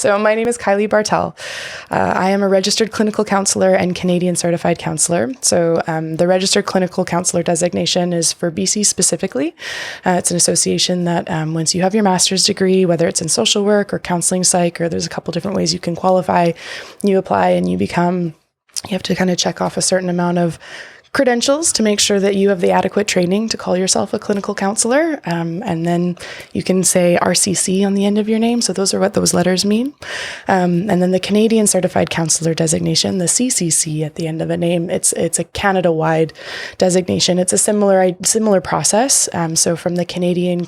So my name is Kylie Bartel. I am a registered clinical counselor and Canadian certified counselor. So the registered clinical counselor designation is for BC specifically. It's an association that once you have your master's degree, whether it's in social work or counseling psych, or there's a couple different ways you can qualify, you apply and you have to kind of check off a certain amount of credentials to make sure that you have the adequate training to call yourself a clinical counselor. And then you can say RCC on the end of your name. So those are what those letters mean. And then the Canadian Certified Counselor designation, the CCC at the end of a name, it's a Canada-wide designation. It's a similar process. So from the Canadian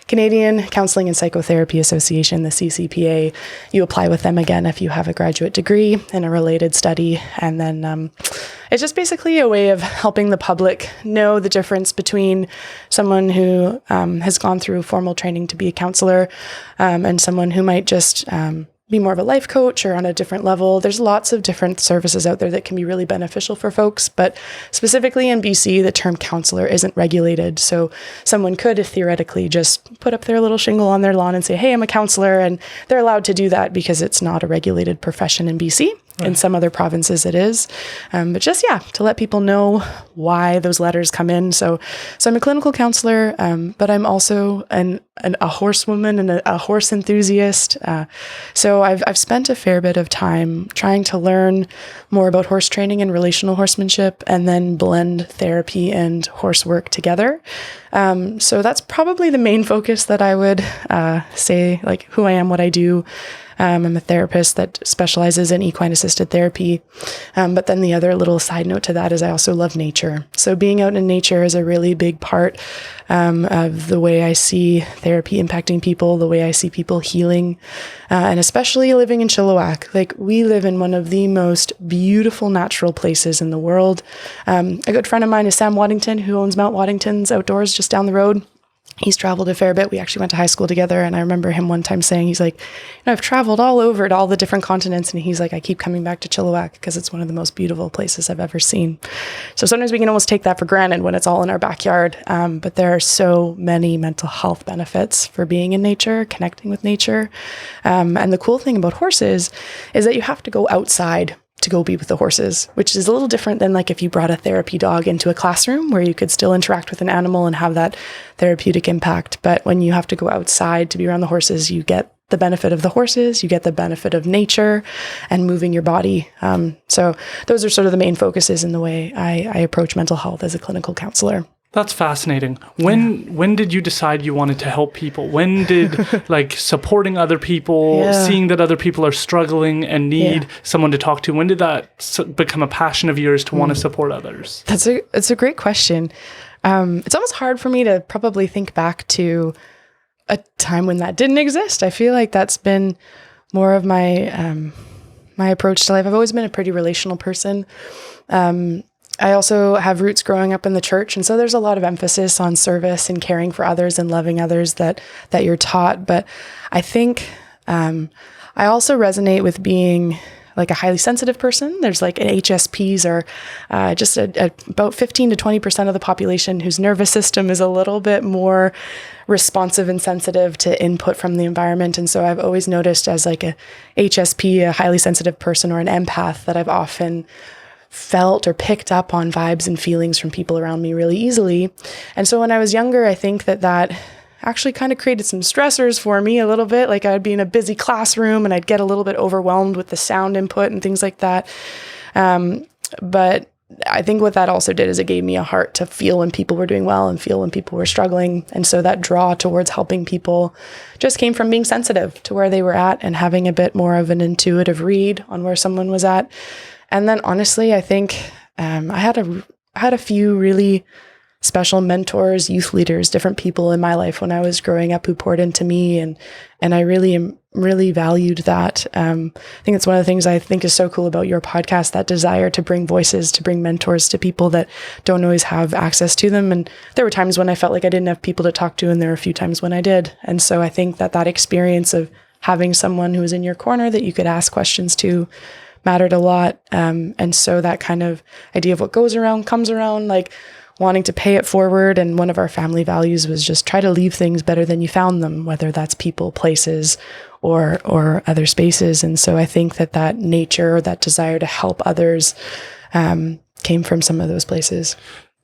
Canadian Counselling and Psychotherapy Association, the CCPA, you apply with them again if you have a graduate degree in a related study. And then it's just basically a way of helping the public know the difference between someone who has gone through formal training to be a counselor and someone who might just be more of a life coach or on a different level. There's lots of different services out there that can be really beneficial for folks, but specifically in BC, the term counselor isn't regulated. So someone could theoretically just put up their little shingle on their lawn and say, hey, I'm a counselor, and they're allowed to do that because it's not a regulated profession in BC. Right. In some other provinces it is. But just, to let people know why those letters come in. So I'm a clinical counselor, but I'm also a horsewoman and a horse enthusiast. So I've spent a fair bit of time trying to learn more about horse training and relational horsemanship, and then blend therapy and horse work together. So that's probably the main focus that I would say, like who I am, what I do. I'm a therapist that specializes in equine assisted therapy. But then the other little side note to that is I also love nature. So being out in nature is a really big part of the way I see therapy impacting people, the way I see people healing, and especially living in Chilliwack. Like, we live in one of the most beautiful natural places in the world. A good friend of mine is Sam Waddington, who owns Mount Waddington's Outdoors just down the road. He's traveled a fair bit. We actually went to high school together. And I remember him one time saying, he's like, I've traveled all over to all the different continents. And he's like, I keep coming back to Chilliwack because it's one of the most beautiful places I've ever seen. So sometimes we can almost take that for granted when it's all in our backyard. But there are so many mental health benefits for being in nature, connecting with nature. And the cool thing about horses is that you have to go outside to go be with the horses, which is a little different than like if you brought a therapy dog into a classroom where you could still interact with an animal and have that therapeutic impact. But when you have to go outside to be around the horses, you get the benefit of the horses, you get the benefit of nature and moving your body. So those are sort of the main focuses in the way I approach mental health as a clinical counselor. That's fascinating. When did you decide you wanted to help people? When did supporting other people, seeing that other people are struggling and need someone to talk to, when did that become a passion of yours to want to support others? It's a great question. It's almost hard for me to probably think back to a time when that didn't exist. I feel like that's been more of my approach to life. I've always been a pretty relational person. I also have roots growing up in the church. And so there's a lot of emphasis on service and caring for others and loving others that you're taught. But I think I also resonate with being like a highly sensitive person. There's like HSPs are just about 15 to 20% of the population whose nervous system is a little bit more responsive and sensitive to input from the environment. And so I've always noticed as like a HSP, a highly sensitive person, or an empath, that I've often felt or picked up on vibes and feelings from people around me really easily. And so when I was younger, I think that actually kind of created some stressors for me a little bit. Like, I'd be in a busy classroom and I'd get a little bit overwhelmed with the sound input and things like that. But I think what that also did is it gave me a heart to feel when people were doing well and feel when people were struggling. And so that draw towards helping people just came from being sensitive to where they were at and having a bit more of an intuitive read on where someone was at. And then honestly, I think I had a few really special mentors, youth leaders, different people in my life when I was growing up who poured into me, and I really valued that. I think it's one of the things I think is so cool about your podcast, that desire to bring voices, to bring mentors to people that don't always have access to them. And there were times when I felt like I didn't have people to talk to, and there were a few times when I did. And so I think that experience of having someone who was in your corner that you could ask questions to mattered a lot. And so that kind of idea of what goes around comes around, like wanting to pay it forward. And one of our family values was just try to leave things better than you found them, whether that's people, places, or other spaces. And so I think that nature, that desire to help others, came from some of those places.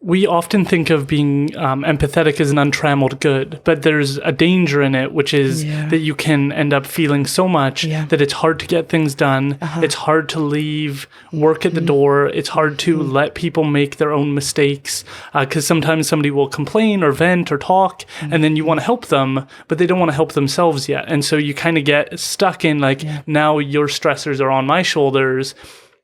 We often think of being empathetic as an untrammeled good, but there's a danger in it, which is that you can end up feeling so much that it's hard to get things done. It's hard to leave work at the door. It's hard to let people make their own mistakes, because sometimes somebody will complain or vent or talk, and then you want to help them, but they don't want to help themselves yet. And so you kind of get stuck in now your stressors are on my shoulders.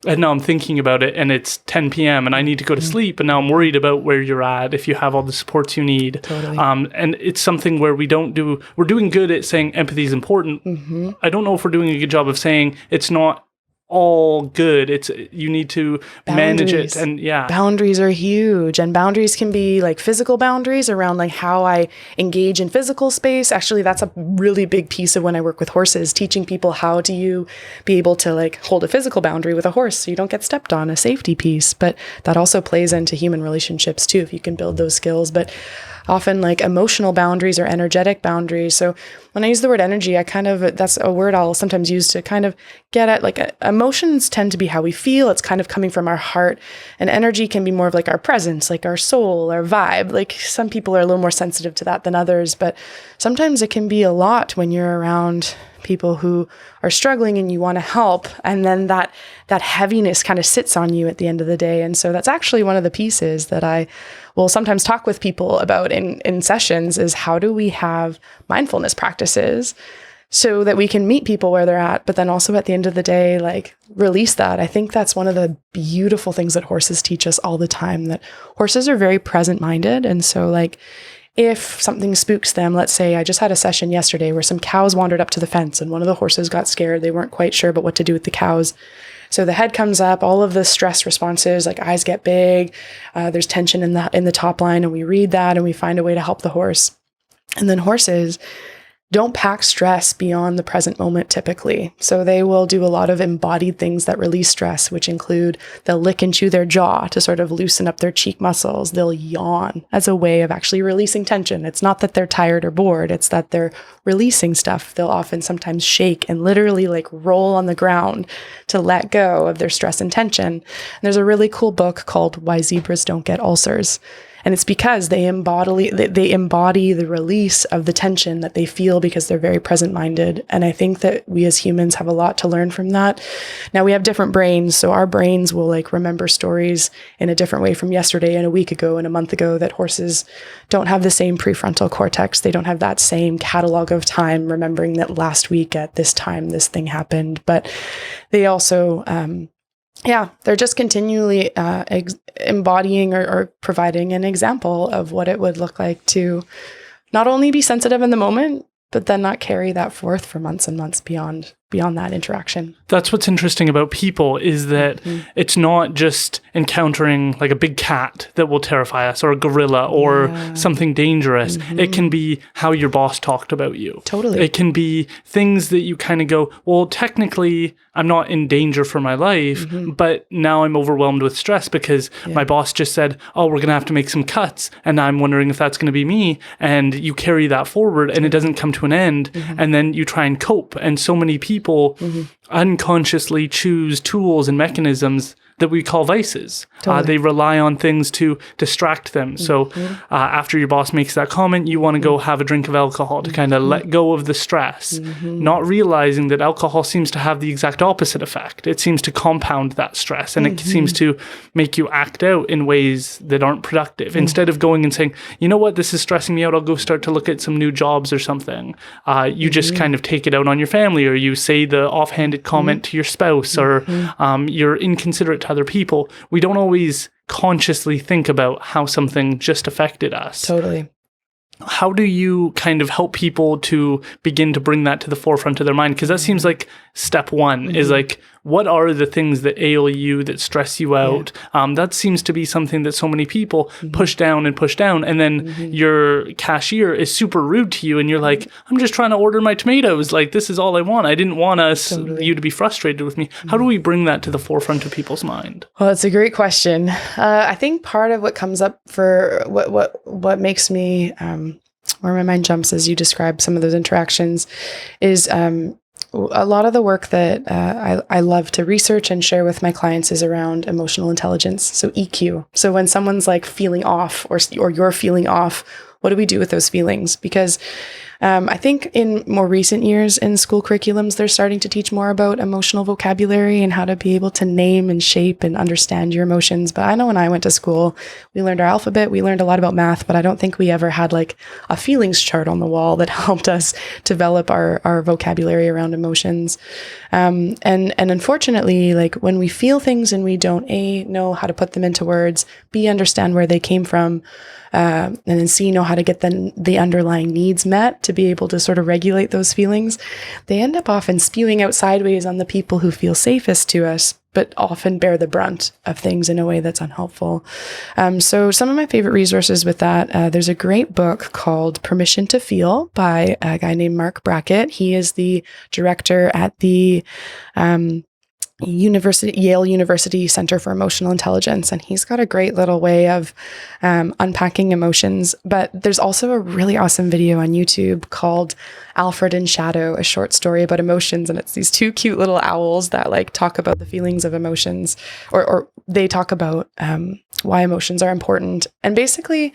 And now I'm thinking about it and it's 10 p.m. and I need to go to sleep. And now I'm worried about where you're at, if you have all the supports you need. Totally. And it's something where we're doing good at saying empathy is important. I don't know if we're doing a good job of saying it's not all good. You need to manage it. And boundaries are huge, and boundaries can be like physical boundaries around like how I engage in physical space. Actually, that's a really big piece of when I work with horses, teaching people how do you be able to like hold a physical boundary with a horse so you don't get stepped on, a safety piece. But that also plays into human relationships too, if you can build those skills. But often like emotional boundaries or energetic boundaries. So when I use the word energy, that's a word I'll sometimes use to kind of get at like emotions tend to be how we feel. It's kind of coming from our heart, and energy can be more of like our presence, like our soul, our vibe. Like some people are a little more sensitive to that than others, but sometimes it can be a lot when you're around people who are struggling and you want to help. And then that heaviness kind of sits on you at the end of the day. And so that's actually one of the pieces that I will sometimes talk with people about in sessions is how do we have mindfulness practices so that we can meet people where they're at, but then also at the end of the day, like release that. I think that's one of the beautiful things that horses teach us all the time, that horses are very present-minded. And so like, if something spooks them, let's say I just had a session yesterday where some cows wandered up to the fence and one of the horses got scared. They weren't quite sure about what to do with the cows. So the head comes up, all of the stress responses, like eyes get big, there's tension in the top line, and we read that and we find a way to help the horse. And then horses don't pack stress beyond the present moment typically. So they will do a lot of embodied things that release stress, which include they'll lick and chew their jaw to sort of loosen up their cheek muscles. They'll yawn as a way of actually releasing tension. It's not that they're tired or bored, it's that they're releasing stuff. They'll often sometimes shake and literally like roll on the ground to let go of their stress and tension. And there's a really cool book called Why Zebras Don't Get Ulcers. And it's because they embody the release of the tension that they feel because they're very present-minded. And I think that we as humans have a lot to learn from that. Now we have different brains, so our brains will like remember stories in a different way from yesterday and a week ago and a month ago, that horses don't have the same prefrontal cortex. They don't have that same catalog of time remembering that last week at this time this thing happened. But they also they're just continually embodying or providing an example of what it would look like to not only be sensitive in the moment, but then not carry that forth for months and months beyond that interaction. That's what's interesting about people is that it's not just encountering like a big cat that will terrify us, or a gorilla, or something dangerous. It can be how your boss talked about you. Totally. It can be things that you kind of go, well, technically I'm not in danger for my life, but now I'm overwhelmed with stress because my boss just said, oh, we're going to have to make some cuts. And I'm wondering if that's going to be me. And you carry that forward and it doesn't come to an end. And then you try and cope. And so many people unconsciously choose tools and mechanisms that we call vices. Totally. They rely on things to distract them. So after your boss makes that comment, you want to go have a drink of alcohol to kind of let go of the stress, not realizing that alcohol seems to have the exact opposite effect. It seems to compound that stress, and it seems to make you act out in ways that aren't productive. Instead of going and saying, you know what, this is stressing me out, I'll go start to look at some new jobs or something. You just kind of take it out on your family, or you say the offhanded comment to your spouse, or you're inconsiderate to other people. We don't always consciously think about how something just affected us. Totally. How do you kind of help people to begin to bring that to the forefront of their mind? Because that seems like step one is like, what are the things that ail you, that stress you out? That seems to be something that so many people push down. And then your cashier is super rude to you and you're like, I'm just trying to order my tomatoes. Like, this is all I want. I didn't want you to be frustrated with me. How do we bring that to the forefront of people's mind? Well, it's a great question. I think part of what comes up for what makes me, where my mind jumps as you describe some of those interactions is a lot of the work that I love to research and share with my clients is around emotional intelligence, so EQ. So when someone's like feeling off or you're feeling off, what do we do with those feelings? Because I think in more recent years in school curriculums, they're starting to teach more about emotional vocabulary and how to be able to name and shape and understand your emotions. But I know when I went to school, we learned our alphabet, we learned a lot about math, but I don't think we ever had like a feelings chart on the wall that helped us develop our vocabulary around emotions. And unfortunately, like when we feel things and we don't know how to put them into words, understand where they came from, and then know how to get the underlying needs met to be able to sort of regulate those feelings, they end up often spewing out sideways on the people who feel safest to us, but often bear the brunt of things in a way that's unhelpful. So some of my favorite resources with that, there's a great book called Permission to Feel by a guy named Mark Brackett. He is the director at the Yale University Center for Emotional Intelligence, and he's got a great little way of unpacking emotions. But there's also a really awesome video on YouTube called Alfred in Shadow, a short story about emotions, and it's these two cute little owls that like talk about the feelings of emotions, or they talk about why emotions are important. And basically,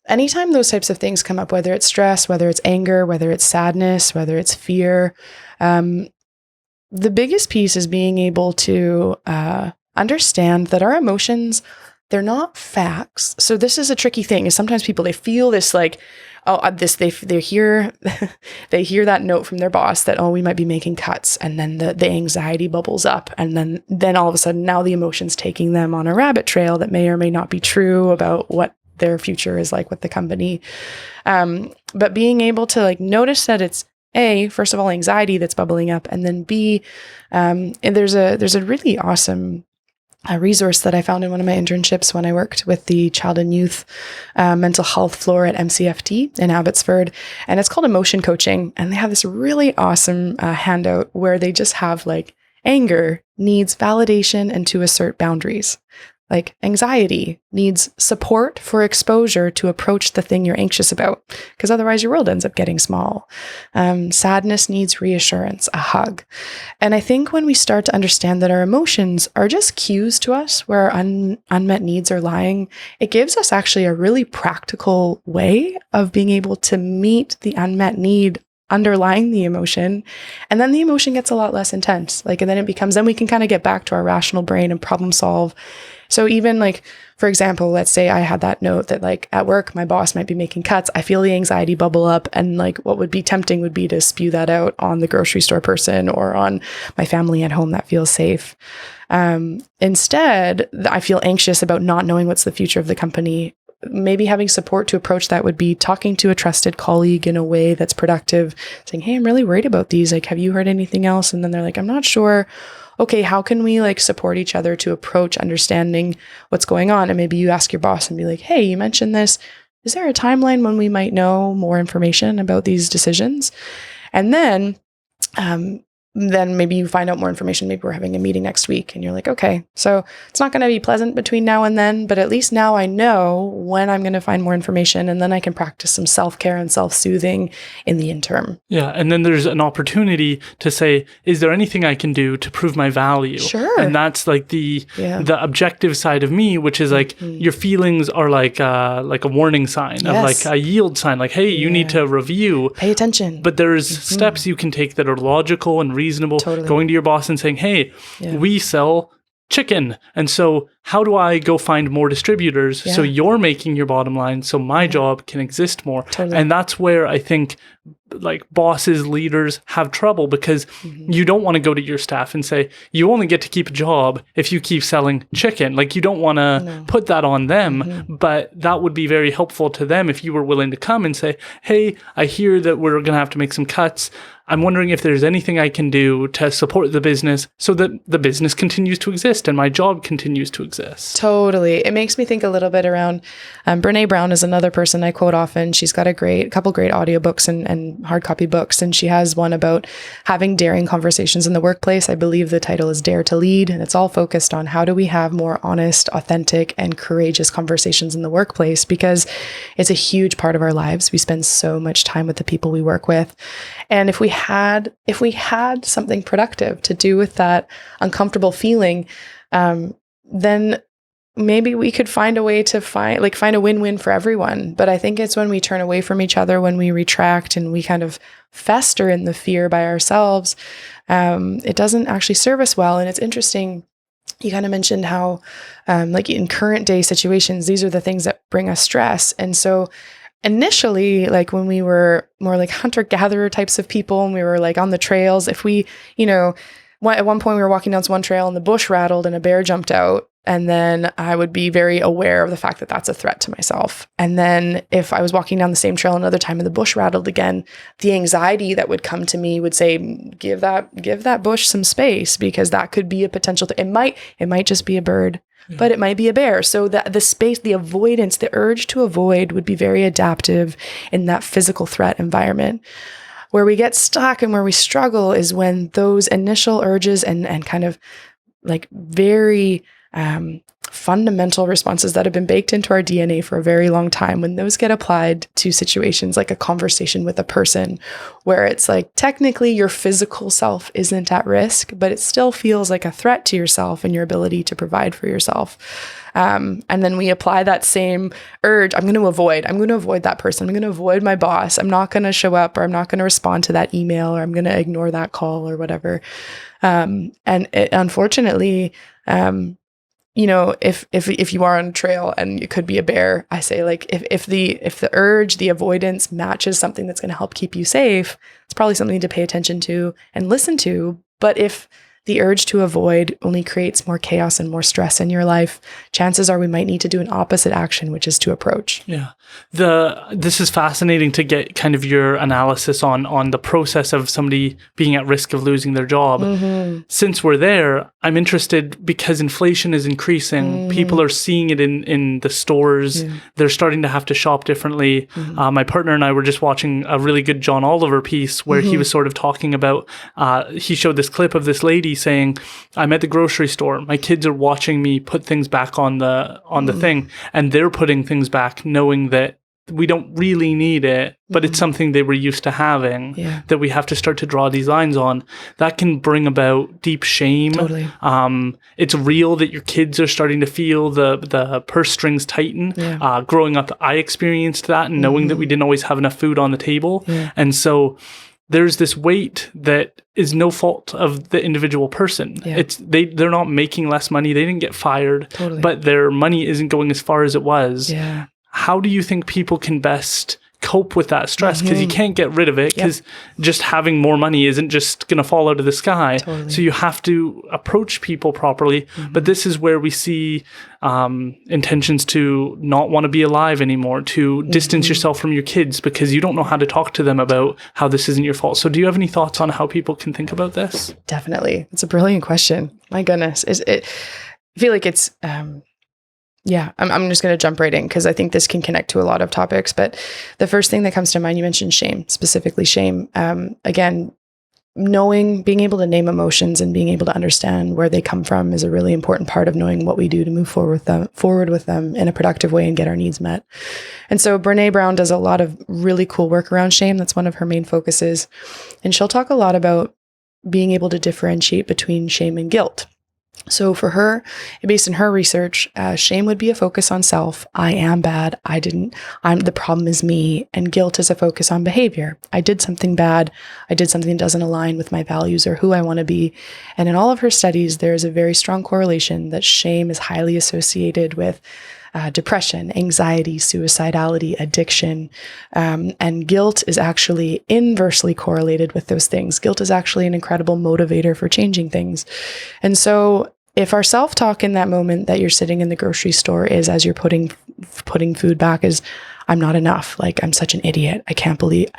anytime those types of things come up, whether it's stress, whether it's anger, whether it's sadness, whether it's fear, the biggest piece is being able to understand that our emotions, they're not facts. So this is a tricky thing, is sometimes people, they feel this like, they hear they hear that note from their boss that, we might be making cuts. And then the anxiety bubbles up. And then all of a sudden now the emotion's taking them on a rabbit trail that may or may not be true about what their future is like with the company. But being able to like notice that it's A, first of all, anxiety that's bubbling up, and then B, and there's a really awesome resource that I found in one of my internships when I worked with the child and youth mental health floor at MCFT in Abbotsford, and it's called Emotion Coaching, and they have this really awesome handout where they just have like anger needs validation and to assert boundaries. Like anxiety needs support for exposure to approach the thing you're anxious about, because otherwise your world ends up getting small. Sadness needs reassurance, a hug. And I think when we start to understand that our emotions are just cues to us where our unmet needs are lying, it gives us actually a really practical way of being able to meet the unmet need underlying the emotion. And then the emotion gets a lot less intense. And then we can kind of get back to our rational brain and problem solve. So even like, for example, let's say I had that note that like at work, my boss might be making cuts. I feel the anxiety bubble up, and like what would be tempting would be to spew that out on the grocery store person or on my family at home that feels safe. Instead, I feel anxious about not knowing what's the future of the company. Maybe having support to approach that would be talking to a trusted colleague in a way that's productive, saying, hey, I'm really worried about these. Like, have you heard anything else? And then they're like, I'm not sure. Okay, how can we like support each other to approach understanding what's going on? And maybe you ask your boss and be like, hey, you mentioned this. Is there a timeline when we might know more information about these decisions? And then maybe you find out more information. Maybe we're having a meeting next week and you're like, okay, so it's not going to be pleasant between now and then, but at least now I know when I'm going to find more information, and then I can practice some self-care and self-soothing in the interim. Yeah. And then there's an opportunity to say, is there anything I can do to prove my value? Sure. And that's like the objective side of me, which is like your feelings are like a warning sign, of like a yield sign, like, hey, you need to review. Pay attention. But there's steps you can take that are logical and reasonable. Totally. Going to your boss and saying, hey, we sell chicken. And so how do I go find more distributors so you're making your bottom line so my job can exist more? Totally. And that's where I think like bosses, leaders have trouble, because you don't want to go to your staff and say, you only get to keep a job if you keep selling chicken. Like, you don't want to put that on them, but that would be very helpful to them if you were willing to come and say, hey, I hear that we're going to have to make some cuts. I'm wondering if there's anything I can do to support the business so that the business continues to exist and my job continues to exist. Totally. It makes me think a little bit around Brene Brown is another person I quote often. She's got a couple great audiobooks and hard copy books. And she has one about having daring conversations in the workplace. I believe the title is Dare to Lead. And it's all focused on how do we have more honest, authentic, and courageous conversations in the workplace, because it's a huge part of our lives. We spend so much time with the people we work with. And if we had something productive to do with that uncomfortable feeling, then maybe we could find a way to find a win-win for everyone. But I think it's when we turn away from each other, when we retract and we kind of fester in the fear by ourselves, it doesn't actually serve us well. And it's interesting. You kind of mentioned how, like in current day situations, these are the things that bring us stress. And so initially, like when we were more like hunter-gatherer types of people and we were like on the trails, if we, at one point we were walking down one trail and the bush rattled and a bear jumped out, and then I would be very aware of the fact that that's a threat to myself. And then if I was walking down the same trail another time and the bush rattled again, the anxiety that would come to me would say, give that bush some space, because that could be a potential it might just be a bird. But it might be a bear. So the space, the avoidance, the urge to avoid would be very adaptive in that physical threat environment. Where we get stuck and where we struggle is when those initial urges and kind of like very fundamental responses that have been baked into our DNA for a very long time, when those get applied to situations like a conversation with a person where it's like technically your physical self isn't at risk, but it still feels like a threat to yourself and your ability to provide for yourself. And then we apply that same urge. I'm going to avoid that person. I'm going to avoid my boss. I'm not going to show up, or I'm not going to respond to that email, or I'm going to ignore that call or whatever. And unfortunately, if you are on a trail and it could be a bear, I say like, if the urge, the avoidance matches something that's going to help keep you safe, it's probably something to pay attention to and listen to. But if the urge to avoid only creates more chaos and more stress in your life, chances are we might need to do an opposite action, which is to approach. Yeah. This is fascinating to get kind of your analysis on the process of somebody being at risk of losing their job. Since we're there, I'm interested because inflation is increasing. People are seeing it in the stores. They're starting to have to shop differently. My partner and I were just watching a really good John Oliver piece where he was sort of talking about, he showed this clip of this lady saying, I'm at the grocery store. My kids are watching me put things back on the thing, and they're putting things back knowing that we don't really need it, but it's something they were used to having, that we have to start to draw these lines on. That can bring about deep shame. Totally. It's real that your kids are starting to feel the purse strings tighten. Growing up, I experienced that, and knowing that we didn't always have enough food on the table. And so there's this weight that is no fault of the individual person. They're not making less money. They didn't get fired, but their money isn't going as far as it was. How do you think people can best cope with that stress? Because you can't get rid of it, because just having more money isn't just going to fall out of the sky. So you have to approach people properly. But this is where we see intentions to not want to be alive anymore, to distance yourself from your kids because you don't know how to talk to them about how this isn't your fault. So do you have any thoughts on how people can think about this? Definitely. It's a brilliant question. My goodness. I feel like it's... I'm just going to jump right in because I think this can connect to a lot of topics. But the first thing that comes to mind, you mentioned shame, specifically shame. Again, being able to name emotions and being able to understand where they come from is a really important part of knowing what we do to move forward with them in a productive way and get our needs met. And so Brene Brown does a lot of really cool work around shame. That's one of her main focuses. And she'll talk a lot about being able to differentiate between shame and guilt. So for her, based on her research, shame would be a focus on self. I am bad. The problem is me. And guilt is a focus on behavior. I did something bad. I did something that doesn't align with my values or who I want to be. And in all of her studies, there's a very strong correlation that shame is highly associated with depression, anxiety, suicidality, addiction, and guilt is actually inversely correlated with those things. Guilt is actually an incredible motivator for changing things. And so if our self-talk in that moment that you're sitting in the grocery store is, as you're putting food back, is, I'm not enough. Like, I'm such an idiot. I can't believe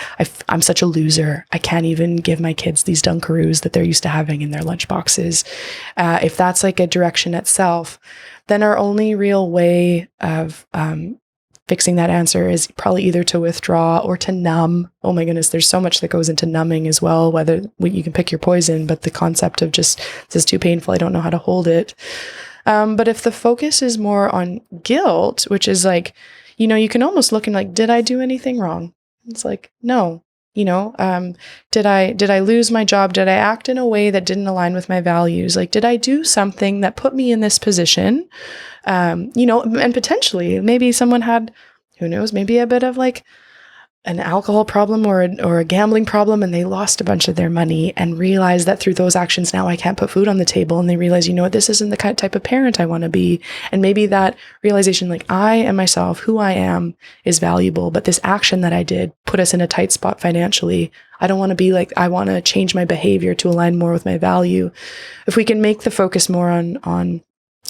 I'm such a loser. I can't even give my kids these Dunkaroos that they're used to having in their lunch boxes. If that's like a direction itself, then our only real way of fixing that answer is probably either to withdraw or to numb. Oh my goodness, there's so much that goes into numbing as well, whether you can pick your poison, but the concept of just, this is too painful, I don't know how to hold it. But if the focus is more on guilt, which is like, you can almost look and like, did I do anything wrong? It's like, no. Did I lose my job? Did I act in a way that didn't align with my values? Like, did I do something that put me in this position? And potentially maybe someone had, who knows, maybe a bit of like an alcohol problem or a gambling problem, and they lost a bunch of their money and realized that through those actions, now I can't put food on the table. And they realize, this isn't the type of parent I want to be. And maybe that realization, like, I am myself, who I am is valuable, but this action that I did put us in a tight spot financially. I don't want to be like, I want to change my behavior to align more with my value. If we can make the focus more on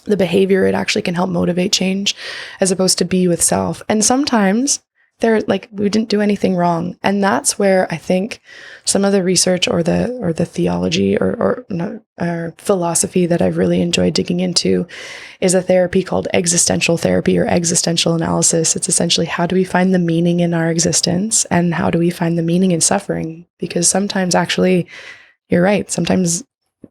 the behavior, it actually can help motivate change as opposed to be with self. And sometimes they're like, we didn't do anything wrong. And that's where I think some of the research or the theology or philosophy that I've really enjoyed digging into is a therapy called existential therapy or existential analysis. It's essentially, how do we find the meaning in our existence and how do we find the meaning in suffering? Because sometimes actually, you're right. Sometimes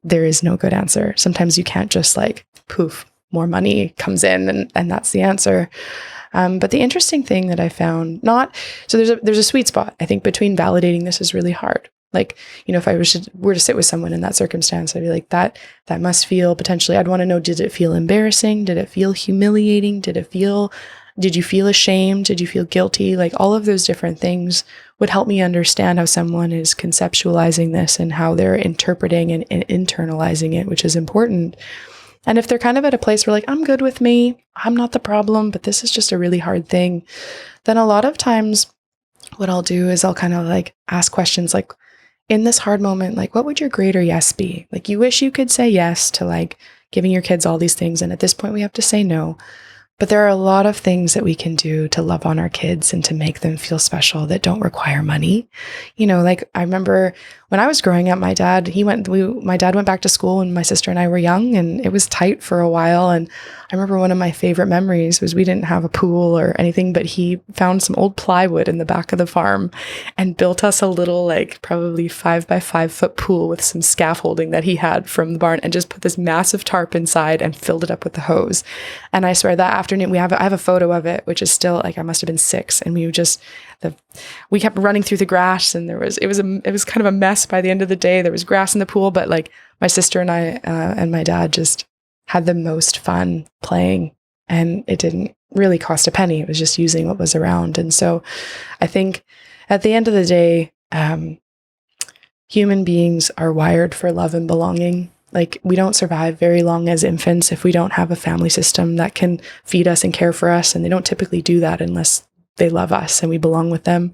there is no good answer. Sometimes you can't just like, poof, more money comes in and that's the answer. But the interesting thing that I found, so there's a sweet spot, I think, between validating this is really hard. Like, if I were to sit with someone in that circumstance, I'd be like, that must feel potentially, I'd want to know, did it feel embarrassing? Did it feel humiliating? Did you feel ashamed? Did you feel guilty? Like, all of those different things would help me understand how someone is conceptualizing this and how they're interpreting and internalizing it, which is important. And if they're kind of at a place where like, I'm good with me, I'm not the problem, but this is just a really hard thing, then a lot of times what I'll do is I'll kind of like ask questions like, in this hard moment, like, what would your greater yes be? Like, you wish you could say yes to like giving your kids all these things. And at this point we have to say no. But there are a lot of things that we can do to love on our kids and to make them feel special that don't require money. Like I remember when I was growing up, my dad went back to school when my sister and I were young, and it was tight for a while. And I remember one of my favorite memories was we didn't have a pool or anything, but he found some old plywood in the back of the farm and built us a little, like probably 5 by 5 foot pool with some scaffolding that he had from the barn, and just put this massive tarp inside and filled it up with the hose. And I swear that afternoon, I have a photo of it, which is still like, I must have been 6. And we kept running through the grass, and it was kind of a mess by the end of the day. There was grass in the pool, but like my sister and I and my dad just had the most fun playing, and it didn't really cost a penny. It was just using what was around. And so I think at the end of the day, human beings are wired for love and belonging. Like, we don't survive very long as infants if we don't have a family system that can feed us and care for us. And they don't typically do that unless they love us and we belong with them.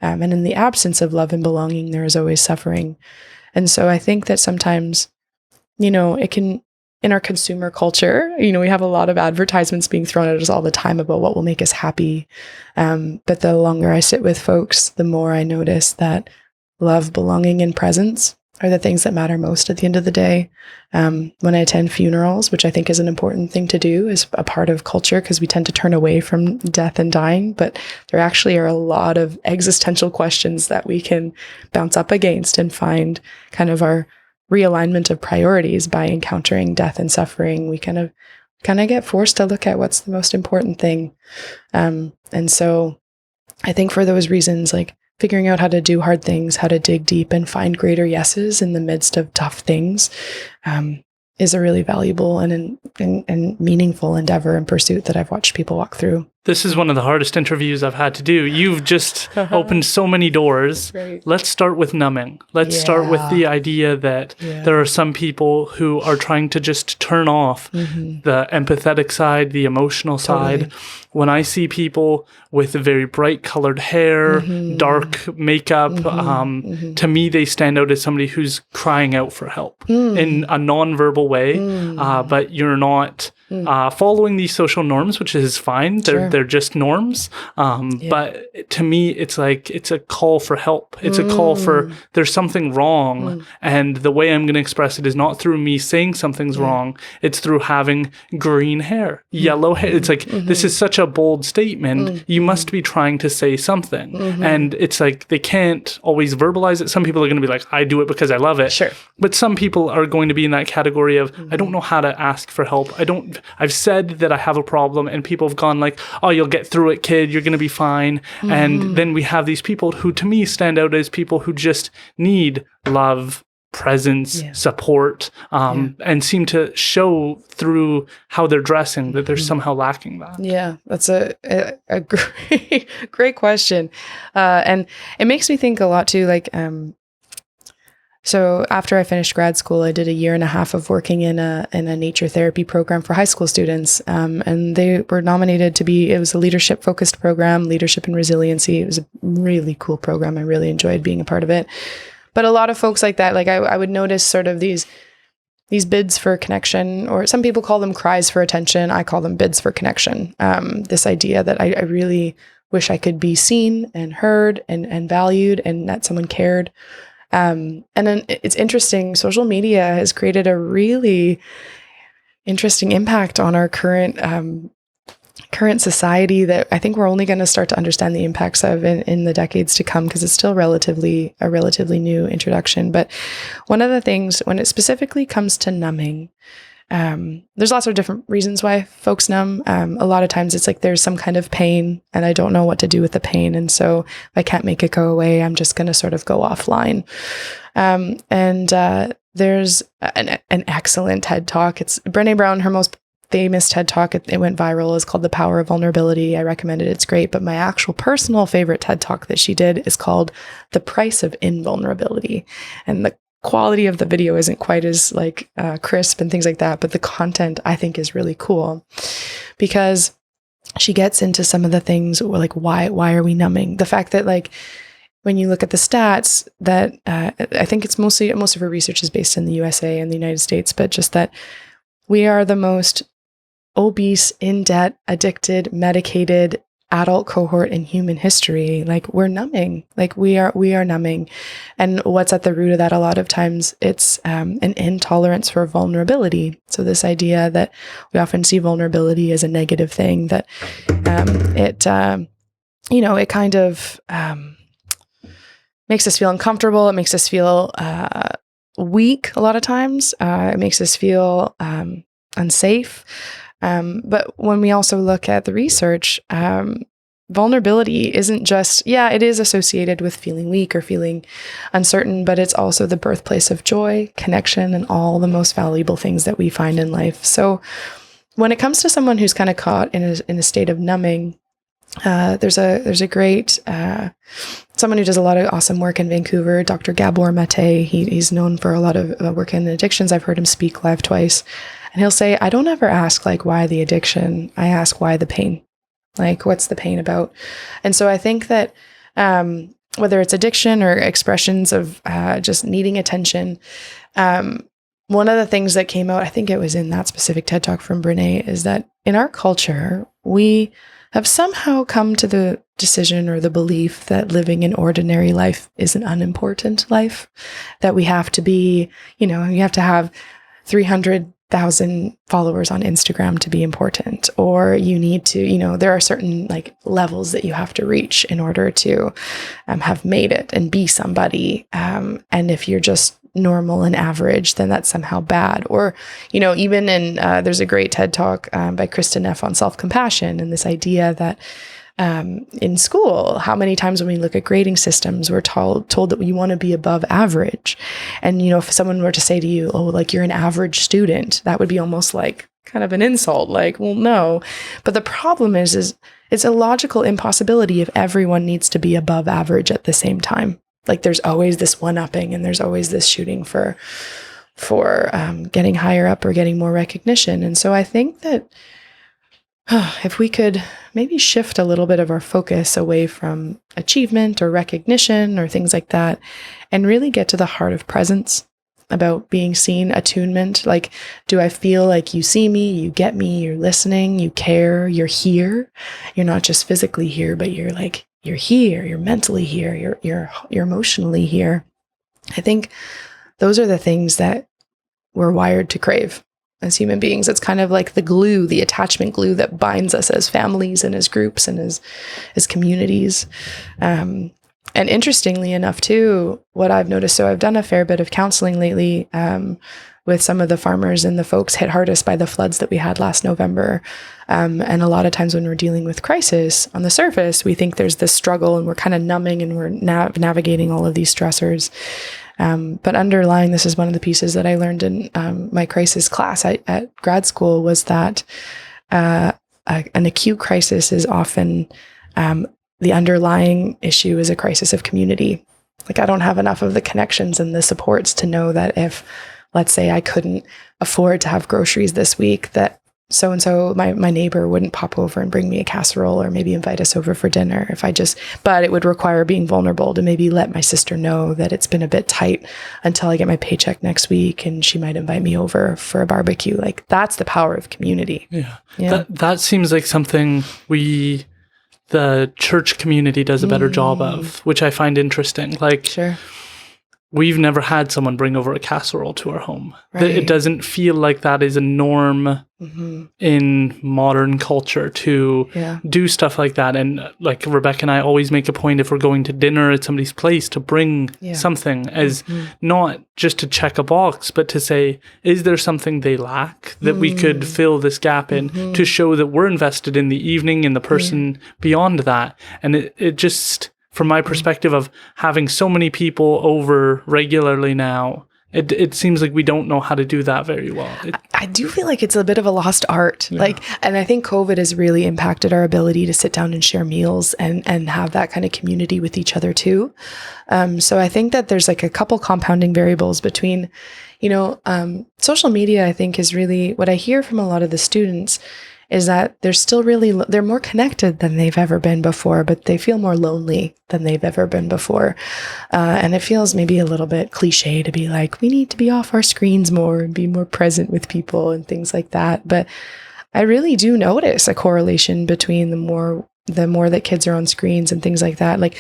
And in the absence of love and belonging, there is always suffering. And so I think that sometimes, it can, in our consumer culture, we have a lot of advertisements being thrown at us all the time about what will make us happy. But the longer I sit with folks, the more I notice that love, belonging, and presence are the things that matter most at the end of the day. When I attend funerals, which I think is an important thing to do as a part of culture, because we tend to turn away from death and dying, but there actually are a lot of existential questions that we can bounce up against and find kind of our realignment of priorities by encountering death and suffering. We kind of get forced to look at what's the most important thing. And so I think for those reasons, like, figuring out how to do hard things, how to dig deep and find greater yeses in the midst of tough things, is a really valuable and meaningful endeavor and pursuit that I've watched people walk through. This is one of the hardest interviews I've had to do. You've just opened so many doors. Right. Let's start with numbing. Let's start with the idea that there are some people who are trying to just turn off the empathetic side, the emotional side. When I see people with very bright colored hair, dark makeup, to me, they stand out as somebody who's crying out for help in a nonverbal way, but you're not following these social norms, which is fine. They're just norms. But to me, it's like, it's a call for help. It's a call for, there's something wrong. And the way I'm going to express it is not through me saying something's wrong. It's through having green hair, yellow hair. It's like, this is such a bold statement. You must be trying to say something. And it's like, they can't always verbalize it. Some people are going to be like, I do it because I love it. Sure. But some people are going to be in that category of, I don't know how to ask for help. I've said that I have a problem, and people have gone like, oh, you'll get through it, kid. You're going to be fine. And then we have these people who, to me, stand out as people who just need love, presence, support, and seem to show through how they're dressing that they're somehow lacking that. Yeah, that's a great question. And it makes me think a lot too, like, so after I finished grad school, I did a year and a half of working in a nature therapy program for high school students. And they were nominated it was a leadership focused program, leadership and resiliency. It was a really cool program. I really enjoyed being a part of it. But a lot of folks like that, like I would notice sort of these bids for connection, or some people call them cries for attention. I call them bids for connection. This idea that I really wish I could be seen and heard and valued, and that someone cared. And then it's interesting, social media has created a really interesting impact on our current society that I think we're only going to start to understand the impacts of in the decades to come, because it's still a relatively new introduction. But one of the things, when it specifically comes to numbing, there's lots of different reasons why folks numb. A lot of times it's like there's some kind of pain and I don't know what to do with the pain. And so if I can't make it go away, I'm just going to sort of go offline. There's an excellent TED Talk. It's Brené Brown, her most famous TED Talk. It went viral. It's called The Power of Vulnerability. I recommend it. It's great. But my actual personal favorite TED Talk that she did is called The Price of Invulnerability. And the quality of the video isn't quite as like crisp and things like that, but the content I think is really cool, because she gets into some of the things like why are we numbing? The fact that, like, when you look at the stats, that I think it's most of her research is based in the USA and the United States, but just that we are the most obese, in debt, addicted, medicated adult cohort in human history. Like, we're numbing, like we are numbing. And what's at the root of that? A lot of times it's an intolerance for vulnerability. So this idea that we often see vulnerability as a negative thing, that it kind of makes us feel uncomfortable. It makes us feel weak a lot of times. It makes us feel unsafe. But when we also look at the research, vulnerability isn't just, it is associated with feeling weak or feeling uncertain, but it's also the birthplace of joy, connection, and all the most valuable things that we find in life. So when it comes to someone who's kind of caught in a state of numbing, there's a great someone who does a lot of awesome work in Vancouver, Dr. Gabor Mate. He's known for a lot of work in addictions. I've heard him speak live twice. And he'll say, I don't ever ask like why the addiction, I ask why the pain, like what's the pain about? And so I think that whether it's addiction or expressions of just needing attention, one of the things that came out, I think it was in that specific TED Talk from Brené, is that in our culture, we have somehow come to the decision or the belief that living an ordinary life is an unimportant life, that we have to be, you have to have 300,000 followers on Instagram to be important, or you need to, there are certain like levels that you have to reach in order to have made it and be somebody. And if you're just normal and average, then that's somehow bad. Or, even in, there's a great TED Talk by Kristen Neff on self-compassion, and this idea that in school, how many times when we look at grading systems, we're told that you want to be above average. And, if someone were to say to you, oh, like you're an average student, that would be almost like kind of an insult. Like, well, no. But the problem is it's a logical impossibility if everyone needs to be above average at the same time. Like there's always this one-upping and there's always this shooting for getting higher up or getting more recognition. And so I think that if we could maybe shift a little bit of our focus away from achievement or recognition or things like that, and really get to the heart of presence, about being seen, attunement. Like, do I feel like you see me, you get me, you're listening, you care, you're here. You're not just physically here, but you're here, you're mentally here, you're emotionally here. I think those are the things that we're wired to crave as human beings. It's kind of like the glue, the attachment glue that binds us as families and as groups and as communities. And interestingly enough, too, what I've noticed, so I've done a fair bit of counseling lately with some of the farmers and the folks hit hardest by the floods that we had last November. And a lot of times when we're dealing with crisis on the surface, we think there's this struggle and we're kind of numbing and we're navigating all of these stressors. But underlying, this is one of the pieces that I learned in my crisis class at grad school, was that an acute crisis is often the underlying issue is a crisis of community. Like I don't have enough of the connections and the supports to know that if, let's say, I couldn't afford to have groceries this week, that so-and-so, my neighbor wouldn't pop over and bring me a casserole or maybe invite us over for dinner but it would require being vulnerable to maybe let my sister know that it's been a bit tight until I get my paycheck next week and she might invite me over for a barbecue. Like that's the power of community. Yeah. That seems like something the church community does a better job of, which I find interesting. Like, sure. We've never had someone bring over a casserole to our home. Right. It doesn't feel like that is a norm in modern culture to do stuff like that. And like Rebecca and I always make a point, if we're going to dinner at somebody's place, to bring something as not just to check a box, but to say, is there something they lack that we could fill this gap in, to show that we're invested in the evening and the person beyond that. And it just, from my perspective of having so many people over regularly now, it seems like we don't know how to do that very well. I do feel like it's a bit of a lost art. And I think COVID has really impacted our ability to sit down and share meals and have that kind of community with each other too. So I think that there's like a couple compounding variables between, social media, I think, is really what I hear from a lot of the students is that they're still they're more connected than they've ever been before, but they feel more lonely than they've ever been before. And it feels maybe a little bit cliche to be like, we need to be off our screens more and be more present with people and things like that. But I really do notice a correlation between the more that kids are on screens and things like that. Like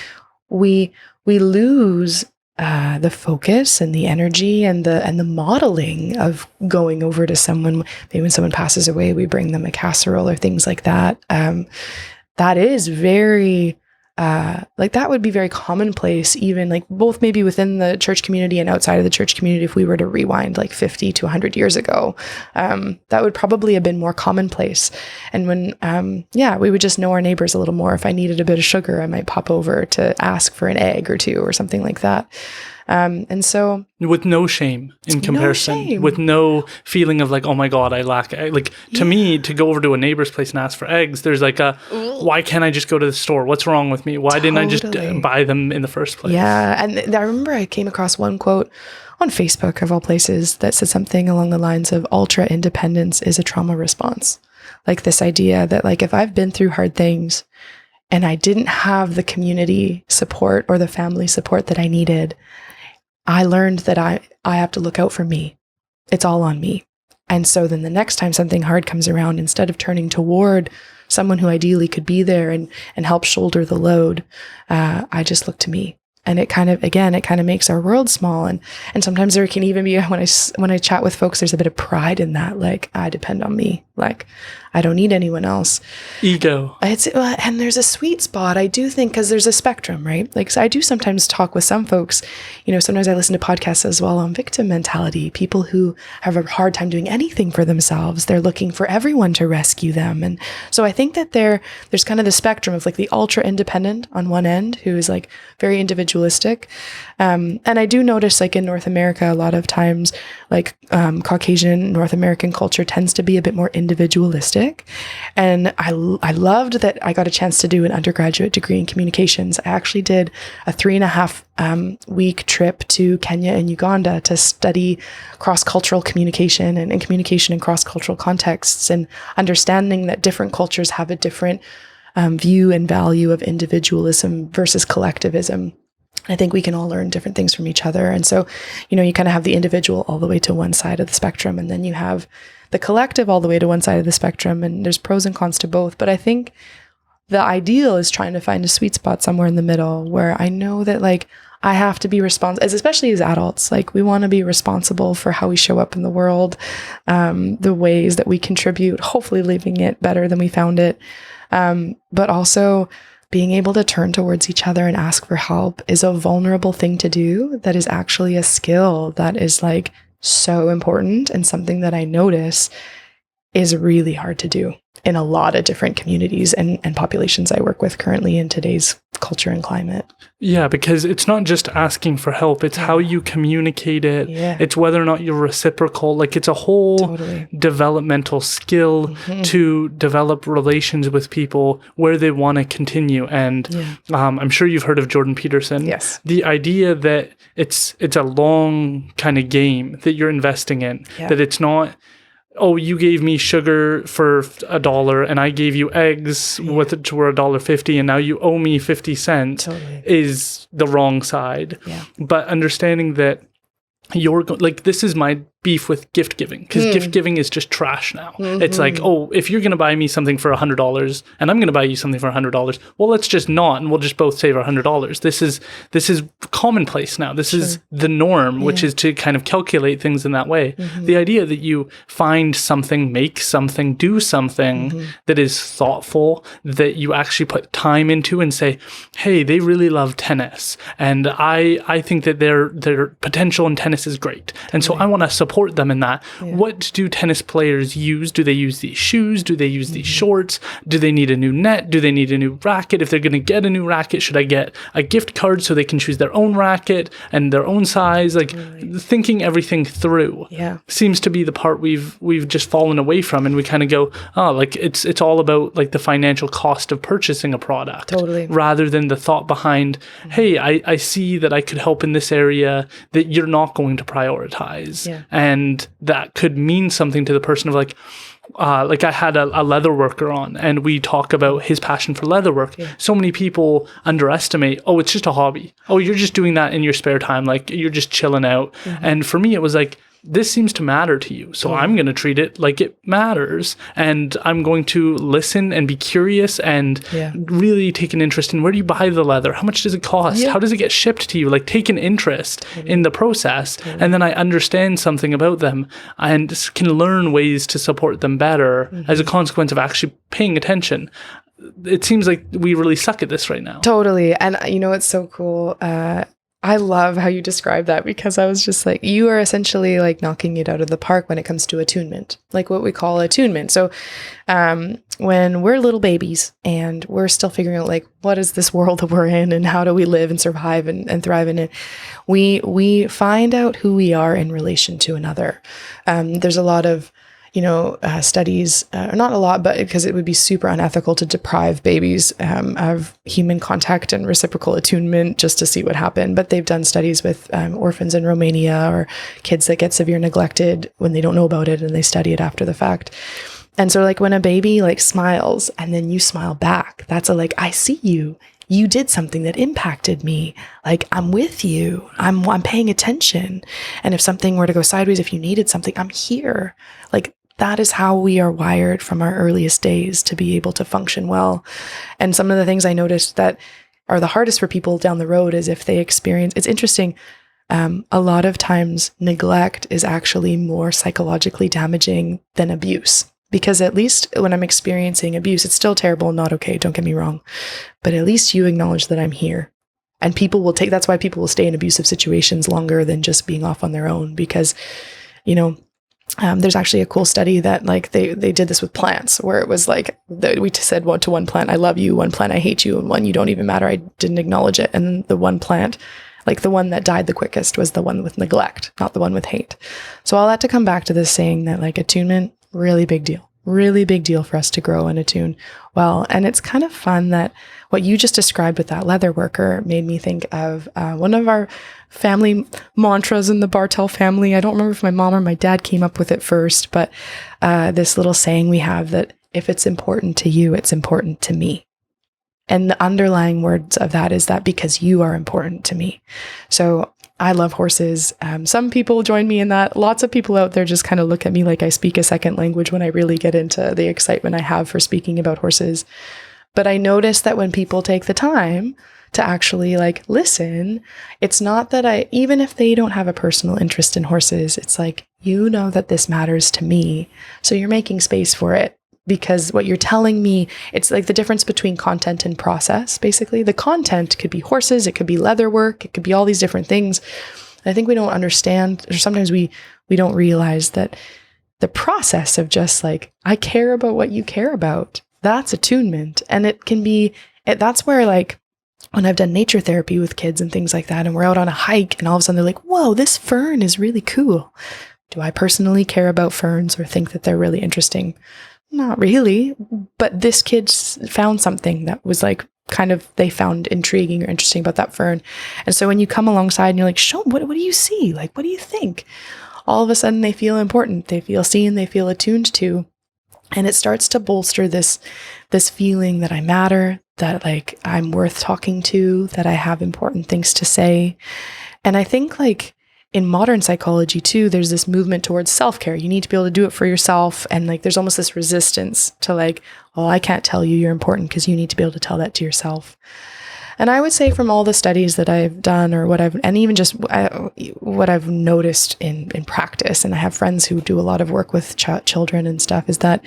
we lose the focus and the energy and the modeling of going over to someone. Maybe when someone passes away, we bring them a casserole or things like that. That is very, that would be very commonplace, even like both maybe within the church community and outside of the church community. If we were to rewind like 50 to 100 years ago, that would probably have been more commonplace. And when, we would just know our neighbors a little more. If I needed a bit of sugar, I might pop over to ask for an egg or two or something like that. And so with no shame in comparison, with no feeling of like, oh my God, I lack egg. Like to me, to go over to a neighbor's place and ask for eggs, there's like why can't I just go to the store? What's wrong with me? Why didn't I just buy them in the first place? Yeah. And I remember I came across one quote on Facebook of all places that said something along the lines of ultra independence is a trauma response. Like this idea that like, if I've been through hard things and I didn't have the community support or the family support that I needed, I learned that I have to look out for me. It's all on me. And so then the next time something hard comes around, instead of turning toward someone who ideally could be there and help shoulder the load, I just look to me. And it kind of makes our world small. And sometimes there can even be, when I chat with folks, there's a bit of pride in that, like, I depend on me. Like, I don't need anyone else. Ego. And there's a sweet spot, I do think, because there's a spectrum, right? Like, so I do sometimes talk with some folks, sometimes I listen to podcasts as well on victim mentality, people who have a hard time doing anything for themselves. They're looking for everyone to rescue them. And so I think that there's kind of the spectrum of like the ultra independent on one end, who is like very individualistic. And I do notice like in North America, a lot of times, like Caucasian North American culture tends to be a bit more individualistic. And I loved that I got a chance to do an undergraduate degree in communications. I actually did a 3.5 week trip to Kenya and Uganda to study cross-cultural communication and communication in cross-cultural contexts, and understanding that different cultures have a different view and value of individualism versus collectivism. I think we can all learn different things from each other. And so, you kind of have the individual all the way to one side of the spectrum, and then you have the collective all the way to one side of the spectrum, and there's pros and cons to both. But I think the ideal is trying to find a sweet spot somewhere in the middle, where I know that like I have to be responsible, especially as adults, like we want to be responsible for how we show up in the world, the ways that we contribute, hopefully leaving it better than we found it. But also being able to turn towards each other and ask for help is a vulnerable thing to do. That is actually a skill that is like so important, and something that I notice is really hard to do in a lot of different communities and populations I work with currently in today's culture and climate. Yeah, because it's not just asking for help, it's how you communicate it. Yeah. It's whether or not you're reciprocal. Like, it's a whole developmental skill to develop relations with people where they want to continue. And I'm sure you've heard of Jordan Peterson. Yes. The idea that it's a long kind of game that you're investing in, that it's not, oh, you gave me sugar for $1 and I gave you eggs were $1.50 and now you owe me 50 cents is the wrong side. Yeah. But understanding that this is my beef with gift giving, because gift giving is just trash now. It's like, oh, if you're going to buy me something for $100 and I'm going to buy you something for $100, well, let's just not, and we'll just both save our $100. This is commonplace now. This is the norm, which is to kind of calculate things in that way. The idea that you find something, make something, do something that is thoughtful, that you actually put time into and say, hey, they really love tennis, and I think that their potential in tennis is great, and so I want to support them in that. What do tennis players use? Do they use these shoes? Do they use these shorts? Do they need a new net? Do they need a new racket? If they're going to get a new racket, should I get a gift card so they can choose their own racket and their own size? Like, thinking everything through seems to be the part we've just fallen away from, and we kind of go, oh, like it's all about like the financial cost of purchasing a product, rather than the thought behind, hey, I see that I could help in this area that you're not going to prioritize. And that could mean something to the person of like I had a leather worker on, and we talk about his passion for leather work. So many people underestimate, oh, it's just a hobby. Oh, you're just doing that in your spare time. Like, you're just chilling out. And for me, it was like, this seems to matter to you. So I'm going to treat it like it matters. And I'm going to listen and be curious and really take an interest in, where do you buy the leather? How much does it cost? How does it get shipped to you? Like, take an interest in the process. And then I understand something about them and can learn ways to support them better as a consequence of actually paying attention. It seems like we really suck at this right now. Totally. And it's so cool. I love how you describe that, because I was just like, you are essentially like knocking it out of the park when it comes to attunement, like what we call attunement. So when we're little babies and we're still figuring out like, what is this world that we're in and how do we live and survive and thrive in it, we find out who we are in relation to another. There's a lot of studies, not a lot, but because it would be super unethical to deprive babies of human contact and reciprocal attunement just to see what happened. But they've done studies with orphans in Romania, or kids that get severe neglected when they don't know about it, and they study it after the fact. And so like when a baby like smiles and then you smile back, that's like, I see you. You did something that impacted me. Like, I'm with you. I'm paying attention. And if something were to go sideways, if you needed something, I'm here. Like, that is how we are wired from our earliest days to be able to function well. And some of the things I noticed that are the hardest for people down the road is if they experience, it's interesting, a lot of times neglect is actually more psychologically damaging than abuse. Because at least when I'm experiencing abuse, it's still terrible and not okay, don't get me wrong. But at least you acknowledge that I'm here. And that's why people will stay in abusive situations longer than just being off on their own. Because, there's actually a cool study that like they did this with plants, where it was like, we said to one plant, I love you, one plant, I hate you, and one, you don't even matter, I didn't acknowledge it. And the one plant, like the one that died the quickest, was the one with neglect, not the one with hate. So all that to come back to this saying that like attunement, really big deal for us to grow and attune well. And it's kind of fun that what you just described with that leather worker made me think of one of our family mantras in the Bartel family. I don't remember if my mom or my dad came up with it first, but this little saying we have that if it's important to you, it's important to me. And the underlying words of that is that because you are important to me. So I love horses. Some people join me in that. Lots of people out there just kind of look at me like I speak a second language when I really get into the excitement I have for speaking about horses. But I notice that when people take the time to actually like listen, it's not that even if they don't have a personal interest in horses, it's like, that this matters to me. So you're making space for it. Because what you're telling me, it's like the difference between content and process, basically. The content could be horses, it could be leather work, it could be all these different things. I think we don't understand, or sometimes we don't realize that the process of just like, I care about what you care about, that's attunement. And that's where like, when I've done nature therapy with kids and things like that, and we're out on a hike and all of a sudden they're like, whoa, this fern is really cool. Do I personally care about ferns or think that they're really interesting? Not really, but this kid found something that was like they found intriguing or interesting about that fern. And so when you come alongside and you're like, show, what do you see? Like, what do you think? All of a sudden they feel important. They feel seen, they feel attuned to. And it starts to bolster this feeling that I matter, that like I'm worth talking to, that I have important things to say. And I think like, in modern psychology too, there's this movement towards self-care. You need to be able to do it for yourself. And like, there's almost this resistance to like, oh, I can't tell you you're important because you need to be able to tell that to yourself. And I would say from all the studies that I've done what I've noticed in practice, and I have friends who do a lot of work with children and stuff, is that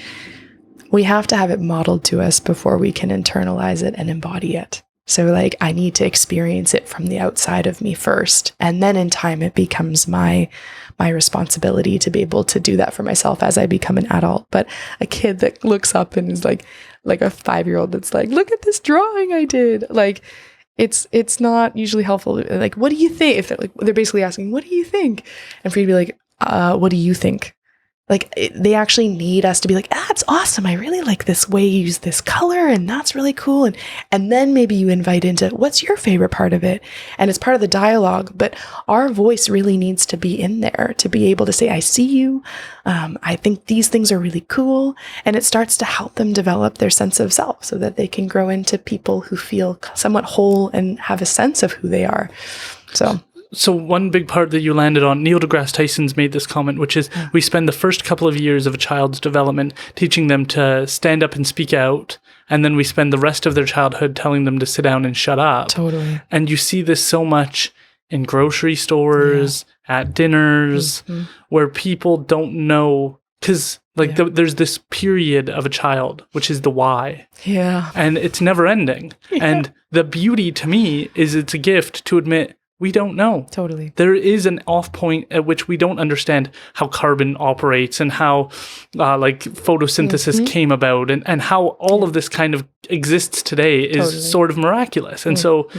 we have to have it modeled to us before we can internalize it and embody it. So like, I need to experience it from the outside of me first. And then in time, it becomes my responsibility to be able to do that for myself as I become an adult. But a kid that looks up and is like a 5-year-old that's like, look at this drawing I did. Like, it's not usually helpful. Like, what do you think? If they're basically asking, what do you think? And for you to be like, what do you think? Like, they need us to be like, that's awesome. I really like this way you use this color, and that's really cool. And then maybe you invite into, what's your favorite part of it? And it's part of the dialogue, but our voice really needs to be in there to be able to say, I see you. I think these things are really cool. And it starts to help them develop their sense of self so that they can grow into people who feel somewhat whole and have a sense of who they are. So one big part that you landed on, Neil deGrasse Tyson's made this comment, which is we spend the first couple of years of a child's development teaching them to stand up and speak out, and then we spend the rest of their childhood telling them to sit down and shut up. Totally. And you see this so much in grocery stores, at dinners, where people don't know, because there's this period of a child, which is the why. Yeah. And it's never ending. Yeah. And the beauty to me is it's a gift to admit, we don't know. Totally. There is an off point at which we don't understand how carbon operates and how photosynthesis came about and how all of this kind of exists today is sort of miraculous. And so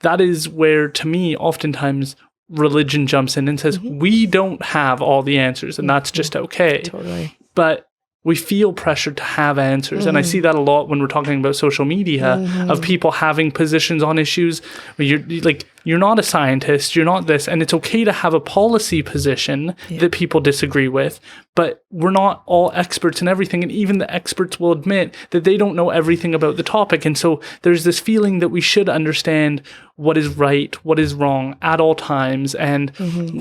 that is where, to me, oftentimes religion jumps in and says, we don't have all the answers, and that's just okay. Totally. But we feel pressured to have answers. And I see that a lot when we're talking about social media, of people having positions on issues where you're not a scientist, you're not this, and it's okay to have a policy position that people disagree with, but we're not all experts in everything. And even the experts will admit that they don't know everything about the topic. And so there's this feeling that we should understand what is right, what is wrong at all times, and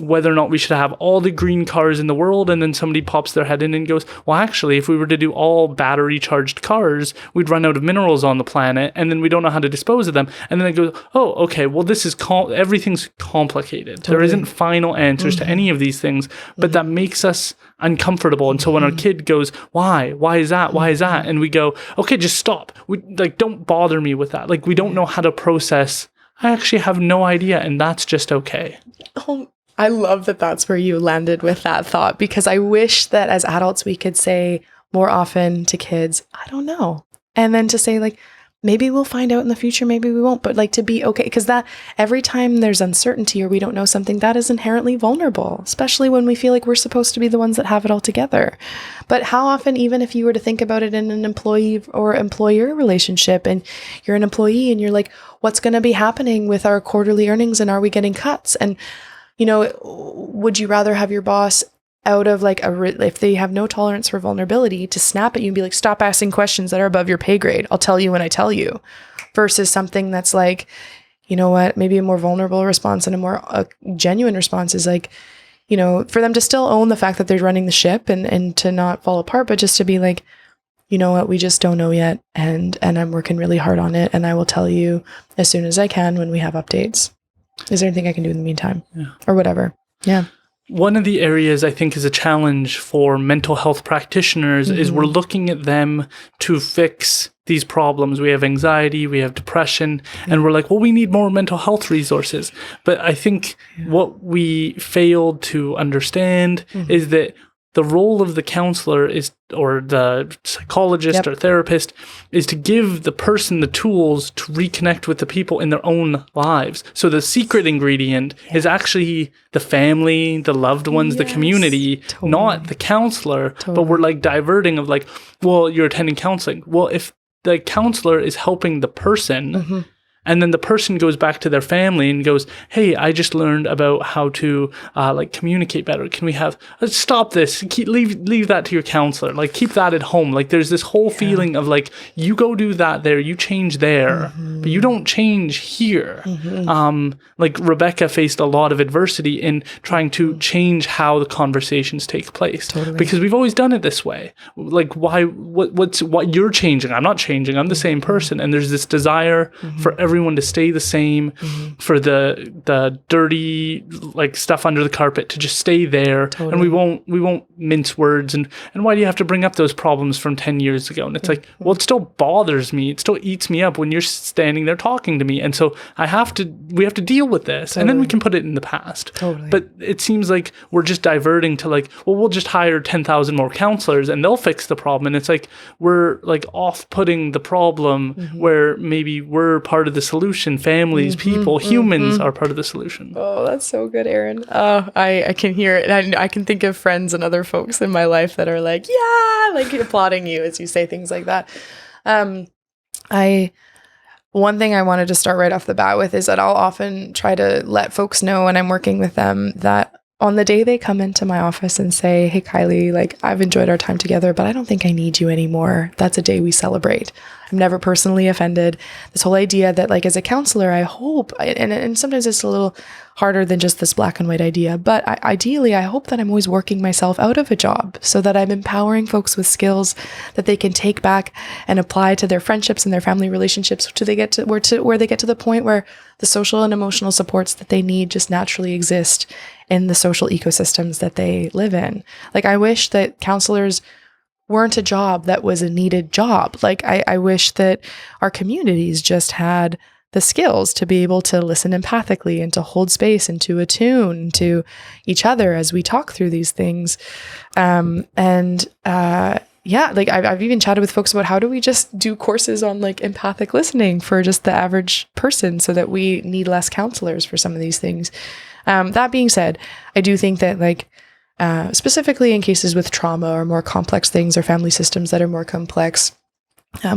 whether or not we should have all the green cars in the world. And then somebody pops their head in and goes, well, actually, if we were to do all battery charged cars, we'd run out of minerals on the planet, and then we don't know how to dispose of them. And then it goes, oh, okay, well, this is everything's complicated. There isn't final answers to any of these things, but that makes us uncomfortable. And so when our kid goes, why is that? Why is that? And we go, okay, just stop. We don't bother me with that. Like, we don't know how to process. I actually have no idea. And that's just okay. Oh, I love that that's where you landed with that thought, because I wish that as adults, we could say more often to kids, I don't know. And then to say, like, maybe we'll find out in the future, maybe we won't, but like to be okay, because that every time there's uncertainty or we don't know something, that is inherently vulnerable, especially when we feel like we're supposed to be the ones that have it all together. But how often, even if you were to think about it in an employee or employer relationship, and you're an employee and you're like, what's going to be happening with our quarterly earnings, and are we getting cuts? And, you know, would you rather have your boss out of like if they have no tolerance for vulnerability, to snap at you and be like, stop asking questions that are above your pay grade, I'll tell you when I tell you, versus something that's like, you know what, maybe a more vulnerable response and a more genuine response is like, you know, for them to still own the fact that they're running the ship and to not fall apart, but just to be like, you know what, we just don't know yet, and I'm working really hard on it, and I will tell you as soon as I can when we have updates. Is there anything I can do in the meantime? Or whatever. Yeah. One of the areas I think is a challenge for mental health practitioners is we're looking at them to fix these problems. We have anxiety, we have depression, and we're like, well, we need more mental health resources. But I think what we failed to understand is that the role of the counselor is, or the psychologist or therapist, is to give the person the tools to reconnect with the people in their own lives. So the secret ingredient is actually the family, the loved ones, the community, not the counselor. But we're like diverting of like, well, you're attending counseling. Well, if the counselor is helping the person, and then the person goes back to their family and goes, hey, I just learned about how to like communicate better. Can we have, let's stop this. Leave that to your counselor. Like, keep that at home. Like, there's this whole feeling of like, you go do that there, you change there, but you don't change here. Like Rebecca faced a lot of adversity in trying to change how the conversations take place. Because we've always done it this way. Like, why, what you're changing? I'm not changing. I'm the same person. And there's this desire for everyone to stay the same, for the dirty like stuff under the carpet to just stay there, and we won't mince words. And why do you have to bring up those problems from 10 years ago? And it's like, well, it still bothers me, it still eats me up when you're standing there talking to me, and so we have to deal with this, and then we can put it in the past. But it seems like we're just diverting to like, well, we'll just hire 10,000 more counselors and they'll fix the problem. And it's like we're like off-putting the problem where maybe we're part of the solution. Families, people, humans are part of the solution. Oh, that's so good, Aaron. Oh, I can hear it. And I can think of friends and other folks in my life that are like, yeah, like applauding you as you say things like that. One thing I wanted to start right off the bat with is that I'll often try to let folks know when I'm working with them that on the day they come into my office and say, hey, Kylie, like, I've enjoyed our time together, but I don't think I need you anymore, that's a day we celebrate. I'm never personally offended. This whole idea that, like, as a counselor, I hope, and sometimes it's a little harder than just this black and white idea, but ideally, I hope that I'm always working myself out of a job so that I'm empowering folks with skills that they can take back and apply to their friendships and their family relationships where they get to the point where the social and emotional supports that they need just naturally exist in the social ecosystems that they live in. Like, I wish that counselors weren't a job that was a needed job. Like, I wish that our communities just had the skills to be able to listen empathically and to hold space and to attune to each other as we talk through these things. Yeah, like I've even chatted with folks about how do we just do courses on like empathic listening for just the average person so that we need less counselors for some of these things. That being said, I do think that like specifically in cases with trauma or more complex things or family systems that are more complex,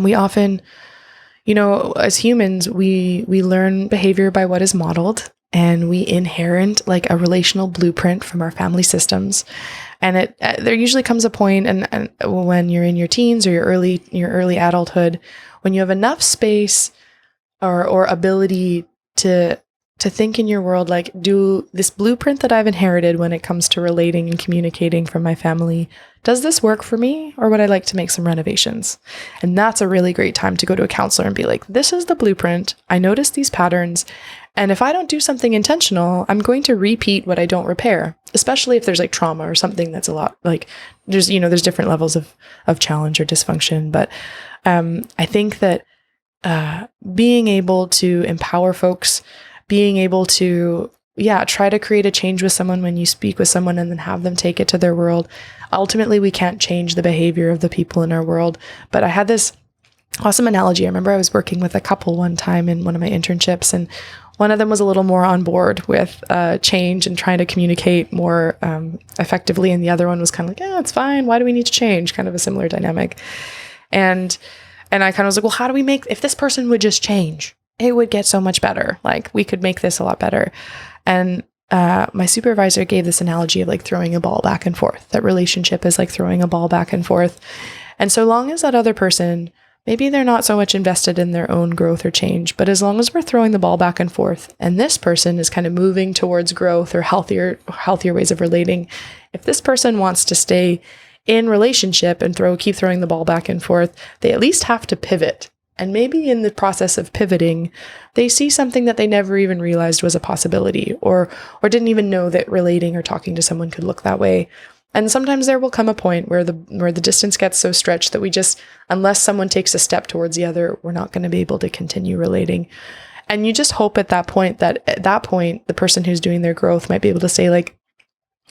we often, you know, as humans, we learn behavior by what is modeled, and we inherit like a relational blueprint from our family systems. And there usually comes a point, and when you're in your teens or your early adulthood, when you have enough space or ability to think in your world, like, do this blueprint that I've inherited when it comes to relating and communicating from my family, does this work for me, or would I like to make some renovations? And that's a really great time to go to a counselor and be like, this is the blueprint. I noticed these patterns, And if I don't do something intentional, I'm going to repeat what I don't repair, especially if there's like trauma or something that's a lot like there's different levels of challenge or dysfunction. But I think that being able to empower folks, being able to, try to create a change with someone when you speak with someone and then have them take it to their world. Ultimately, we can't change the behavior of the people in our world. But I had this awesome analogy. I remember I was working with a couple one time in one of my internships, and one of them was a little more on board with change and trying to communicate more effectively. And the other one was kind of like, yeah, it's fine. Why do we need to change? Kind of a similar dynamic. And I kind of was like, well, how do we if this person would just change, it would get so much better. Like we could make this a lot better. And my supervisor gave this analogy of like throwing a ball back and forth. That relationship is like throwing a ball back and forth. And so long as that other person, maybe they're not so much invested in their own growth or change, but as long as we're throwing the ball back and forth and this person is kind of moving towards growth or healthier ways of relating, if this person wants to stay in relationship and keep throwing the ball back and forth, they at least have to pivot. And maybe in the process of pivoting, they see something that they never even realized was a possibility or didn't even know that relating or talking to someone could look that way. And sometimes there will come a point where the distance gets so stretched that we just, unless someone takes a step towards the other, we're not going to be able to continue relating. And you just hope at that point, the person who's doing their growth might be able to say like,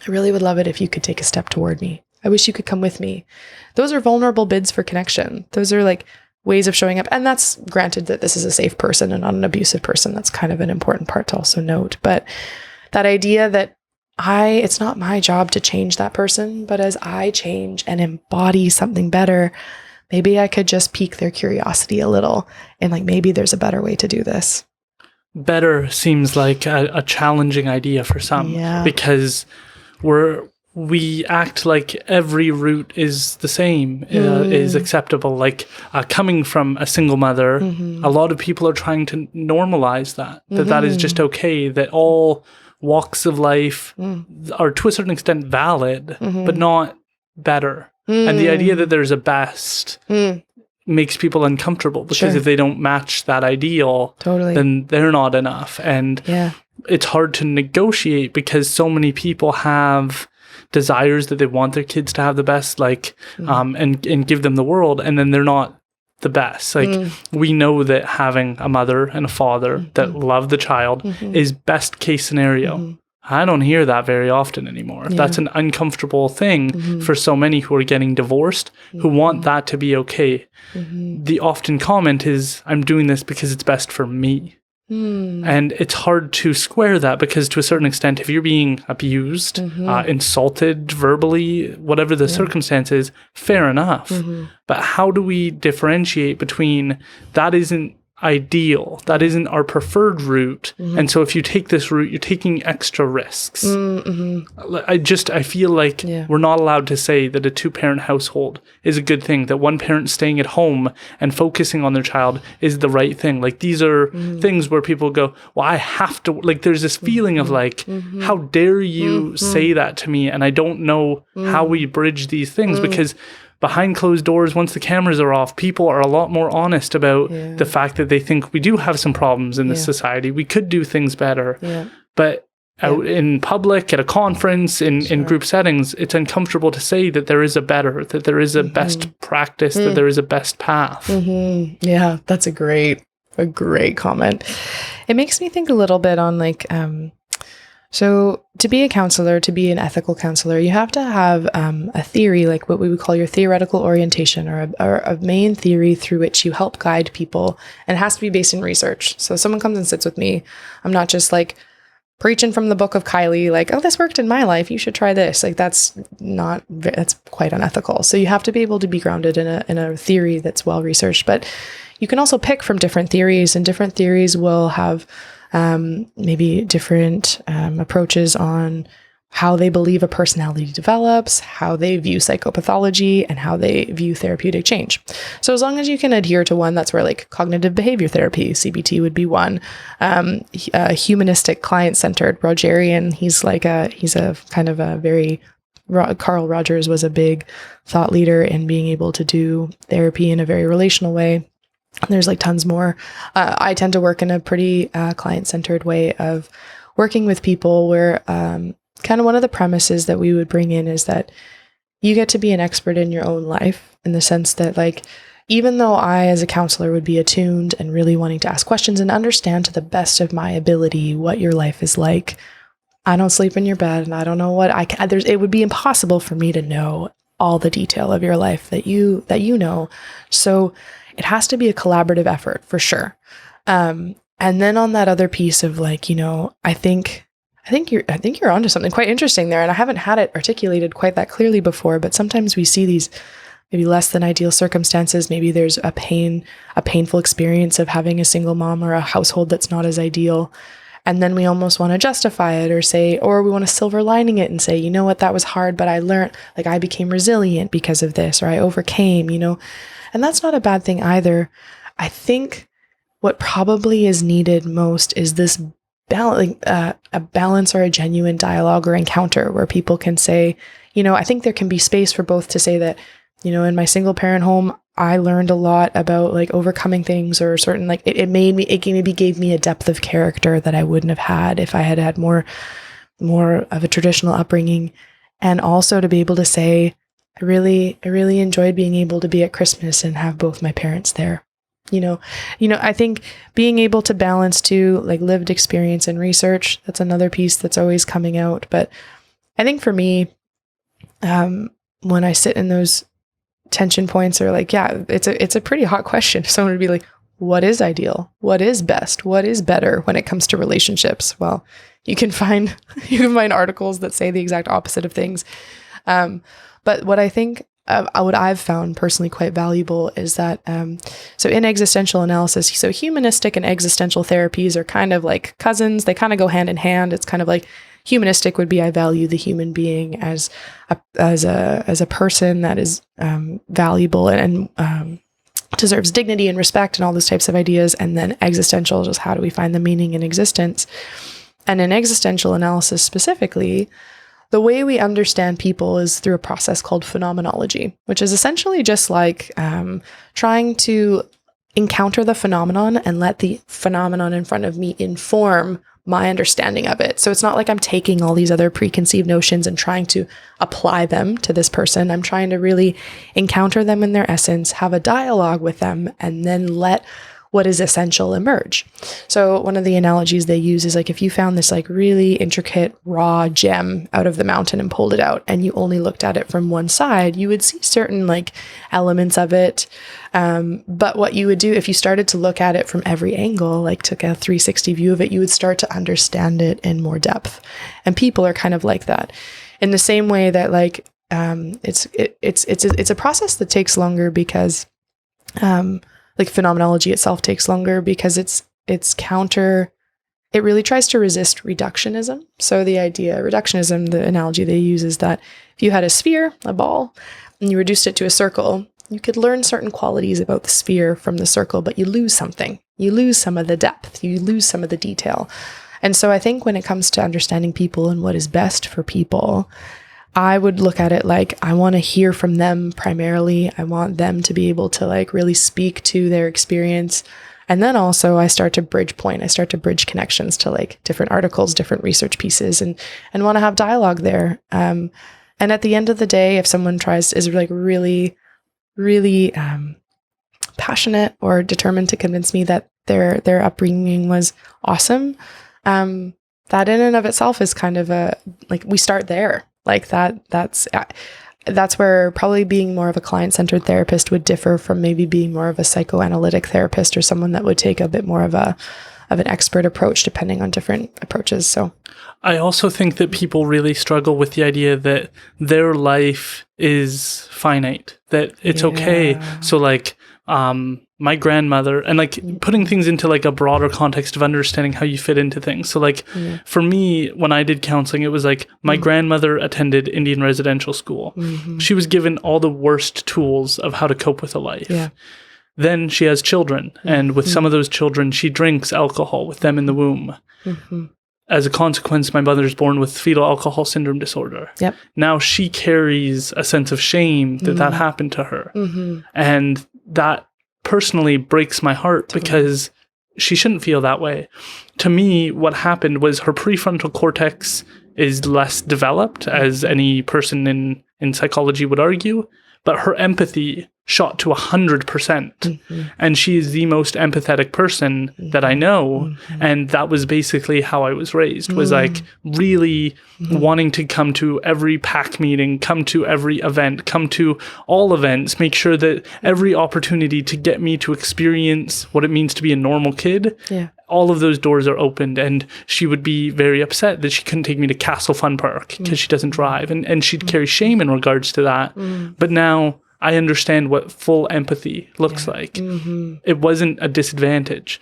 I really would love it if you could take a step toward me. I wish you could come with me. Those are vulnerable bids for connection. Those are like ways of showing up. And that's granted that this is a safe person and not an abusive person. That's kind of an important part to also note. But that idea that it's not my job to change that person, but as I change and embody something better, maybe I could just pique their curiosity a little and like, maybe there's a better way to do this. Better seems like a challenging idea for some because we act like every route is the same, is acceptable. Like coming from a single mother, a lot of people are trying to normalize that is just okay, that all walks of life are to a certain extent valid, but not better. And the idea that there's a best makes people uncomfortable because if they don't match that ideal, then they're not enough. And it's hard to negotiate because so many people have desires that they want their kids to have the best, like, and give them the world, and then they're not the best. Like, we know that having a mother and a father that love the child is best case scenario. I don't hear that very often anymore. That's an uncomfortable thing for so many who are getting divorced, who want that to be okay. The often comment is, I'm doing this because it's best for me. And it's hard to square that because to a certain extent, if you're being abused, insulted verbally, whatever the circumstances, fair enough. But how do we differentiate between that isn't ideal, that isn't our preferred route, and so if you take this route, you're taking extra risks. I feel like we're not allowed to say that a two-parent household is a good thing, that one parent staying at home and focusing on their child is the right thing. Like, these are things where people go, well, I have to, like, there's this feeling of like, how dare you say that to me, and I don't know how we bridge these things because behind closed doors, once the cameras are off, people are a lot more honest about the fact that they think we do have some problems in this society. We could do things better. But out in public, at a conference, in group settings, it's uncomfortable to say that there is a better, that there is a best practice, that there is a best path. Yeah, that's a great comment. It makes me think a little bit on like, so to be a counselor, to be an ethical counselor, you have to have a theory, like what we would call your theoretical orientation, or a main theory through which you help guide people. And it has to be based in research. So if someone comes and sits with me, I'm not just like preaching from the book of Kylie, like, oh, this worked in my life, you should try this. Like, that's quite unethical. So you have to be able to be grounded in a theory that's well researched. But you can also pick from different theories, and different theories will have maybe different approaches on how they believe a personality develops, how they view psychopathology, and how they view therapeutic change. So as long as you can adhere to one, that's where like cognitive behavior therapy, CBT, would be one. Humanistic, client-centered, Rogerian, he's a kind of a very, Carl Rogers was a big thought leader in being able to do therapy in a very relational way. There's like tons more. I tend to work in a pretty client-centered way of working with people where kind of one of the premises that we would bring in is that you get to be an expert in your own life, in the sense that, like, even though I as a counselor would be attuned and really wanting to ask questions and understand to the best of my ability what your life is like, I don't sleep in your bed and I don't know what it would be impossible for me to know all the detail of your life that you know. So it has to be a collaborative effort for sure. And then on that other piece of, like, you know, I think you're onto something quite interesting there. And I haven't had it articulated quite that clearly before, but sometimes we see these maybe less than ideal circumstances. Maybe there's a painful experience of having a single mom or a household that's not as ideal. And then we almost want to justify it or we want to silver lining it and say, you know what, that was hard, but I learned, like, I became resilient because of this, or I overcame, you know, and that's not a bad thing either. I think what probably is needed most is this a balance or a genuine dialogue or encounter where people can say, you know, I think there can be space for both to say that, you know, in my single parent home, I learned a lot about, like, overcoming things, or certain, like, it maybe gave me a depth of character that I wouldn't have had if I had had more of a traditional upbringing. And also to be able to say, I really enjoyed being able to be at Christmas and have both my parents there. You know, I think being able to balance too, like, lived experience and research, that's another piece that's always coming out. But I think for me, when I sit in those tension points, or, like, yeah, it's a pretty hot question. Someone would be like, what is ideal? What is best? What is better when it comes to relationships? Well, you can find articles that say the exact opposite of things. But what I think, what I've found personally quite valuable is that, so in existential analysis, so humanistic and existential therapies are kind of like cousins. They kind of go hand in hand. It's kind of like humanistic would be, I value the human being as a person that is valuable and deserves dignity and respect and all those types of ideas. And then existential, just how do we find the meaning in existence? And in existential analysis specifically, the way we understand people is through a process called phenomenology, which is essentially just like trying to encounter the phenomenon and let the phenomenon in front of me inform my understanding of it. So it's not like I'm taking all these other preconceived notions and trying to apply them to this person. I'm trying to really encounter them in their essence, have a dialogue with them, and then let what is essential emerge. So one of the analogies they use is, like, if you found this, like, really intricate raw gem out of the mountain and pulled it out, and you only looked at it from one side, you would see certain, like, elements of it. But what you would do if you started to look at it from every angle, like took a 360 view of it, you would start to understand it in more depth. And people are kind of like that, in the same way that, like, it's a process that takes longer because, like, phenomenology itself takes longer because it really tries to resist reductionism. So the reductionism, the analogy they use is that if you had a sphere, a ball, and you reduced it to a circle, you could learn certain qualities about the sphere from the circle, but you lose something. You lose some of the depth. You lose some of the detail. And so I think when it comes to understanding people and what is best for people, I would look at it like, I want to hear from them primarily. I want them to be able to, like, really speak to their experience. And then also I start to bridge connections to, like, different articles, different research pieces, and want to have dialogue there. And at the end of the day, if someone is like really, really passionate or determined to convince me that their upbringing was awesome, that in and of itself is kind of we start there. Like that's where probably being more of a client-centered therapist would differ from maybe being more of a psychoanalytic therapist, or someone that would take a bit more of an expert approach, depending on different approaches. So I also think that people really struggle with the idea that their life is finite, that it's okay. So, like, my grandmother, and, like, putting things into, like, a broader context of understanding how you fit into things. So, like, for me, when I did counseling, it was like my grandmother attended Indian residential school. Mm-hmm. She was given all the worst tools of how to cope with a life. Yeah. Then she has children, and with some of those children, she drinks alcohol with them in the womb. Mm-hmm. As a consequence, my mother is born with fetal alcohol syndrome disorder. Yep. Now she carries a sense of shame that happened to her. Mm-hmm. And that personally breaks my heart because she shouldn't feel that way. To me, what happened was her prefrontal cortex is less developed, as any person in psychology would argue, but her empathy shot to 100%. And she is the most empathetic person that I know. And that was basically how I was raised, was like really wanting to come to every pack meeting, come to every event, come to all events, make sure that every opportunity to get me to experience what it means to be a normal kid, all of those doors are opened. And she would be very upset that she couldn't take me to Castle Fun Park because she doesn't drive. And she'd carry shame in regards to that. But now I understand what full empathy looks like. It wasn't a disadvantage.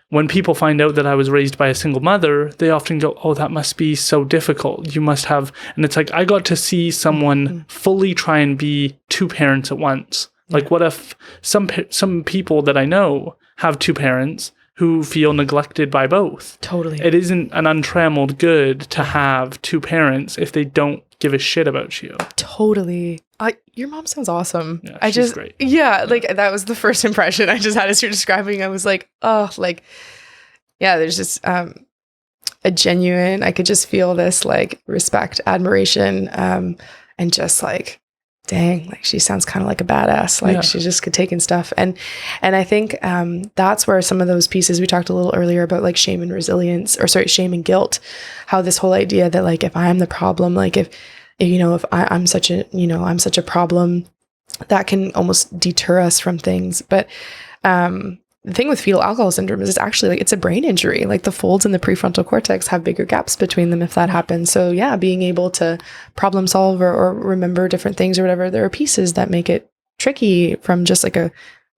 When people find out that I was raised by a single mother, they often go, oh, that must be so difficult. You must have, and it's like, I got to see someone fully try and be two parents at once. Like, what if some people that I know have two parents who feel neglected by both? Totally. It isn't an untrammeled good to have two parents if they don't give a shit about you. Totally. Your mom sounds awesome. Yeah, she's great. Yeah, like that was the first impression I just had as you're describing. I was like, oh, like, yeah, there's just a genuine, I could just feel this like respect, admiration, and just like, dang, like she sounds kind of like a badass. Like she just could take in stuff. And I think that's where some of those pieces we talked a little earlier about, like shame and resilience, or sorry, shame and guilt, how this whole idea that like, if I'm the problem, like if I'm such a problem, that can almost deter us from things. But the thing with fetal alcohol syndrome is it's actually like, it's a brain injury. Like the folds in the prefrontal cortex have bigger gaps between them if that happens. So yeah, being able to problem solve or remember different things or whatever, there are pieces that make it tricky from just like a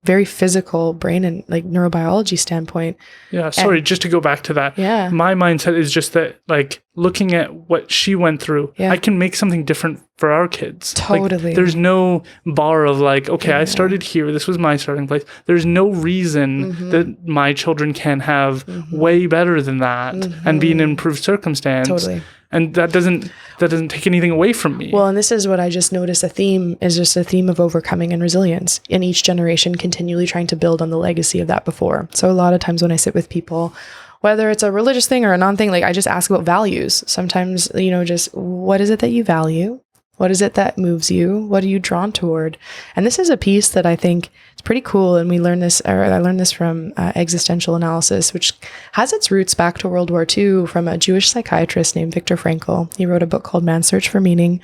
very physical brain and like neurobiology standpoint. Yeah, sorry, just to go back to that. Yeah. My mindset is just that, like, looking at what she went through, I can make something different for our kids. Totally. Like, there's no bar of like, okay, I started here. This was my starting place. There's no reason that my children can have way better than that and be in an improved circumstance. Totally. And that doesn't take anything away from me. Well, and this is what I just noticed, a theme is just a theme of overcoming and resilience in each generation, continually trying to build on the legacy of that before. So a lot of times when I sit with people, whether it's a religious thing or a non-thing, like I just ask about values. Sometimes, just what is it that you value? What is it that moves you? What are you drawn toward? And this is a piece that I think is pretty cool. And I learned this from existential analysis, which has its roots back to World War II from a Jewish psychiatrist named Viktor Frankl. He wrote a book called Man's Search for Meaning.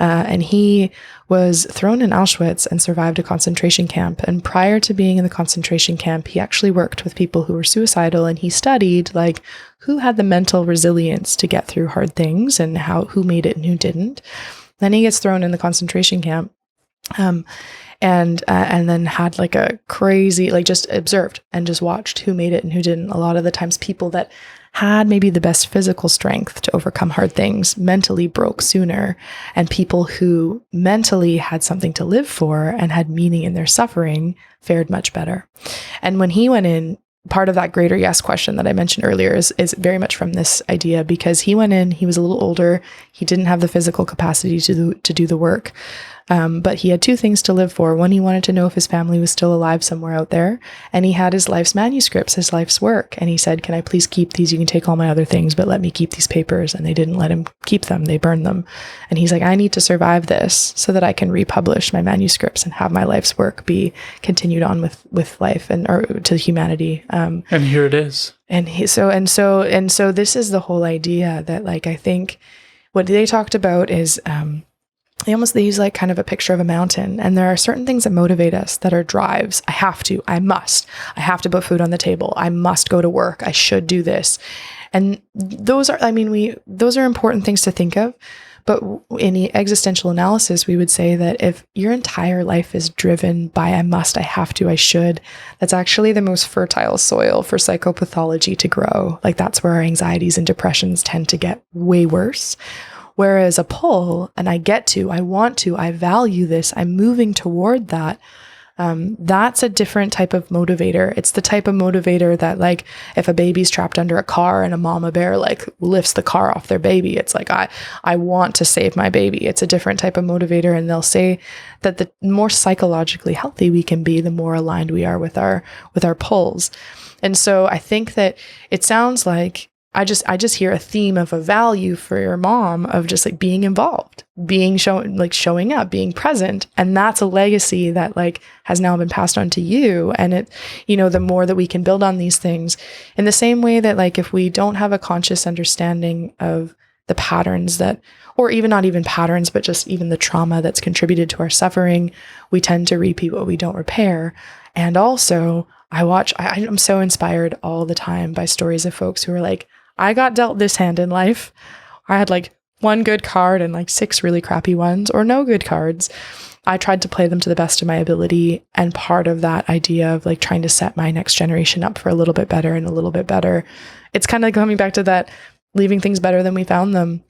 And he was thrown in Auschwitz and survived a concentration camp. And prior to being in the concentration camp, he actually worked with people who were suicidal, and he studied like who had the mental resilience to get through hard things and who made it and who didn't. Then he gets thrown in the concentration camp, and then had like a crazy, like just observed and just watched who made it and who didn't. A lot of the times people that had maybe the best physical strength to overcome hard things mentally broke sooner, and people who mentally had something to live for and had meaning in their suffering fared much better. And when he went in, part of that greater yes question that I mentioned earlier is very much from this idea, because he went in, he was a little older, he didn't have the physical capacity to do the work. But he had two things to live for. One, he wanted to know if his family was still alive somewhere out there. And he had his life's manuscripts, his life's work. And he said, can I please keep these? You can take all my other things, but let me keep these papers. And they didn't let him keep them. They burned them. And he's like, I need to survive this so that I can republish my manuscripts and have my life's work be continued on with life or to humanity. And here it is. And so this is the whole idea that, like, I think what they talked about is, they use like kind of a picture of a mountain, and there are certain things that motivate us that are drives. I have to put food on the table. I must go to work. I should do this. And those are important things to think of. But in the existential analysis, we would say that if your entire life is driven by I must, I have to, I should, that's actually the most fertile soil for psychopathology to grow. Like that's where our anxieties and depressions tend to get way worse. Whereas a pull, and I want to, I value this, I'm moving toward that, That's a different type of motivator. It's the type of motivator that, like, if a baby's trapped under a car and a mama bear like lifts the car off their baby, it's like, I want to save my baby. It's a different type of motivator. And they'll say that the more psychologically healthy we can be, the more aligned we are with our pulls. And so I think that it sounds like I just hear a theme of a value for your mom of just like being involved, showing up, being present. And that's a legacy that like has now been passed on to you. And it, the more that we can build on these things in the same way that, like, if we don't have a conscious understanding of the patterns that, or even not even patterns, but just even the trauma that's contributed to our suffering, we tend to repeat what we don't repair. And also I'm so inspired all the time by stories of folks who are like, I got dealt this hand in life. I had like one good card and like 6 really crappy ones, or no good cards. I tried to play them to the best of my ability. And part of that idea of like trying to set my next generation up for a little bit better and a little bit better, it's kind of coming back to that, leaving things better than we found them.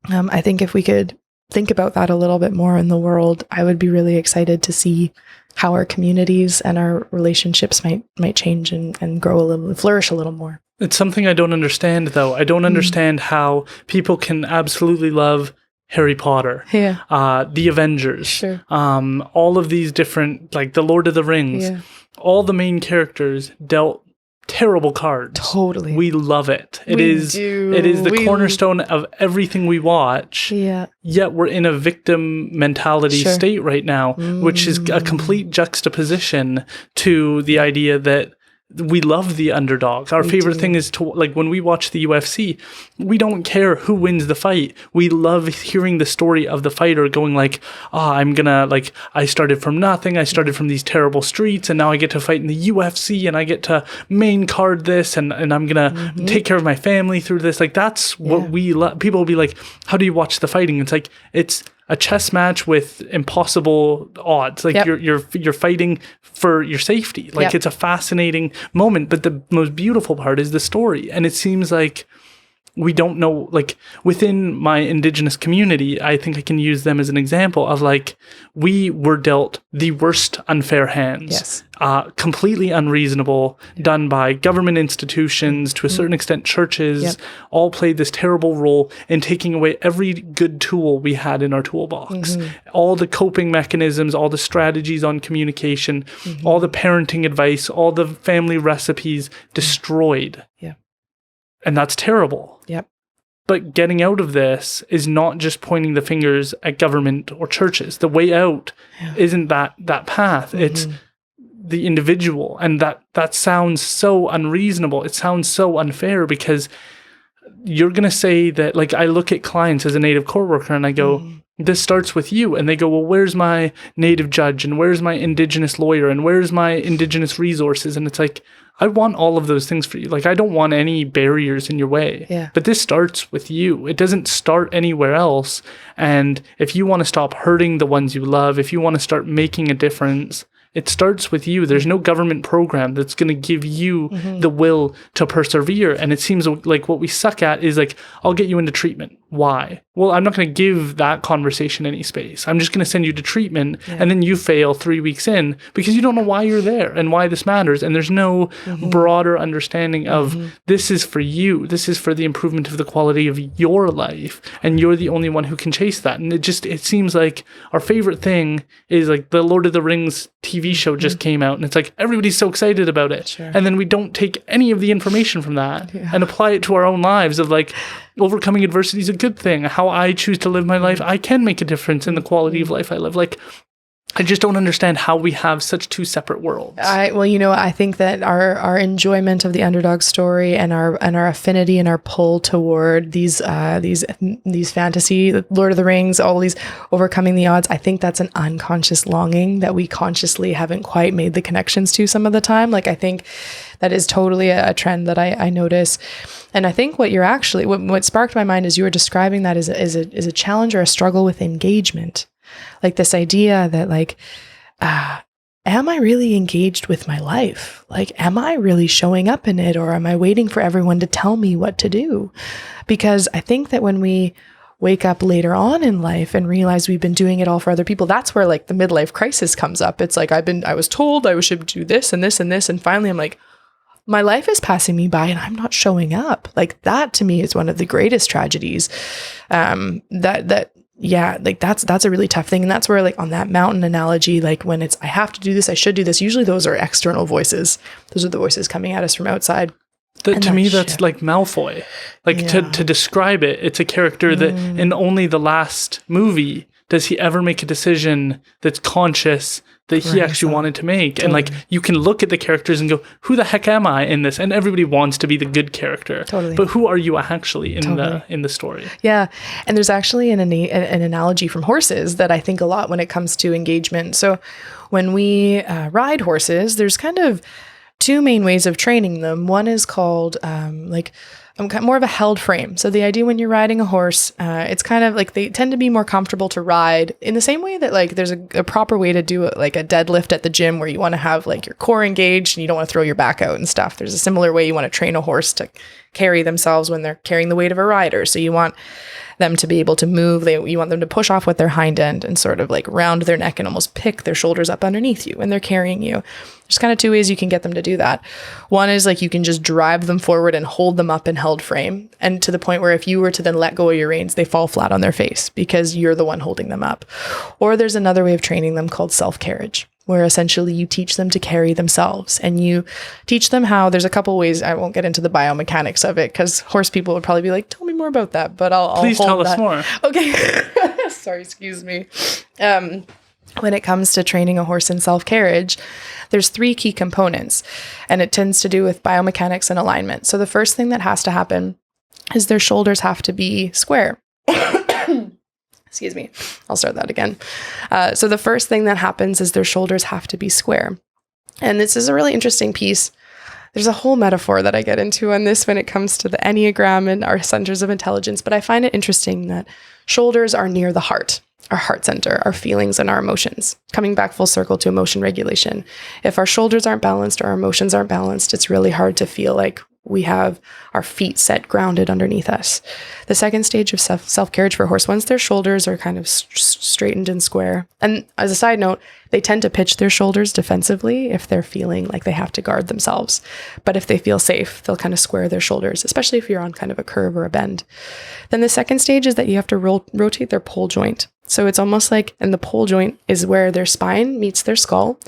I think if we could think about that a little bit more in the world, I would be really excited to see how our communities and our relationships might change and grow a little, flourish a little more. It's something I don't understand, though. I don't understand how people can absolutely love Harry Potter, the Avengers, sure. All of these different, like the Lord of the Rings, all the main characters dealt terrible cards. Totally. We love it. It is the cornerstone of everything we watch. Yeah. Yet we're in a victim mentality state right now, which is a complete juxtaposition to the idea that we love the underdog. Our favorite thing is to, like, when we watch the UFC, we don't care who wins the fight. We love hearing the story of the fighter going like, I started from nothing. I started from these terrible streets, and now I get to fight in the UFC, and I get to main card this, and I'm going to take care of my family through this. Like, that's what we love. People will be like, how do you watch the fighting? It's like, it's a chess match with impossible odds. Like you're fighting for your safety. Like it's a fascinating moment, but the most beautiful part is the story. And it seems like we don't know, like within my Indigenous community, I think I can use them as an example of like, we were dealt the worst unfair hands, completely unreasonable, done by government institutions, to a certain extent, churches, all played this terrible role in taking away every good tool we had in our toolbox, all the coping mechanisms, all the strategies on communication, all the parenting advice, all the family recipes destroyed. And that's terrible. Yep. But getting out of this is not just pointing the fingers at government or churches. The way out isn't that path. It's the individual. And that sounds so unreasonable. It sounds so unfair, because you're going to say that, like, I look at clients as a Native court worker and I go, this starts with you. And they go, well, where's my Native judge? And where's my Indigenous lawyer? And where's my Indigenous resources? And it's like, I want all of those things for you. Like, I don't want any barriers in your way. Yeah. But this starts with you. It doesn't start anywhere else. And if you want to stop hurting the ones you love, if you want to start making a difference, it starts with you. There's no government program that's going to give you the will to persevere. And it seems like what we suck at is like, I'll get you into treatment. Why? Well, I'm not going to give that conversation any space. I'm just going to send you to treatment, and then you fail 3 weeks in because you don't know why you're there and why this matters. And there's no broader understanding of this is for you. This is for the improvement of the quality of your life. And you're the only one who can chase that. And it seems like our favorite thing is like the Lord of the Rings TV show just came out, and it's like everybody's so excited about it. Sure. And then we don't take any of the information from that and apply it to our own lives of like, overcoming adversity is a good thing. How I choose to live my life, I can make a difference in the quality of life I live. Like, I just don't understand how we have such two separate worlds. I think that our enjoyment of the underdog story and our affinity and our pull toward these fantasy, Lord of the Rings, all these overcoming the odds, I think that's an unconscious longing that we consciously haven't quite made the connections to some of the time. Like, I think that is totally a trend that I notice. And I think what sparked my mind as you were describing that is a challenge or a struggle with engagement. Like this idea that like, am I really engaged with my life? Like, am I really showing up in it, or am I waiting for everyone to tell me what to do? Because I think that when we wake up later on in life and realize we've been doing it all for other people, that's where like the midlife crisis comes up. It's like, I was told I should do this and this and this. And finally I'm like, my life is passing me by and I'm not showing up. Like that to me is one of the greatest tragedies. Like that's a really tough thing. And that's where, like, on that mountain analogy, like when it's, I have to do this, I should do this. Usually those are external voices. Those are the voices coming at us from outside. To me, that's like Malfoy. Like to describe it, it's a character that in only the last movie does he ever make a decision that's conscious that he actually wanted to make. Totally. And like, you can look at the characters and go, who the heck am I in this? And everybody wants to be the good character. Totally. But who are you actually in the story? Yeah. And there's actually an analogy from horses that I think a lot when it comes to engagement. So when we ride horses, there's kind of two main ways of training them. One is called more of a held frame. So the idea when you're riding a horse, it's kind of like they tend to be more comfortable to ride in the same way that like there's a proper way to do it, like a deadlift at the gym where you want to have like your core engaged and you don't want to throw your back out and stuff. There's a similar way you want to train a horse to carry themselves when they're carrying the weight of a rider. So you want them to be able to move. You want them to push off with their hind end and sort of like round their neck and almost pick their shoulders up underneath you when they're carrying you. There's kind of two ways you can get them to do that. One is like you can just drive them forward and hold them up in held frame, and to the point where if you were to then let go of your reins, they fall flat on their face because you're the one holding them up. Or there's another way of training them called self-carriage, where essentially you teach them to carry themselves and you teach them how. There's a couple ways. I won't get into the biomechanics of it because horse people would probably be like, tell me more about that, but I'll please hold tell that. us more. Okay. Sorry, excuse me. When it comes to training a horse in self-carriage, there's three key components, and it tends to do with biomechanics and alignment. So the first thing that has to happen is their shoulders have to be square. Excuse me. I'll start that again. So the first thing that happens is their shoulders have to be square. And this is a really interesting piece. There's a whole metaphor that I get into on this when it comes to the Enneagram and our centers of intelligence. But I find it interesting that shoulders are near the heart, our heart center, our feelings and our emotions. Coming back full circle to emotion regulation. If our shoulders aren't balanced or our emotions aren't balanced, it's really hard to feel like we have our feet set grounded underneath us. The second stage of self-carriage for horse, once their shoulders are kind of straightened and square, and as a side note, they tend to pitch their shoulders defensively if they're feeling like they have to guard themselves. But if they feel safe, they'll kind of square their shoulders, especially if you're on kind of a curve or a bend. Then the second stage is that you have to rotate their pole joint. So it's almost like, and the pole joint is where their spine meets their skull,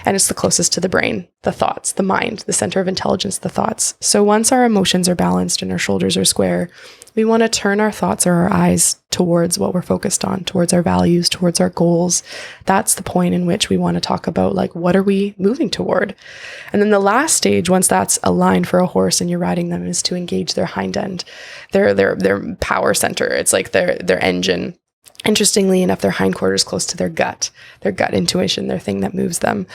and it's the closest to the brain, the thoughts, the mind, the center of intelligence, the thoughts. So once our emotions are balanced and our shoulders are square, we want to turn our thoughts or our eyes towards what we're focused on, towards our values, towards our goals. That's the point in which we want to talk about, like, what are we moving toward? And then the last stage, once that's aligned for a horse and you're riding them, is to engage their hind end, their power center. It's like their engine. Interestingly enough, their hindquarters close to their gut intuition, their thing that moves them.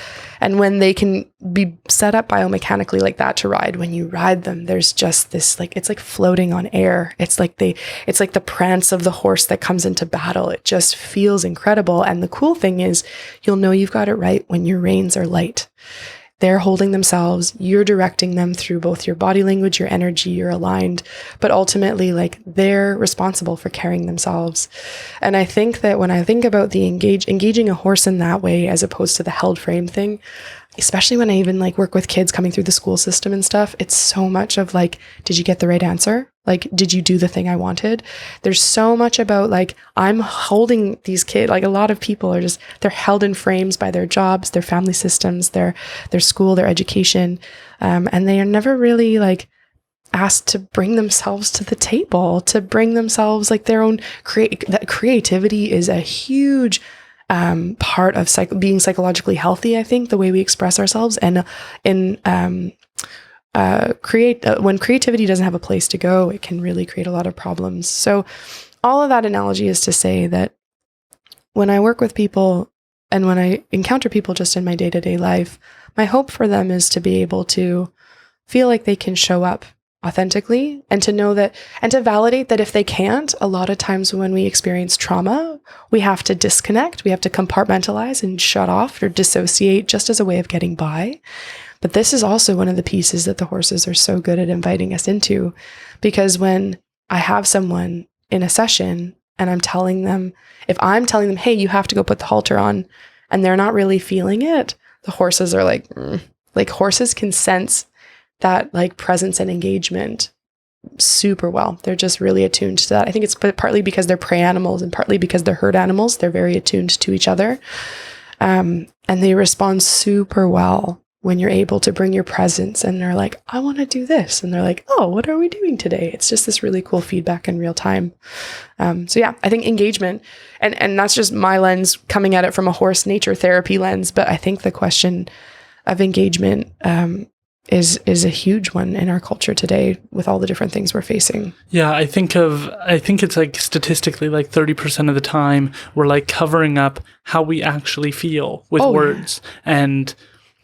And when they can be set up biomechanically like that to ride, when you ride them, there's just this, like, it's like floating on air. It's like the prance of the horse that comes into battle. It just feels incredible. And the cool thing is, you'll know you've got it right when your reins are light. They're holding themselves, you're directing them through both your body language, your energy, you're aligned, but ultimately, like, they're responsible for carrying themselves. And I think that when I think about the engaging a horse in that way, as opposed to the held frame thing, especially when I even like work with kids coming through the school system and stuff, it's so much of like, did you get the right answer? Like, did you do the thing I wanted? There's so much about like, I'm holding these kids, like a lot of people are just, they're held in frames by their jobs, their family systems, their school, their education. And they are never really like asked to bring themselves to the table, to bring themselves like their own that creativity is a huge part of being psychologically healthy. I think the way we express ourselves and when creativity doesn't have a place to go, it can really create a lot of problems. So all of that analogy is to say that when I work with people and when I encounter people just in my day-to-day life, my hope for them is to be able to feel like they can show up authentically and to know that, and to validate that if they can't, a lot of times when we experience trauma, we have to disconnect, we have to compartmentalize and shut off or dissociate just as a way of getting by. But this is also one of the pieces that the horses are so good at inviting us into, because when I have someone in a session and I'm telling them, if I'm telling them, hey, you have to go put the halter on, and they're not really feeling it, the horses are like, like horses can sense that like presence and engagement super well. They're just really attuned to that. I think it's partly because they're prey animals and partly because they're herd animals. They're very attuned to each other. And they respond super well when you're able to bring your presence and they're like, I want to do this. And they're like, oh, what are we doing today? It's just this really cool feedback in real time. So yeah, I think engagement, and that's just my lens coming at it from a horse nature therapy lens. But I think the question of engagement, is a huge one in our culture today with all the different things we're facing. Yeah, I think it's like statistically like 30% of the time we're like covering up how we actually feel with words. And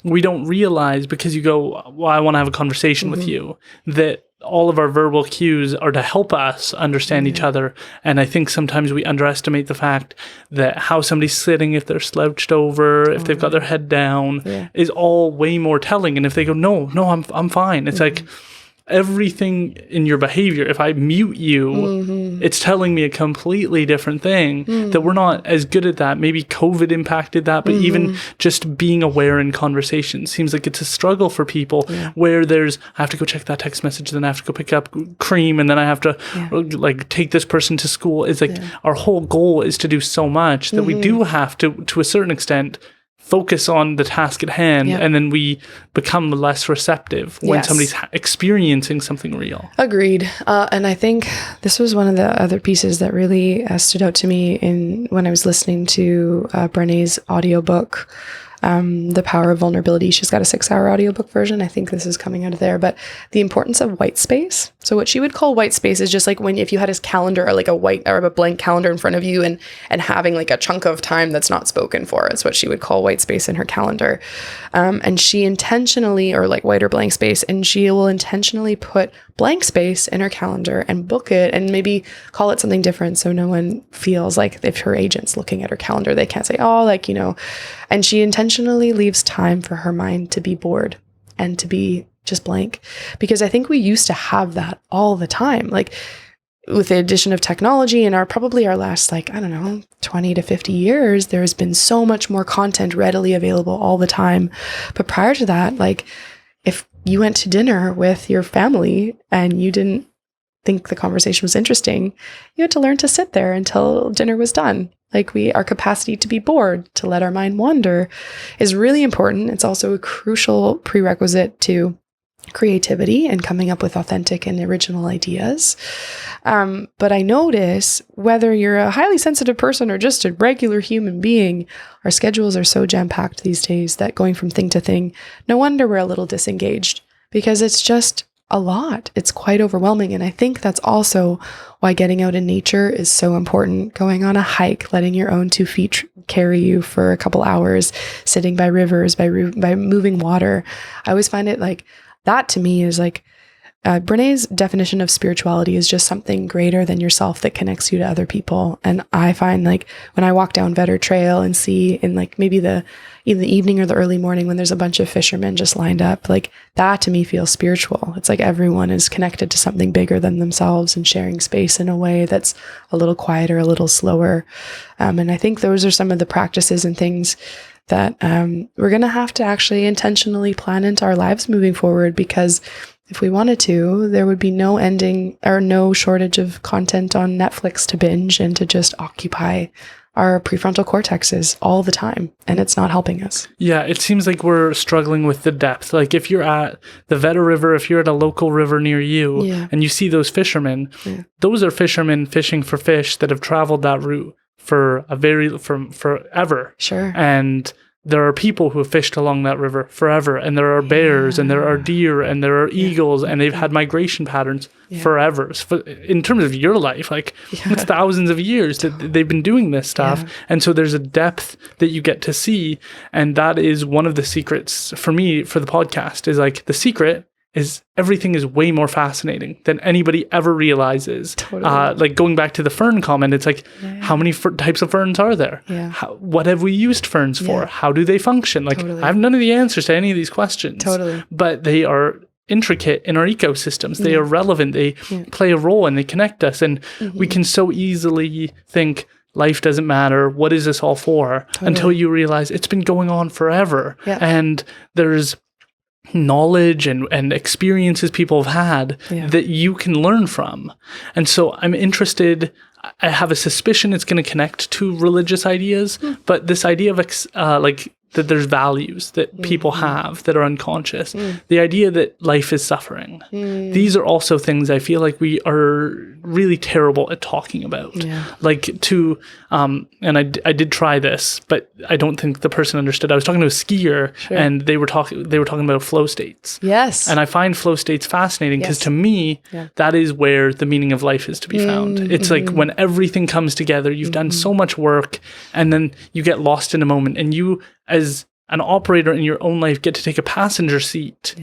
we don't realize, because you go, well, I want to have a conversation with you, that all of our verbal cues are to help us understand each other. And I think sometimes we underestimate the fact that how somebody's sitting, if they're slouched over, if they've got their head down, is all way more telling. And if they go, no, I'm fine. It's like everything in your behavior. If I mute you, it's telling me a completely different thing, that we're not as good at that. Maybe COVID impacted that, but even just being aware in conversation seems like it's a struggle for people where I have to go check that text message, then I have to go pick up cream, and then I have to like take this person to school. It's like our whole goal is to do so much that we do have to a certain extent, focus on the task at hand, and then we become less receptive when somebody's experiencing something real. Agreed. And I think this was one of the other pieces that really stood out to me when I was listening to Brené's audiobook, The Power of Vulnerability. She's got a 6-hour audiobook version. I think this is coming out of there. But the importance of white space. So what she would call white space is just like if you had his calendar, or like a white or a blank calendar in front of you, and having like a chunk of time that's not spoken for. It's what she would call white space in her calendar. And she intentionally, or like white or blank space, and she will intentionally put blank space in her calendar and book it, and maybe call it something different, so no one feels like if her agent's looking at her calendar, they can't say, oh, like, and she intentionally leaves time for her mind to be bored and to be just blank, because I think we used to have that all the time. Like with the addition of technology and probably our last, 20 to 50 years, there has been so much more content readily available all the time. But prior to that, like if you went to dinner with your family and you didn't think the conversation was interesting, you had to learn to sit there until dinner was done. Like our capacity to be bored, to let our mind wander, is really important. It's also a crucial prerequisite to creativity and coming up with authentic and original ideas. But I notice, whether you're a highly sensitive person or just a regular human being, our schedules are so jam-packed these days that going from thing to thing, no wonder we're a little disengaged, because it's just a lot. It's quite overwhelming. And I think that's also why getting out in nature is so important. Going on a hike, letting your own 2 feet carry you for a couple hours, sitting by rivers, by moving water. I always find it like that, to me, is like Brené's definition of spirituality is just something greater than yourself that connects you to other people. And I find like when I walk down Vetter Trail and see in like maybe either the evening or the early morning when there's a bunch of fishermen just lined up, like that to me feels spiritual. It's like everyone is connected to something bigger than themselves and sharing space in a way that's a little quieter, a little slower. And I think those are some of the practices and things that we're going to have to actually intentionally plan into our lives moving forward, because if we wanted to, there would be no ending or no shortage of content on Netflix to binge and to just occupy our prefrontal cortexes all the time, and it's not helping us. Yeah, it seems like we're struggling with the depth. Like if you're at the Vetter River, if you're at a local river near you, and you see those fishermen, those are fishermen fishing for fish that have traveled that route for forever. Sure. And there are people who have fished along that river forever, and there are bears, and there are deer, and there are eagles, and they've had migration patterns forever. So in terms of your life, like it's thousands of years that they've been doing this stuff. And so there's a depth that you get to see. And that is one of the secrets for me for the podcast, is like the secret is everything is way more fascinating than anybody ever realizes. Totally. Like going back to the fern comment, it's like, how many types of ferns are there? What have we used ferns for? How do they function? Like I have none of the answers to any of these questions. Totally. But they are intricate in our ecosystems. They are relevant. They play a role and they connect us. And we can so easily think life doesn't matter. What is this all for? Until you realize it's been going on forever. Yeah. And there's knowledge and experiences people have had that you can learn from. And so I'm interested, I have a suspicion it's going to connect to religious ideas, but this idea of that there's values that people have that are unconscious. The idea that life is suffering. These are also things I feel like we are really terrible at talking about. Like and I did try this, but I don't think the person understood. I was talking to a skier and they were talking about flow states. Yes. And I find flow states fascinating because to me, that is where the meaning of life is to be found. It's like when everything comes together, you've done so much work and then you get lost in a moment and you, as an operator in your own life, get to take a passenger seat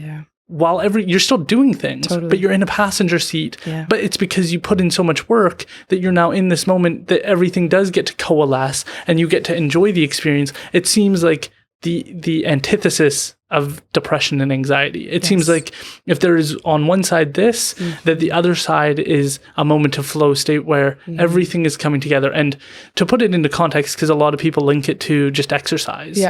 while you're still doing things, but you're in a passenger seat. But it's because you put in so much work that you're now in this moment that everything does get to coalesce and you get to enjoy the experience. It seems like the antithesis of depression and anxiety. It seems like if there is on one side this, that the other side is a moment of flow state where everything is coming together. And to put it into context, because a lot of people link it to just exercise.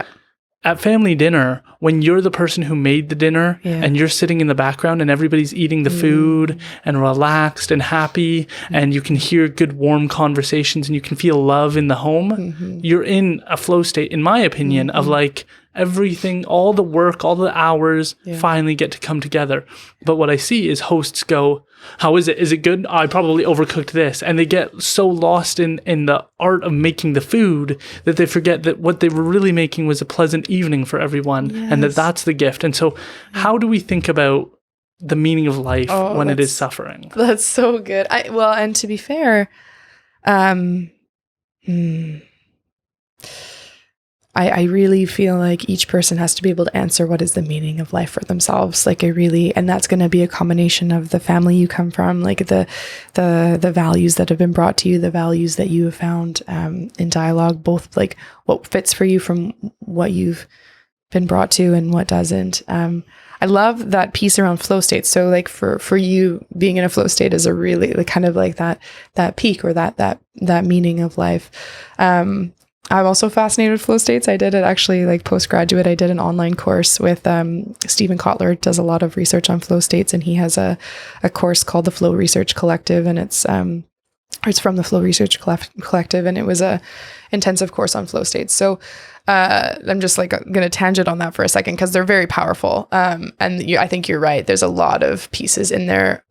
At family dinner, when you're the person who made the dinner and you're sitting in the background and everybody's eating the food and relaxed and happy and you can hear good warm conversations and you can feel love in the home, you're in a flow state, in my opinion, of like everything, all the work, all the hours finally get to come together. But what I see is hosts go, how is it? Is it good? I probably overcooked this. And they get so lost in the art of making the food that they forget that what they were really making was a pleasant evening for everyone and that that's the gift. And so how do we think about the meaning of life when it is suffering? That's so good. And to be fair, I really feel like each person has to be able to answer what is the meaning of life for themselves. Like and that's going to be a combination of the family you come from, like the values that have been brought to you, the values that you have found in dialogue, both like what fits for you from what you've been brought to and what doesn't. I love that piece around flow states. So like for you, being in a flow state is a really like kind of like that peak or that meaning of life. I'm also fascinated with flow states. I did it actually like postgraduate. I did an online course with Stephen Kotler, does a lot of research on flow states, and he has a course called the Flow Research Collective, and it's from the Flow Research Collective, and it was a intensive course on flow states. So I'm just like going to tangent on that for a second because they're very powerful. I think you're right. There's a lot of pieces in there.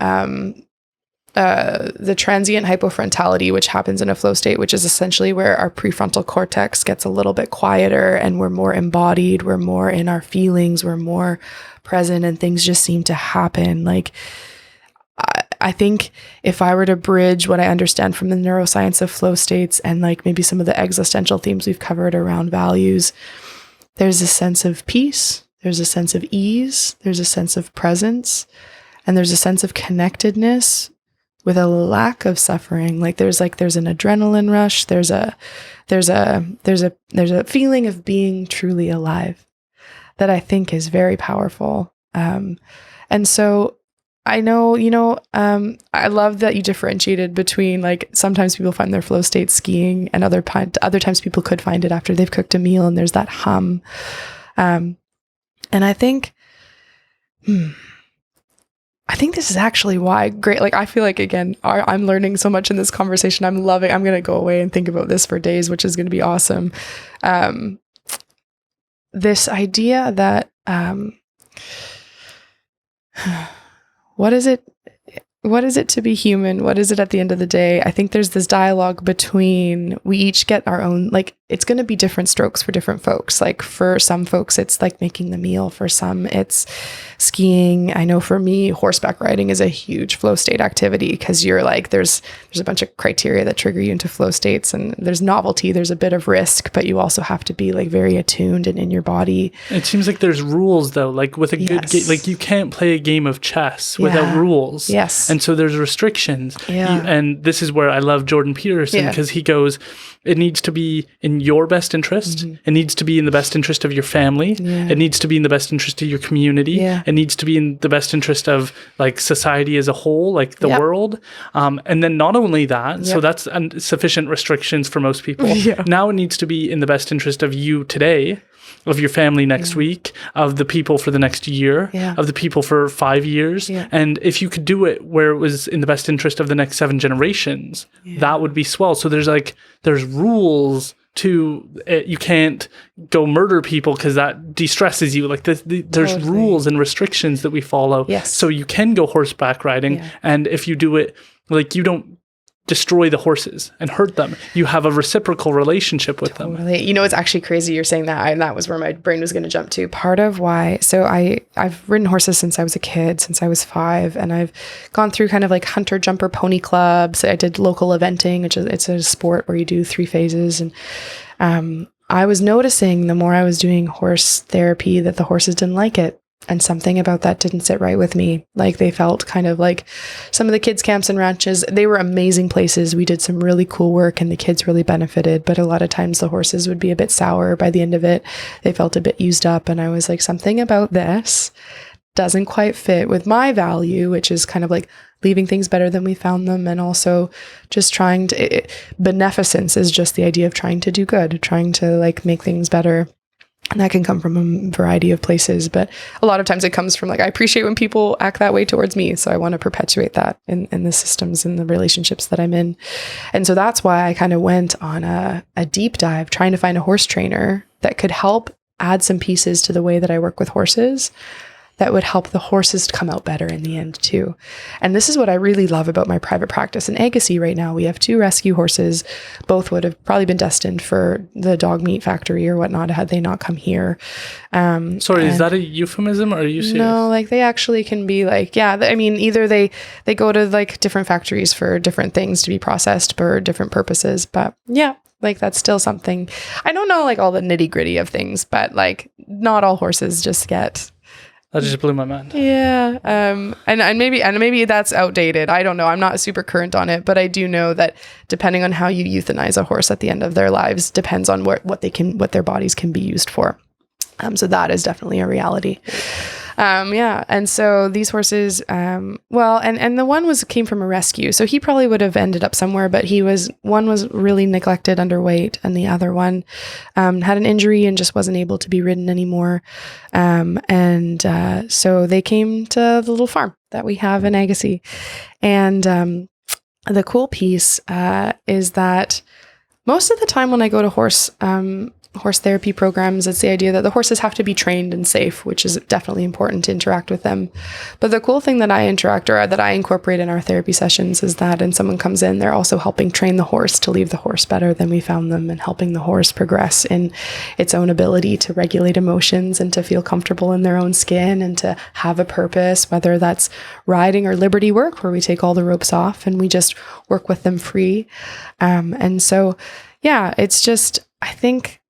The transient hypofrontality, which happens in a flow state, which is essentially where our prefrontal cortex gets a little bit quieter and we're more embodied, we're more in our feelings, we're more present, and things just seem to happen. Like, I think if I were to bridge what I understand from the neuroscience of flow states and like maybe some of the existential themes we've covered around values, there's a sense of peace, there's a sense of ease, there's a sense of presence, and there's a sense of connectedness with a lack of suffering. Like there's an adrenaline rush. There's a feeling of being truly alive that I think is very powerful. And so I know, I love that you differentiated between like sometimes people find their flow state skiing and other times people could find it after they've cooked a meal and there's that hum. And I think, this is actually why like, I feel like, again, I'm learning so much in this conversation. I'm going to go away and think about this for days, which is going to be awesome. This idea that, what is it to be human? What is it at the end of the day? I think there's this dialogue between, we each get our own, like, it's going to be different strokes for different folks. Like for some folks, it's like making the meal. For some, it's skiing. I know for me, horseback riding is a huge flow state activity because you're like, there's a bunch of criteria that trigger you into flow states, and there's novelty, there's a bit of risk, but you also have to be like very attuned and in your body. It seems like there's rules though, like with a good game, like you can't play a game of chess without rules. Yes. And so there's restrictions. Yeah. And this is where I love Jordan Peterson, because he goes, it needs to be in your best interest. It needs to be in the best interest of your family. It needs to be in the best interest of your community. It needs to be in the best interest of like society as a whole, like the world. And then not only that, so that's sufficient restrictions for most people. Now it needs to be in the best interest of you today, of your family next week, of the people for the next year, of the people for 5 years. And if you could do it where it was in the best interest of the next 7 generations, that would be swell. So there's rules to you can't go murder people because that de-stresses you. Like there's rules and restrictions that we follow. So you can go horseback riding. And if you do it, like you don't destroy the horses and hurt them. You have a reciprocal relationship with them. You know, it's actually crazy you're saying that. And that was where my brain was going to jump to. Part of why, so I've ridden horses since I was a kid, since I was 5, and I've gone through kind of like hunter jumper pony clubs. I did local eventing, which is, it's a sport where you do 3 phases. And I was noticing the more I was doing horse therapy that the horses didn't like it. And something about that didn't sit right with me. Like they felt kind of like some of the kids' camps and ranches, they were amazing places. We did some really cool work and the kids really benefited. But a lot of times the horses would be a bit sour by the end of it. They felt a bit used up. And I was like, something about this doesn't quite fit with my value, which is kind of like leaving things better than we found them. And also just trying to, beneficence is just the idea of trying to do good, trying to like make things better. And that can come from a variety of places. But a lot of times it comes from like, I appreciate when people act that way towards me. So I want to perpetuate that in the systems and the relationships that I'm in. And so that's why I kind of went on a deep dive trying to find a horse trainer that could help add some pieces to the way that I work with horses that would help the horses come out better in the end too. And this is what I really love about my private practice. In Agassiz right now, we have 2 rescue horses. Both would have probably been destined for the dog meat factory or whatnot had they not come here. Sorry, is that a euphemism or are you serious? No, like they actually can be like, I mean, either they go to like different factories for different things to be processed for different purposes. But yeah, like that's still something. I don't know like all the nitty gritty of things, but like not all horses just get... That just blew my mind. Yeah. And maybe that's outdated. I don't know. I'm not super current on it, but I do know that depending on how you euthanize a horse at the end of their lives depends on what their bodies can be used for. So that is definitely a reality. And so these horses, and the one came from a rescue. So he probably would have ended up somewhere, but one was really neglected, underweight, and the other one, had an injury and just wasn't able to be ridden anymore. So they came to the little farm that we have in Agassiz. And, the cool piece, is that most of the time when I go to horse therapy programs, it's the idea that the horses have to be trained and safe, which is definitely important to interact with them. But the cool thing that I incorporate in our therapy sessions is that when someone comes in, they're also helping train the horse to leave the horse better than we found them and helping the horse progress in its own ability to regulate emotions and to feel comfortable in their own skin and to have a purpose, whether that's riding or liberty work, where we take all the ropes off and we just work with them free. And so, yeah, it's just, I think,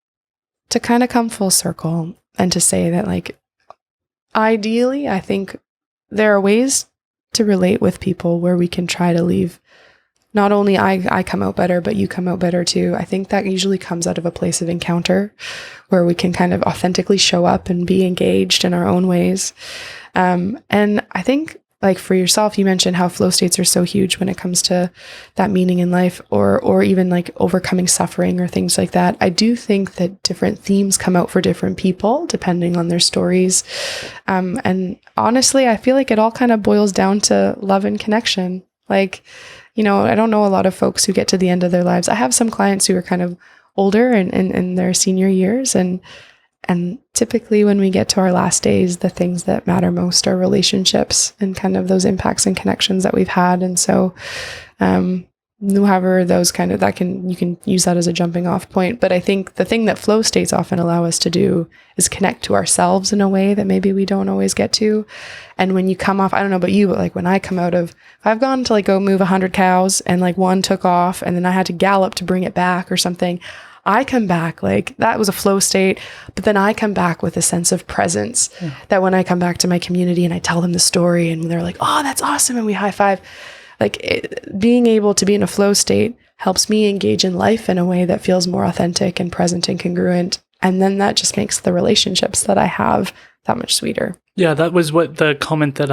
to kind of come full circle and to say that, like, ideally, I think there are ways to relate with people where we can try to leave not only I come out better, but you come out better too. I think that usually comes out of a place of encounter where we can kind of authentically show up and be engaged in our own ways. And I think, like for yourself, you mentioned how flow states are so huge when it comes to that meaning in life or even like overcoming suffering or things like that. I do think that different themes come out for different people depending on their stories. And honestly, I feel like it all kind of boils down to love and connection. Like, you know, I don't know a lot of folks who get to the end of their lives. I have some clients who are kind of older and in their senior years, and typically when we get to our last days, the things that matter most are relationships and kind of those impacts and connections that we've had. And so, however those kind of, you can use that as a jumping off point. But I think the thing that flow states often allow us to do is connect to ourselves in a way that maybe we don't always get to. And when you come off, I don't know about you, but like when I come out of, I've gone to like go move 100 cows and like one took off and then I had to gallop to bring it back or something. I come back like that was a flow state, but then I come back with a sense of presence that when I come back to my community and I tell them the story and they're like, oh, that's awesome. And we high five, being able to be in a flow state helps me engage in life in a way that feels more authentic and present and congruent. And then that just makes the relationships that I have that much sweeter. Yeah, that was what the comment that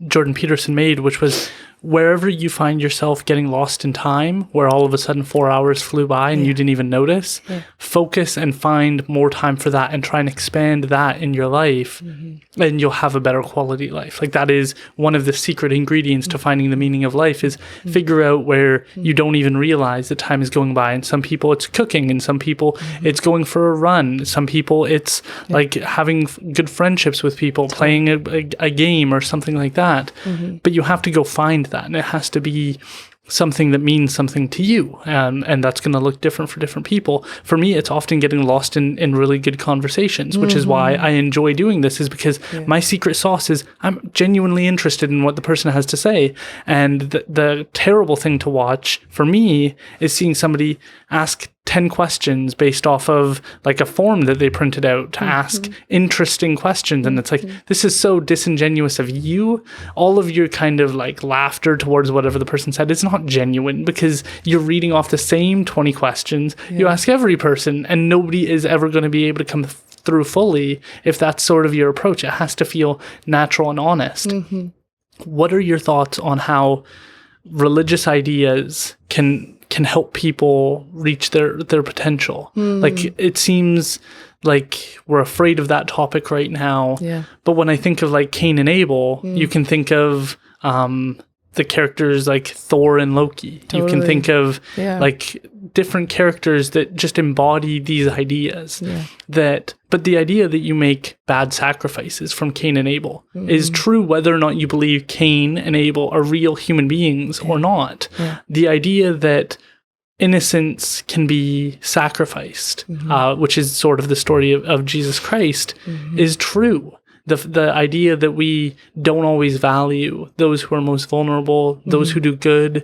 Jordan Peterson made, which was wherever you find yourself getting lost in time, where all of a sudden 4 hours flew by and you didn't even notice, focus and find more time for that and try and expand that in your life, and you'll have a better quality life. Like that is one of the secret ingredients to finding the meaning of life is figure out where you don't even realize that time is going by. And some people it's cooking, and some people it's going for a run. Some people it's like having good friendships with people, playing a game or something like that. But you have to go find that, and it has to be something that means something to you, and that's going to look different for different people. For me, it's often getting lost in really good conversations, which is why I enjoy doing this, is because my secret sauce is I'm genuinely interested in what the person has to say. And the terrible thing to watch for me is seeing somebody ask 10 questions based off of like a form that they printed out to ask interesting questions. And it's like, this is so disingenuous of you. All of your kind of like laughter towards whatever the person said is not genuine, because you're reading off the same 20 questions. You ask every person, and nobody is ever going to be able to come through fully if that's sort of your approach. It has to feel natural and honest. What are your thoughts on how religious ideas can help people reach their potential? Like it seems like we're afraid of that topic right now. But when I think of like Cain and Abel, you can think of the characters like Thor and Loki. You can think of like different characters that just embody these ideas. But the idea that you make bad sacrifices from Cain and Abel is true whether or not you believe Cain and Abel are real human beings or not. The idea that innocence can be sacrificed, which is sort of the story of Jesus Christ, is true. The idea that we don't always value those who are most vulnerable, those who do good,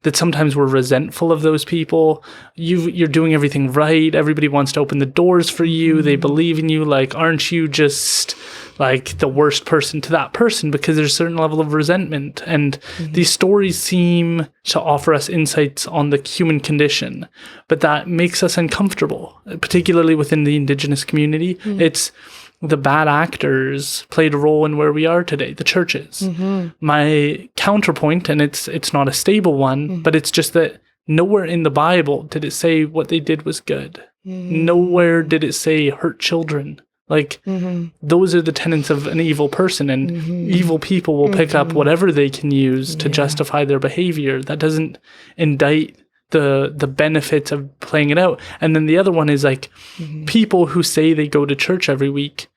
that sometimes we're resentful of those people. You're doing everything right. Everybody wants to open the doors for you. They believe in you. Like, aren't you just like the worst person to that person? Because there's a certain level of resentment. And these stories seem to offer us insights on the human condition, but that makes us uncomfortable, particularly within the Indigenous community. It's the bad actors played a role in where we are today, the churches. My counterpoint, and it's not a stable one, but it's just that nowhere in the Bible did it say what they did was good. Nowhere did it say hurt children. Like, those are the tenets of an evil person, and evil people will pick up whatever they can use to justify their behavior. That doesn't indict the benefits of playing it out. And then the other one is like people who say they go to church every week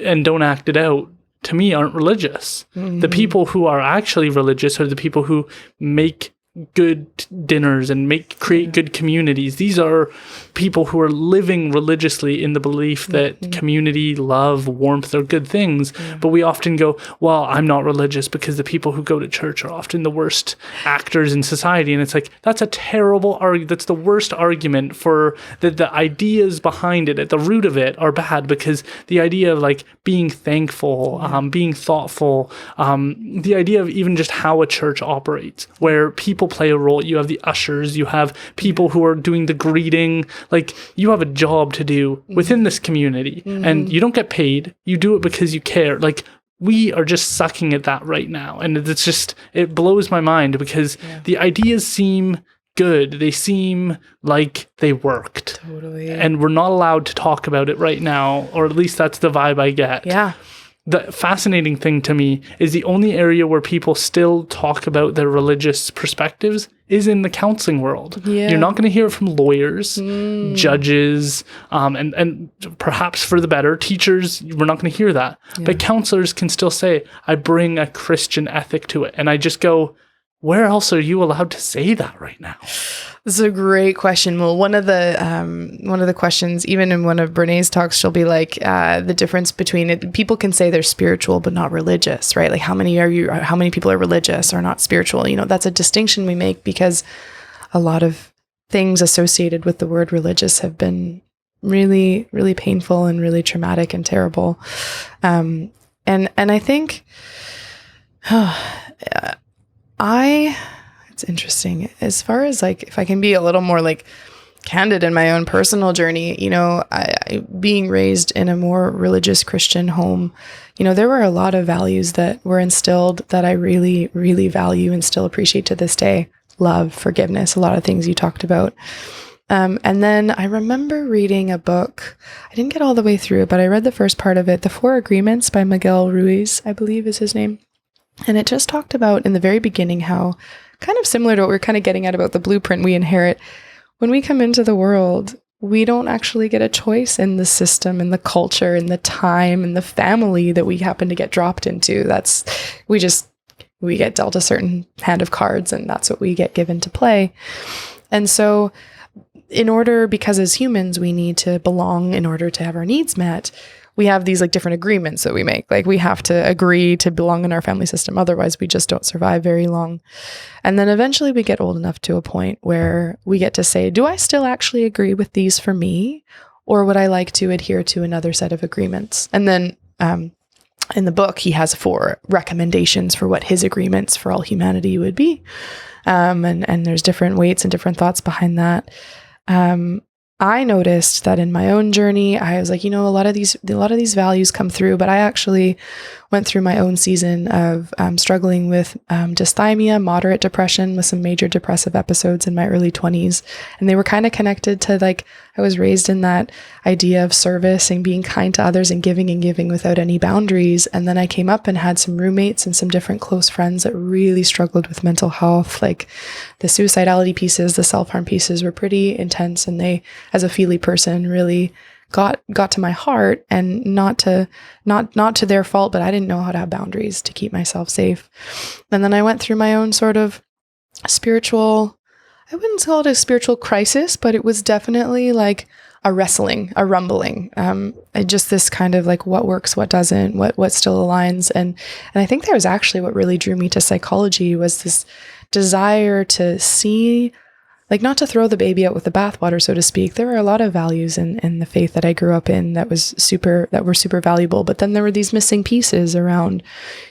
and don't act it out, to me, aren't religious. The people who are actually religious are the people who make good dinners and create good communities. These are people who are living religiously in the belief that community, love, warmth are good things. But we often go, well, I'm not religious because the people who go to church are often the worst actors in society. And it's like, that's a terrible argument. That's the worst argument for the ideas behind it. At the root of it are bad, because the idea of like being thankful, being thoughtful, the idea of even just how a church operates, where people play a role. You have the ushers, you have people who are doing the greeting. Like, you have a job to do within this community, and you don't get paid. You do it because you care. Like, we are just sucking at that right now. And it's just, it blows my mind, because the ideas seem good. They seem like they worked. Totally. And we're not allowed to talk about it right now, or at least that's the vibe I get. Yeah. The fascinating thing to me is the only area where people still talk about their religious perspectives is in the counseling world. You're not going to hear it from lawyers, judges, and perhaps for the better, teachers. We're not going to hear that. But counselors can still say, I bring a Christian ethic to it. And I just go, where else are you allowed to say that right now? This is a great question. Well, one of the questions, even in one of Brené's talks, she'll be like, the difference between it. People can say they're spiritual but not religious, right? Like, how many people are religious or not spiritual? You know, that's a distinction we make, because a lot of things associated with the word religious have been really, really painful and really traumatic and terrible. And I think it's interesting as far as like, if I can be a little more like candid in my own personal journey, you know, I being raised in a more religious Christian home, you know, there were a lot of values that were instilled that I really, really value and still appreciate to this day. Love, forgiveness, a lot of things you talked about. And then I remember reading a book. I didn't get all the way through it, but I read the first part of it, The Four Agreements by Miguel Ruiz, I believe is his name. And it just talked about in the very beginning how, kind of similar to what we're kind of getting at about the blueprint we inherit, when we come into the world, we don't actually get a choice in the system and the culture and the time and the family that we happen to get dropped into. We get dealt a certain hand of cards, and that's what we get given to play. And so because as humans, we need to belong in order to have our needs met, we have these like different agreements that we make. Like we have to agree to belong in our family system. Otherwise, we just don't survive very long. And then eventually we get old enough to a point where we get to say, do I still actually agree with these for me? Or would I like to adhere to another set of agreements? And then in the book, he has 4 recommendations for what his agreements for all humanity would be. And there's different weights and different thoughts behind that. I noticed that in my own journey, I was like, you know, a lot of these values come through, but I actually went through my own season of struggling with dysthymia, moderate depression with some major depressive episodes in my early 20s. And they were kind of connected to like, I was raised in that idea of service and being kind to others and giving without any boundaries. And then I came up and had some roommates and some different close friends that really struggled with mental health. Like the suicidality pieces, the self-harm pieces were pretty intense. And they, as a feely person, really got to my heart, and not to their fault, but I didn't know how to have boundaries to keep myself safe. And then I went through my own sort of spiritual, I wouldn't call it a spiritual crisis, but it was definitely like a wrestling, a rumbling. Just this kind of like what works, what doesn't, what still aligns. And I think that was actually what really drew me to psychology, was this desire to see, like, not to throw the baby out with the bathwater, so to speak. There were a lot of values in the faith that I grew up in that were super valuable. But then there were these missing pieces around,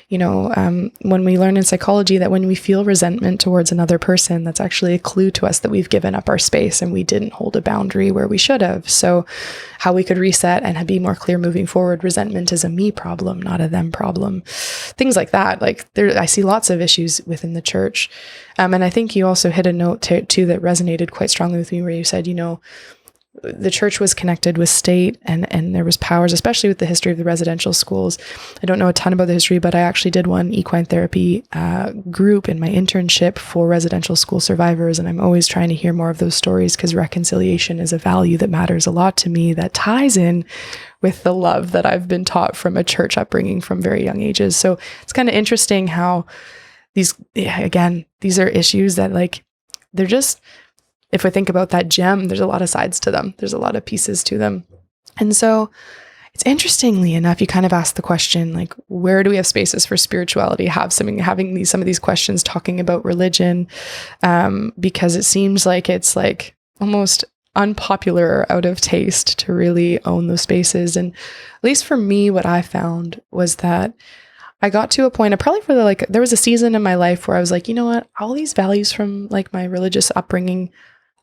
you know, when we learn in psychology that when we feel resentment towards another person, that's actually a clue to us that we've given up our space and we didn't hold a boundary where we should have. So how we could reset and be more clear moving forward, resentment is a me problem, not a them problem. Things like that. Like I see lots of issues within the church. And I think you also hit a note too that resonated quite strongly with me, where you said, you know, the church was connected with state and there was powers, especially with the history of the residential schools. I don't know a ton about the history, but I actually did one equine therapy group in my internship for residential school survivors. And I'm always trying to hear more of those stories, because reconciliation is a value that matters a lot to me, that ties in with the love that I've been taught from a church upbringing from very young ages. So it's kind of interesting how these are issues that, like, they're just, if I think about that gem, there's a lot of sides to them. There's a lot of pieces to them. And so it's, interestingly enough, you kind of ask the question, like, where do we have spaces for spirituality? Having some of these questions talking about religion, because it seems like it's like almost unpopular or out of taste to really own those spaces. And at least for me, what I found was that I got to a point, there was a season in my life where I was like, you know what, all these values from like my religious upbringing,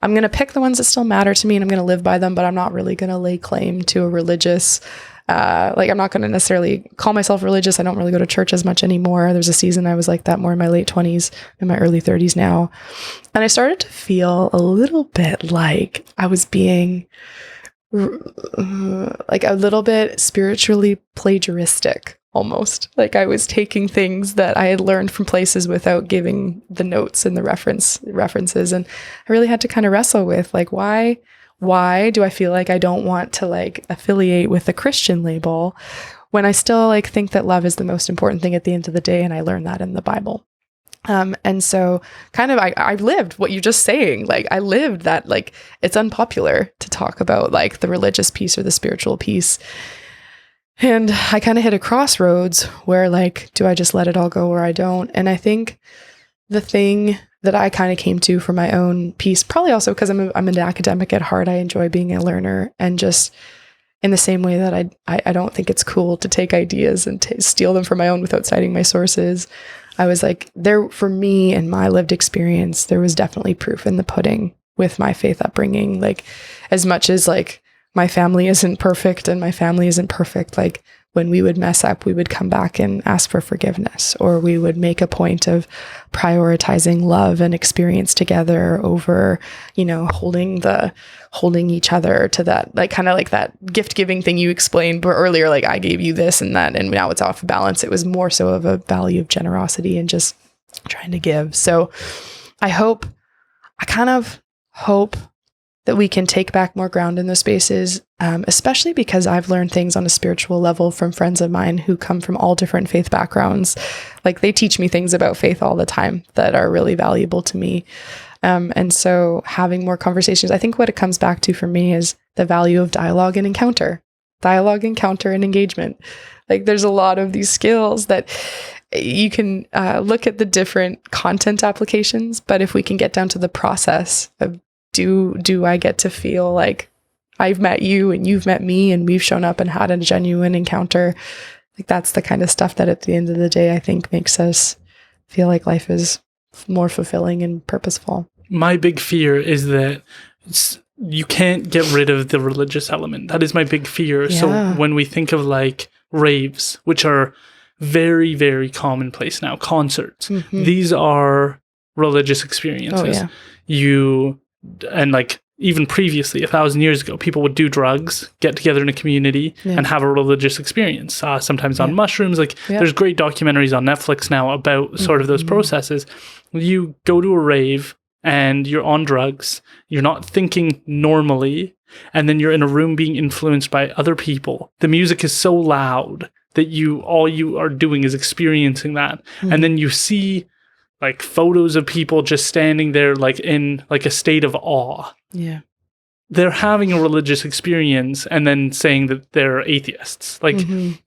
I'm going to pick the ones that still matter to me and I'm going to live by them, but I'm not really going to lay claim to a religious, I'm not going to necessarily call myself religious. I don't really go to church as much anymore. There's a season I was like that more in my late 20s, in my early 30s now. And I started to feel a little bit like I was being like a little bit spiritually plagiaristic. Almost like I was taking things that I had learned from places without giving the notes and the references. And I really had to kind of wrestle with, like, why do I feel like I don't want to like affiliate with the Christian label when I still like think that love is the most important thing at the end of the day. And I learned that in the Bible. And so kind of, I lived what you're just saying. Like I lived that, like, it's unpopular to talk about like the religious piece or the spiritual piece. And I kind of hit a crossroads where, like, do I just let it all go or I don't? And I think the thing that I kind of came to for my own peace, probably also because I'm an academic at heart. I enjoy being a learner, and just in the same way that I don't think it's cool to take ideas and steal them for my own without citing my sources. I was like, there, for me and my lived experience, there was definitely proof in the pudding with my faith upbringing. Like, as much as like my family isn't perfect and my family isn't perfect, like when we would mess up, we would come back and ask for forgiveness, or we would make a point of prioritizing love and experience together over, you know, holding each other to that, like kind of like that gift giving thing you explained earlier, like I gave you this and that, and now it's off balance. It was more so of a value of generosity and just trying to give. So I kind of hope that we can take back more ground in those spaces, especially because I've learned things on a spiritual level from friends of mine who come from all different faith backgrounds. Like, they teach me things about faith all the time that are really valuable to me. And so having more conversations, I think what it comes back to for me is the value of dialogue, encounter, and engagement. Like, there's a lot of these skills that you can look at the different content applications, but if we can get down to the process of, do I get to feel like I've met you and you've met me and we've shown up and had a genuine encounter? Like, that's the kind of stuff that at the end of the day, I think makes us feel like life is more fulfilling and purposeful. My big fear is that you can't get rid of the religious element. That is my big fear. Yeah. So when we think of like raves, which are very, very commonplace now, concerts, these are religious experiences. Oh, yeah. And like even previously, 1,000 years ago, people would do drugs, get together in a community and have a religious experience, sometimes on mushrooms. Like there's great documentaries on Netflix now about sort of those processes. You go to a rave and you're on drugs, you're not thinking normally, and then you're in a room being influenced by other people. The music is so loud that all you are doing is experiencing that. And then you see like photos of people just standing there like in like a state of awe. Yeah. They're having a religious experience and then saying that they're atheists. Like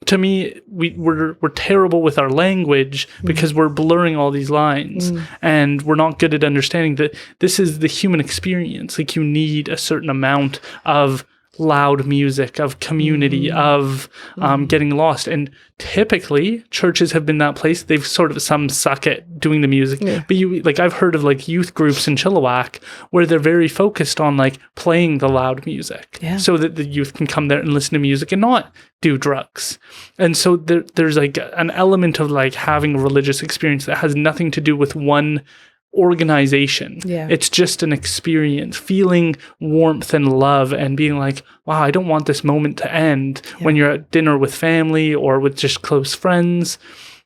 to me, we're terrible with our language because we're blurring all these lines and we're not good at understanding that this is the human experience. Like, you need a certain amount of loud music, of community, of getting lost. And typically churches have been that place. They've sort of, some suck at doing the music, but I've heard of like youth groups in Chilliwack where they're very focused on like playing the loud music so that the youth can come there and listen to music and not do drugs. And so there's like an element of like having a religious experience that has nothing to do with one organization. It's just an experience, feeling warmth and love and being like, wow, I don't want this moment to end when you're at dinner with family or with just close friends.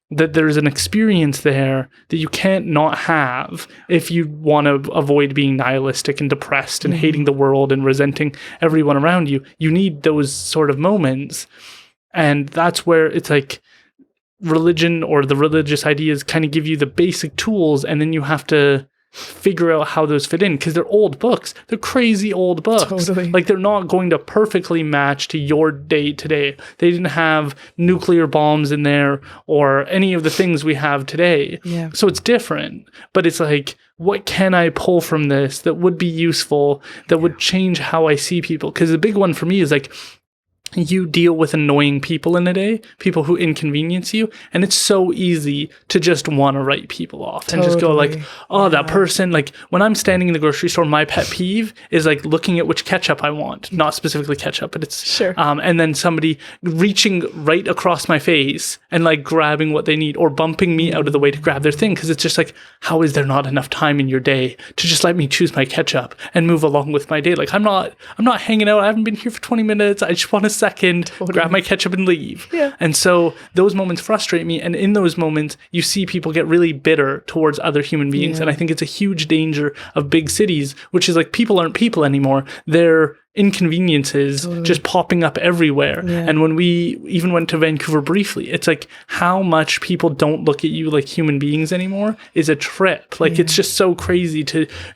That there's an experience there that you can't not have if you want to avoid being nihilistic and depressed and hating the world and resenting everyone around you. You need those sort of moments. And that's where it's like religion or the religious ideas kind of give you the basic tools, and then you have to figure out how those fit in, because they're old books. They're crazy old books. Totally. Like, they're not going to perfectly match to your day today. They didn't have nuclear bombs in there or any of the things we have today. So it's different, but it's like, what can I pull from this that would be useful, that would change how I see people? Because the big one for me is like, you deal with annoying people in a day, people who inconvenience you, and it's so easy to just want to write people off and just go like, oh, that person. Like, when I'm standing in the grocery store, my pet peeve is like looking at which ketchup I want, not specifically ketchup, but it's and then somebody reaching right across my face and like grabbing what they need or bumping me out of the way to grab their thing, because it's just like, how is there not enough time in your day to just let me choose my ketchup and move along with my day? Like, I'm not hanging out. I haven't been here for 20 minutes. I just want to second, grab my ketchup and leave. And so those moments frustrate me. And in those moments, you see people get really bitter towards other human beings. And I think it's a huge danger of big cities, which is like, people aren't people anymore. They're inconveniences just popping up everywhere. And when we even went to Vancouver briefly, it's like how much people don't look at you like human beings anymore is a trip. Like it's just so crazy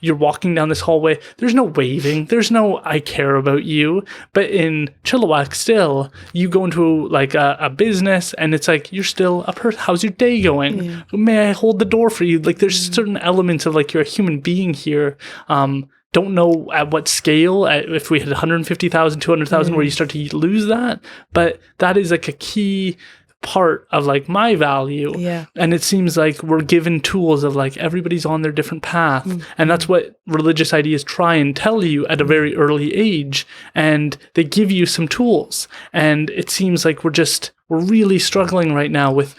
you're walking down this hallway, there's no waving, there's no I care about you. But in Chilliwack still, you go into like a business and it's like you're still a person. How's your day going? May I hold the door for you? Like there's certain elements of like you're a human being here. Don't know at what scale, if we had 150,000, 200,000, where you start to lose that. But that is like a key part of like my value. And it seems like we're given tools of like everybody's on their different path. And that's what religious ideas try and tell you at a very early age. And they give you some tools. And it seems like we're really struggling right now with,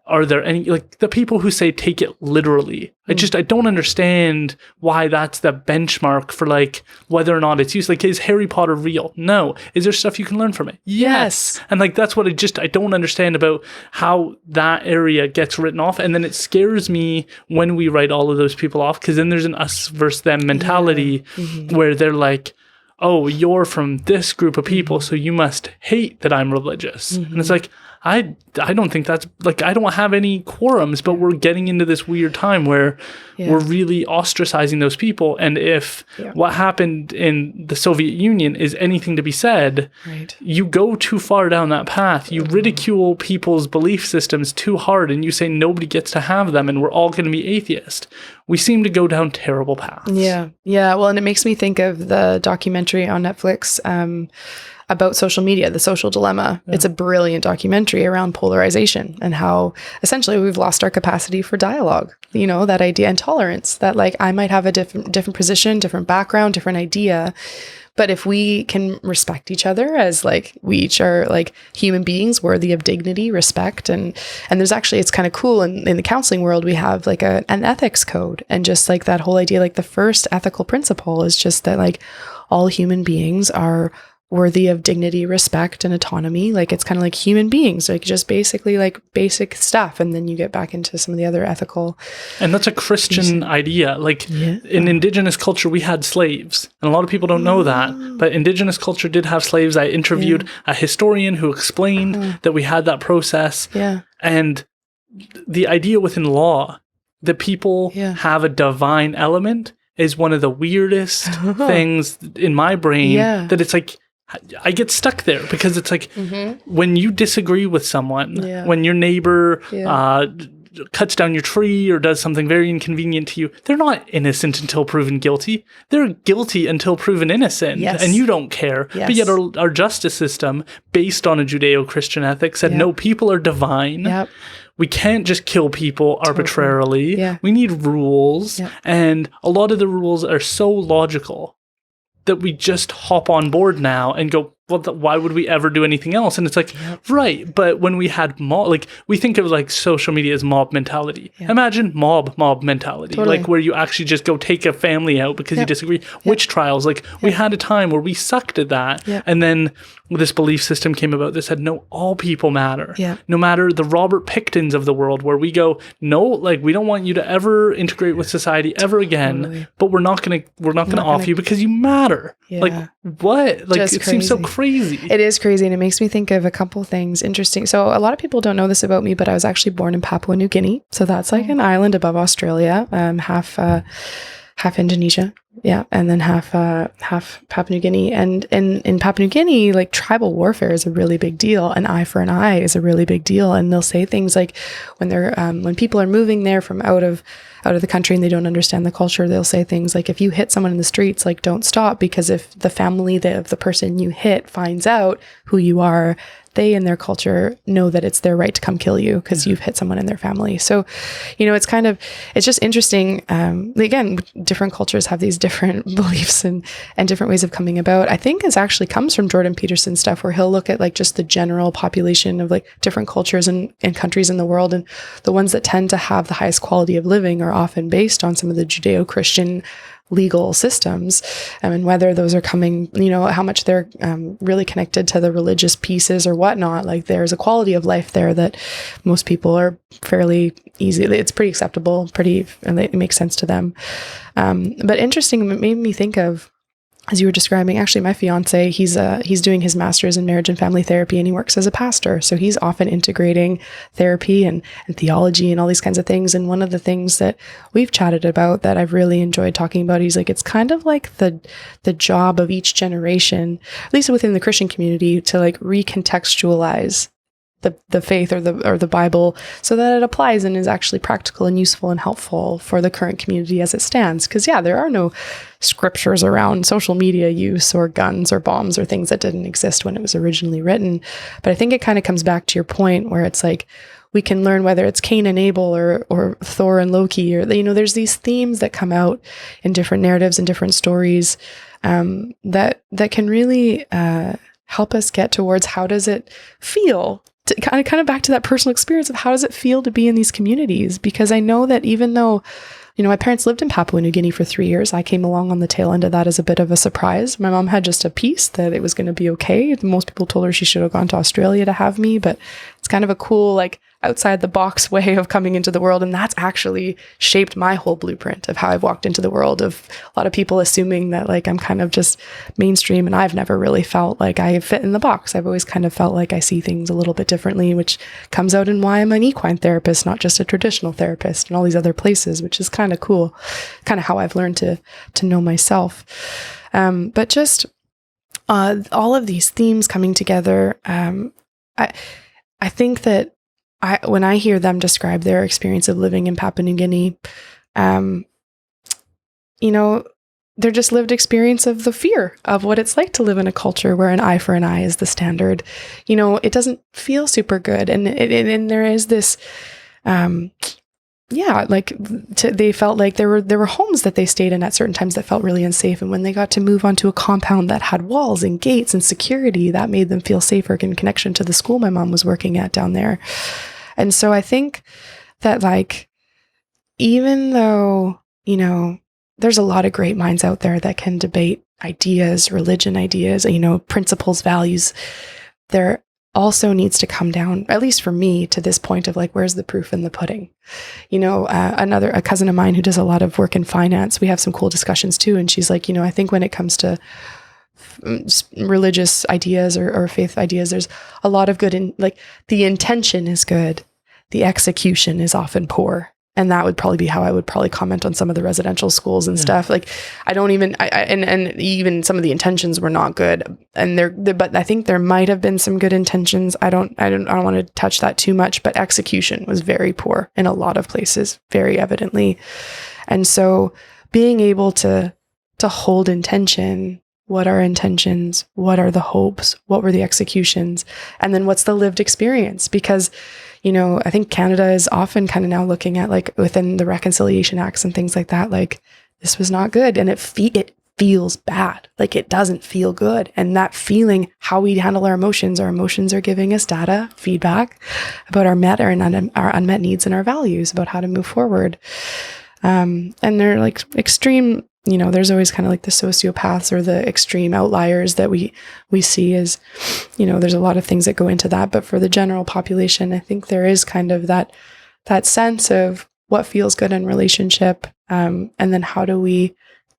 are there any, like the people who say take it literally? I don't understand why that's the benchmark for like whether or not it's used. Like, is Harry Potter real? No. Is there stuff you can learn from it? Yes. And like that's what I don't understand about how that area gets written off. And then it scares me when we write all of those people off, because then there's an us versus them mentality where they're like, oh, you're from this group of people, so you must hate that I'm religious. And it's like, I don't think that's, like, I don't have any quorums, but we're getting into this weird time where we're really ostracizing those people. And if what happened in the Soviet Union is anything to be said, you go too far down that path. You ridicule people's belief systems too hard, and you say nobody gets to have them, and we're all going to be atheist. We seem to go down terrible paths. Yeah. Well, and it makes me think of the documentary on Netflix about social media, The Social Dilemma. It's a brilliant documentary around polarization and how essentially we've lost our capacity for dialogue. You know, that idea, and tolerance, that like I might have a different position, different background, different idea. But if we can respect each other as like we each are like human beings worthy of dignity, respect, and there's actually, it's kind of cool in the counseling world, we have like an ethics code, and just like that whole idea, like the first ethical principle is just that like all human beings are worthy of dignity, respect, and autonomy. Like it's kind of like human beings, like just basically like basic stuff. And then you get back into some of the other ethical. And that's a Christian idea. Like in Indigenous culture, we had slaves. And a lot of people don't know that. But Indigenous culture did have slaves. I interviewed a historian who explained that we had that process. And the idea within law that people have a divine element is one of the weirdest things in my brain, that it's like, I get stuck there, because it's like when you disagree with someone, when your neighbor cuts down your tree or does something very inconvenient to you, they're not innocent until proven guilty. They're guilty until proven innocent, and you don't care. But yet our justice system, based on a Judeo-Christian ethic, said no, people are divine. We can't just kill people arbitrarily. We need rules. And a lot of the rules are so logical that we just hop on board now and go, well, why would we ever do anything else? And it's like, right. But when we had like we think of like social media as mob mentality. Imagine mob mentality, like where you actually just go take a family out because you disagree. Witch trials. Like we had a time where we sucked at that. And then this belief system came about that said, no, all people matter. No matter the Robert Picktons of the world, where we go, no, like we don't want you to ever integrate with society ever again, but we're not gonna off you because you matter. Like what? Like just it seems so crazy. It is crazy, and it makes me think of a couple things interesting. So a lot of people don't know this about me, but I was actually born in Papua New Guinea. So that's like an island above Australia, half Indonesia. And then half Papua New Guinea. And in Papua New Guinea, like tribal warfare is a really big deal. An eye for an eye is a really big deal. And they'll say things like when people are moving there from out of the country and they don't understand the culture, they'll say things like, if you hit someone in the streets, like don't stop, because if the family of the person you hit finds out who you are, they in their culture know that it's their right to come kill you because you've hit someone in their family. So, you know, it's just interesting. Again, different cultures have these different beliefs and different ways of coming about. I think it actually comes from Jordan Peterson's stuff, where he'll look at like just the general population of like different cultures and countries in the world. And the ones that tend to have the highest quality of living are often based on some of the Judeo-Christian legal systems, and whether those are coming, you know, how much they're really connected to the religious pieces or whatnot. Like there's a quality of life there that most people are fairly easy. It's pretty acceptable, and it makes sense to them. But interesting, it made me think of as you were describing, actually, my fiance, he's doing his master's in marriage and family therapy, and he works as a pastor. So he's often integrating therapy and theology and all these kinds of things. And one of the things that we've chatted about that I've really enjoyed talking about, he's like, it's kind of like the job of each generation, at least within the Christian community, to like recontextualize the faith or the Bible so that it applies and is actually practical and useful and helpful for the current community as it stands. Because there are no scriptures around social media use or guns or bombs or things that didn't exist when it was originally written. But I think it kind of comes back to your point where it's like, we can learn whether it's Cain and Abel or Thor and Loki, or, there's these themes that come out in different narratives and different stories that can really help us get towards how does it feel, to kind of back to that personal experience of how does it feel to be in these communities? Because I know that even though, my parents lived in Papua New Guinea for 3 years, I came along on the tail end of that as a bit of a surprise. My mom had just a piece that it was going to be okay. Most people told her she should have gone to Australia to have me, but it's kind of a cool, like, outside the box way of coming into the world. And that's actually shaped my whole blueprint of how I've walked into the world, of a lot of people assuming that like I'm kind of just mainstream, and I've never really felt like I fit in the box. I've always kind of felt like I see things a little bit differently, which comes out in why I'm an equine therapist, not just a traditional therapist, and all these other places, which is kind of cool, kind of how I've learned to know myself. But just all of these themes coming together, I think that when I hear them describe their experience of living in Papua New Guinea, they're just lived experience of the fear of what it's like to live in a culture where an eye for an eye is the standard. It doesn't feel super good. And there is this, they felt like there were homes that they stayed in at certain times that felt really unsafe. And when they got to move onto a compound that had walls and gates and security, that made them feel safer in connection to the school my mom was working at down there. And so I think that, like, even though, there's a lot of great minds out there that can debate ideas, religion ideas, principles, values, there also needs to come down, at least for me, to this point of like, where's the proof in the pudding? A cousin of mine who does a lot of work in finance, we have some cool discussions too. And she's like, I think when it comes to religious ideas or faith ideas, there's a lot of good in, like, the intention is good. The execution is often poor. And that would probably be how I would probably comment on some of the residential schools and stuff. Like, I don't even, and even some of the intentions were not good. And but I think there might have been some good intentions. I don't want to touch that too much, but execution was very poor in a lot of places, very evidently. And so being able to hold intention, what are intentions? What are the hopes? What were the executions? And then what's the lived experience? Because I think Canada is often kind of now looking at, like, within the Reconciliation Acts and things like that, like, this was not good. And it feels bad. Like, it doesn't feel good. And that feeling, how we handle our emotions are giving us data, feedback about our unmet needs and our values, about how to move forward. And they're like extreme, there's always kind of like the sociopaths or the extreme outliers that we see as, there's a lot of things that go into that. But for the general population, I think there is kind of that sense of what feels good in relationship. And then how do we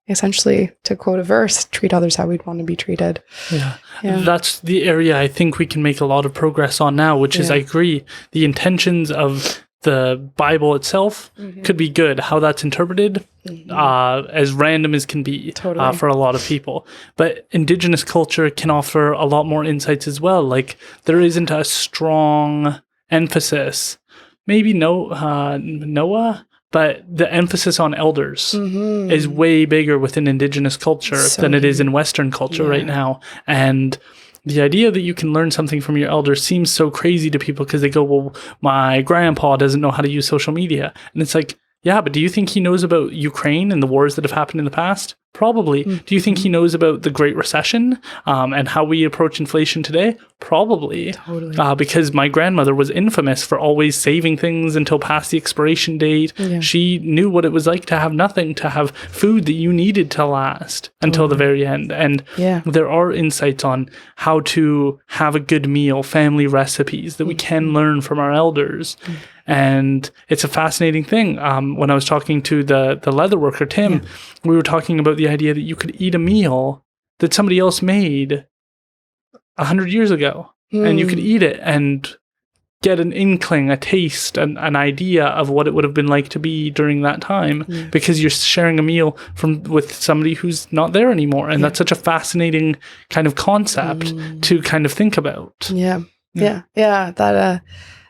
essentially, to quote a verse, treat others how we'd want to be treated. Yeah. That's the area I think we can make a lot of progress on now, which is, I agree, the intentions of the Bible itself could be good. How that's interpreted, as random as can be for a lot of people. But Indigenous culture can offer a lot more insights as well. Like, there isn't a strong emphasis, maybe Noah, but the emphasis on elders is way bigger within Indigenous culture than it is in Western culture right now. And the idea that you can learn something from your elders seems so crazy to people because they go, well, my grandpa doesn't know how to use social media. And it's like, yeah, but do you think he knows about Ukraine and the wars that have happened in the past? Probably. Do you think he knows about the Great Recession and how we approach inflation today? Probably. Totally. Because my grandmother was infamous for always saving things until past the expiration date. Yeah. She knew what it was like to have nothing, to have food that you needed to last until the very end. And there are insights on how to have a good meal, family recipes that we can learn from our elders. And it's a fascinating thing. When I was talking to the leather worker, Tim, we were talking about the idea that you could eat a meal that somebody else made 100 years ago, and you could eat it and get an inkling, a taste, an idea of what it would have been like to be during that time, because you're sharing a meal with somebody who's not there anymore. And that's such a fascinating kind of concept to kind of think about.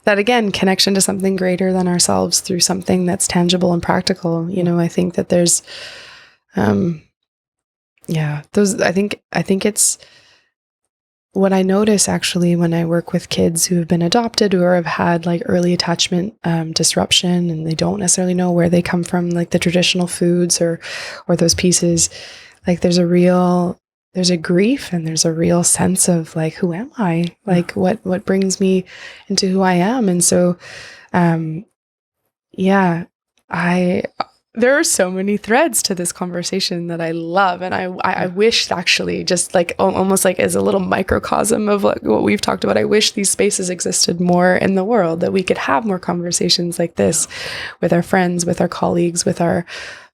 That again, connection to something greater than ourselves through something that's tangible and practical. You know, I think that there's, I think it's what I notice actually when I work with kids who have been adopted or have had like early attachment disruption, and they don't necessarily know where they come from, like the traditional foods or those pieces. Like there's a grief and there's a real sense of like, who am I? Like what brings me into who I am? And so, there are so many threads to this conversation that I love. And I wish actually just like almost like as a little microcosm of what we've talked about, I wish these spaces existed more in the world, that we could have more conversations like this with our friends, with our colleagues, with our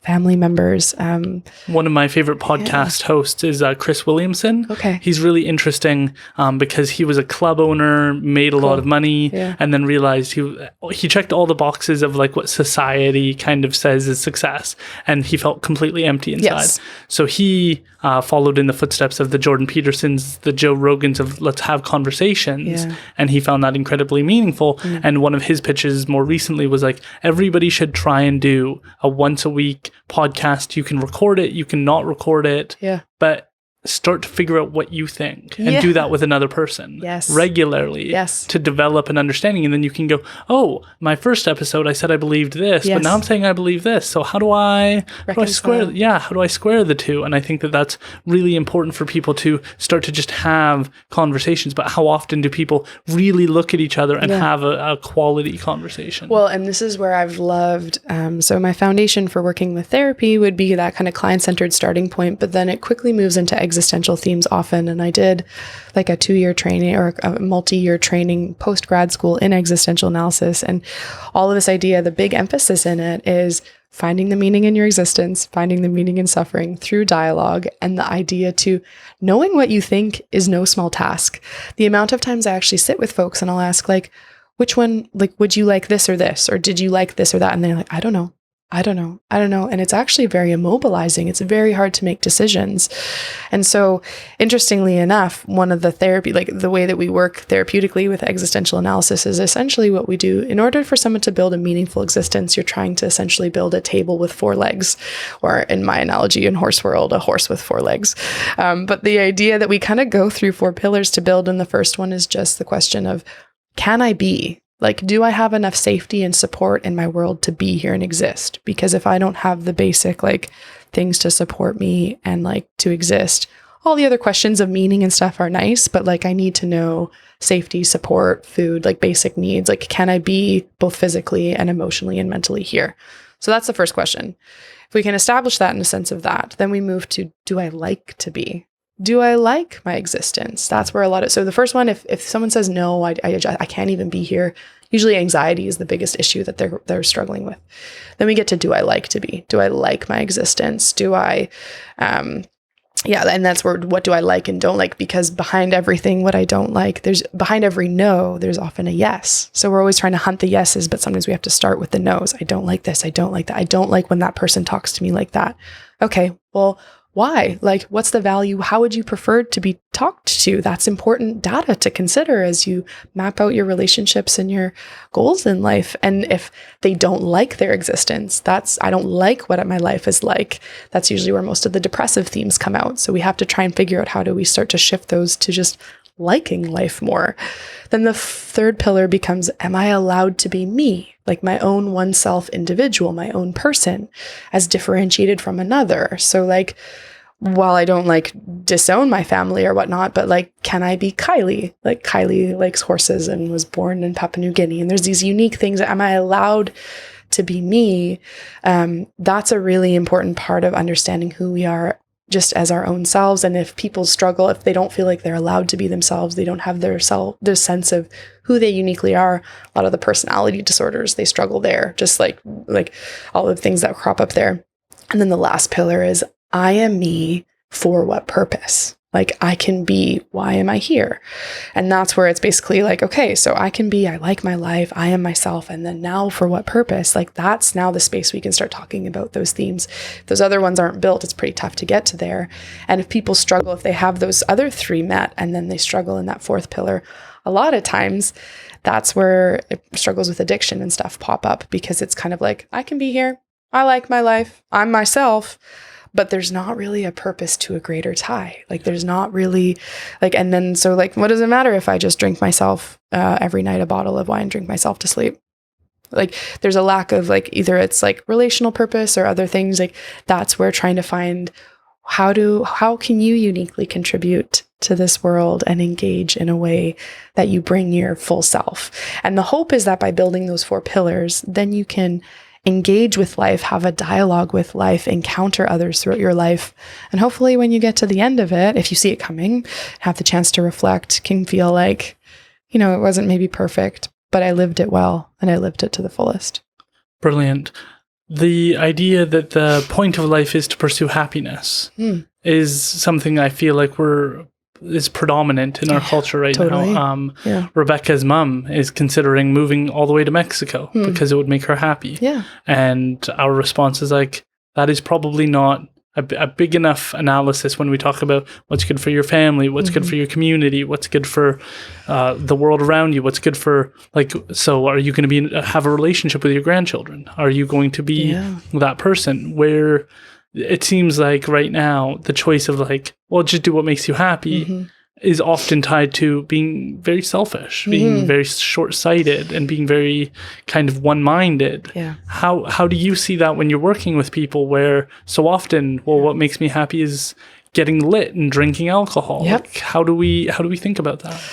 family members. One of my favorite podcast hosts is Chris Williamson. Okay. He's really interesting because he was a club owner, made a lot of money, and then realized he checked all the boxes of like what society kind of says is success, and he felt completely empty inside. Yes. So he followed in the footsteps of the Jordan Petersons, the Joe Rogans of let's have conversations, and he found that incredibly meaningful. And one of his pitches more recently was like, everybody should try and do a once a week podcast. You can record it, you can not record it, but start to figure out what you think and do that with another person regularly to develop an understanding. And then you can go, oh, my first episode I said I believed this, but now I'm saying I believe this, so how do I square the two? And I think that that's really important for people to start to just have conversations. But how often do people really look at each other and have a quality conversation? Well, and this is where I've loved, so my foundation for working with therapy would be that kind of client-centered starting point, but then it quickly moves into existential themes often. And I did like a 2-year training or a multi-year training post-grad school in existential analysis. And all of this idea, the big emphasis in it is finding the meaning in your existence, finding the meaning in suffering through dialogue, and the idea to knowing what you think is no small task. The amount of times I actually sit with folks and I'll ask like, which one, like, would you like this or this? Or did you like this or that? And they're like, I don't know. And it's actually very immobilizing. It's very hard to make decisions. And so interestingly enough, one of the therapy, like the way that we work therapeutically with existential analysis is essentially what we do. In order for someone to build a meaningful existence, you're trying to essentially build a table with 4 legs, or in my analogy in horse world, a horse with 4 legs. But the idea that we kind of go through 4 pillars to build. And the first one is just the question of, can I be? Like, do I have enough safety and support in my world to be here and exist? Because if I don't have the basic like things to support me and like to exist, all the other questions of meaning and stuff are nice, but like I need to know safety, support, food, like basic needs. Like, can I be both physically and emotionally and mentally here? So that's the first question. If we can establish that in a sense of that, then we move to, do I like to be? Do I like my existence? That's where a lot of, so the first one, if someone says, no, I can't even be here, usually anxiety is the biggest issue that they're struggling with. Then we get to, do I like to be? Do I like my existence? Do I, and that's where, what do I like and don't like? Because behind everything, what I don't like, behind every no, there's often a yes. So we're always trying to hunt the yeses, but sometimes we have to start with the no's. I don't like this. I don't like that. I don't like when that person talks to me like that. Okay, well, why? Like, what's the value? How would you prefer to be talked to? That's important data to consider as you map out your relationships and your goals in life. And if they don't like their existence, I don't like what my life is like. That's usually where most of the depressive themes come out. So we have to try and figure out, how do we start to shift those to just liking life more? Then the third pillar becomes, am I allowed to be me? Like my own oneself individual, my own person, as differentiated from another. So like, while I don't like disown my family or whatnot, but like, can I be Kylie? Like Kylie likes horses and was born in Papua New Guinea. And there's these unique things. Am I allowed to be me? That's a really important part of understanding who we are just as our own selves. And if people struggle, if they don't feel like they're allowed to be themselves, they don't have their sense of who they uniquely are. A lot of the personality disorders, they struggle there, just like all the things that crop up there. And then the last pillar is, I am me for what purpose? Like, I can be, why am I here? And that's where it's basically like, okay, so I can be, I like my life, I am myself. And then now for what purpose? Like, that's now the space we can start talking about those themes. If those other ones aren't built, it's pretty tough to get to there. And if people struggle, if they have those other three met and then they struggle in that fourth pillar, a lot of times that's where struggles with addiction and stuff pop up, because it's kind of like, I can be here, I like my life, I'm myself, but there's not really a purpose to a greater tie. Like, there's not really like, and then, so like, what does it matter if I just drink myself every night a bottle of wine, drink myself to sleep? Like, there's a lack of like, either it's like relational purpose or other things. Like, that's where trying to find how can you uniquely contribute to this world and engage in a way that you bring your full self. And the hope is that by building those 4 pillars, then you can engage with life, have a dialogue with life, encounter others throughout your life. And hopefully when you get to the end of it, if you see it coming, have the chance to reflect, can feel like, it wasn't maybe perfect, but I lived it well and I lived it to the fullest. Brilliant. The idea that the point of life is to pursue happiness is something I feel like is predominant in our culture right now. Rebecca's mom is considering moving all the way to Mexico because it would make her happy. Yeah. And our response is like, that is probably not a big enough analysis when we talk about what's good for your family, what's good for your community, what's good for the world around you, what's good for, like, so are you going to have a relationship with your grandchildren? Are you going to be that person? Where it seems like right now the choice of like, well, just do what makes you happy is often tied to being very selfish, being very short-sighted, and being very kind of one-minded. Yeah. How do you see that when you're working with people where so often, well, what makes me happy is getting lit and drinking alcohol? Yep. Like, how do we think about that?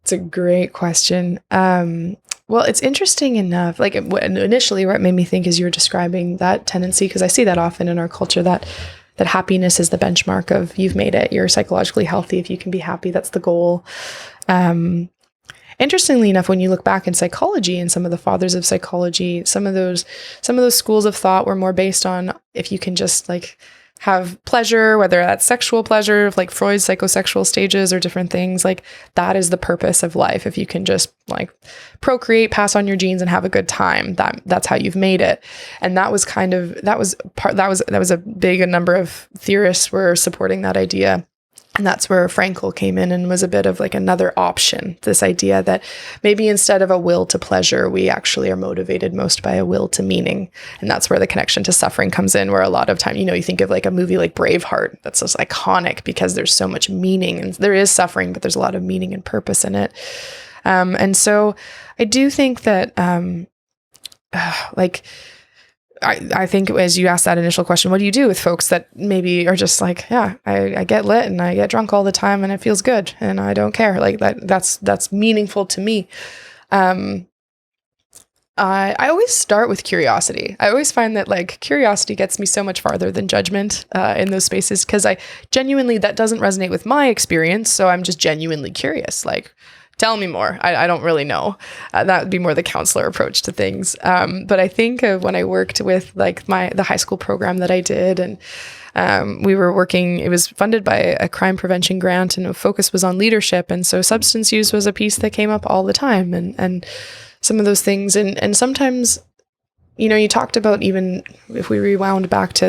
It's a great question. Well, it's interesting enough, like initially what it made me think is you were describing that tendency, because I see that often in our culture, that happiness is the benchmark of you've made it. You're psychologically healthy. If you can be happy, that's the goal. Interestingly enough, when you look back in psychology and some of the fathers of psychology, some of those schools of thought were more based on if you can just like have pleasure, whether that's sexual pleasure, like Freud's psychosexual stages or different things, like that is the purpose of life. If you can just like procreate, pass on your genes and have a good time, that's how you've made it. And that was a big number of theorists were supporting that idea. And that's where Frankl came in and was a bit of like another option. This idea that maybe instead of a will to pleasure, we actually are motivated most by a will to meaning. And that's where the connection to suffering comes in, where a lot of time, you think of like a movie like Braveheart, that's just iconic because there's so much meaning and there is suffering, but there's a lot of meaning and purpose in it. And so I do think that I think as you asked that initial question, what do you do with folks that maybe are just like, yeah, I get lit and I get drunk all the time and it feels good and I don't care. Like that's meaningful to me. I always start with curiosity. I always find that like curiosity gets me so much farther than judgment in those spaces, because I genuinely, that doesn't resonate with my experience. So I'm just genuinely curious. Like, tell me more. I don't really know. That would be more the counselor approach to things. But I think of when I worked with like the high school program that I did, and we were working, it was funded by a crime prevention grant, and the focus was on leadership. And so substance use was a piece that came up all the time, and some of those things. And sometimes, you talked about, even if we rewound back to,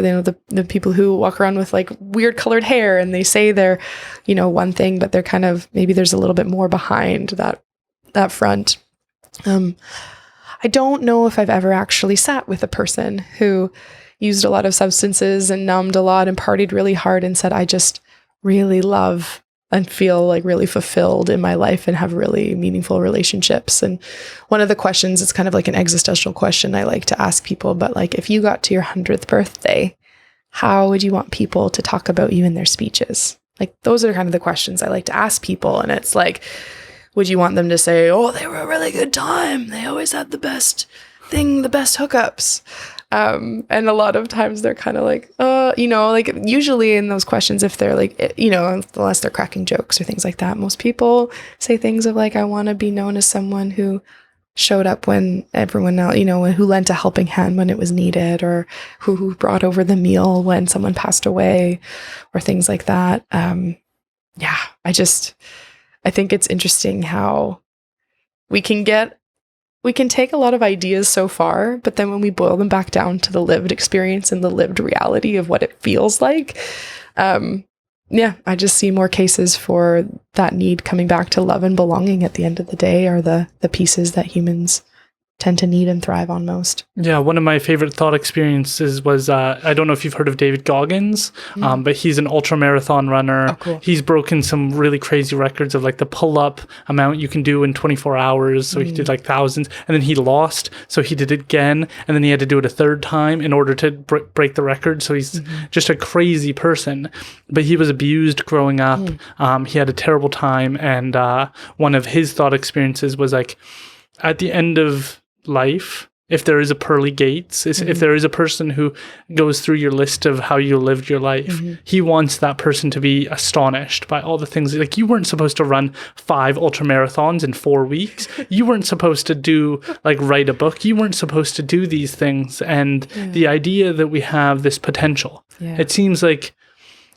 the people who walk around with like weird colored hair and they say they're, one thing, but they're kind of, maybe there's a little bit more behind that front. I don't know if I've ever actually sat with a person who used a lot of substances and numbed a lot and partied really hard and said, I just really love and feel like really fulfilled in my life and have really meaningful relationships. And one of the questions, it's kind of like an existential question I like to ask people, but like, if you got to your 100th birthday, how would you want people to talk about you in their speeches? Like, those are kind of the questions I like to ask people. And it's like, would you want them to say, oh, they were a really good time, they always had the best thing, the best hookups? And a lot of times they're kind of like, like usually in those questions, if they're like, unless they're cracking jokes or things like that, most people say things of like, I want to be known as someone who showed up when everyone else, who lent a helping hand when it was needed, or who brought over the meal when someone passed away, or things like that. I think it's interesting how we can take a lot of ideas so far, but then when we boil them back down to the lived experience and the lived reality of what it feels like, I just see more cases for that need coming back to love and belonging at the end of the day are the pieces that humans tend to need and thrive on most. Yeah, one of my favorite thought experiences was, I don't know if you've heard of David Goggins, but he's an ultra marathon runner. Oh, cool. He's broken some really crazy records of like the pull-up amount you can do in 24 hours. So he did like thousands, and then he lost. So he did it again, and then he had to do it a third time in order to break the record. So he's just a crazy person, but he was abused growing up. He had a terrible time. And one of his thought experiences was like, at the end of life, if there is a pearly gates, if there is a person who goes through your list of how you lived your life, he wants that person to be astonished by all the things. Like, you weren't supposed to run 5 ultra marathons in 4 weeks. You weren't supposed to do write a book. You weren't supposed to do these things. And the idea that we have this potential, it seems like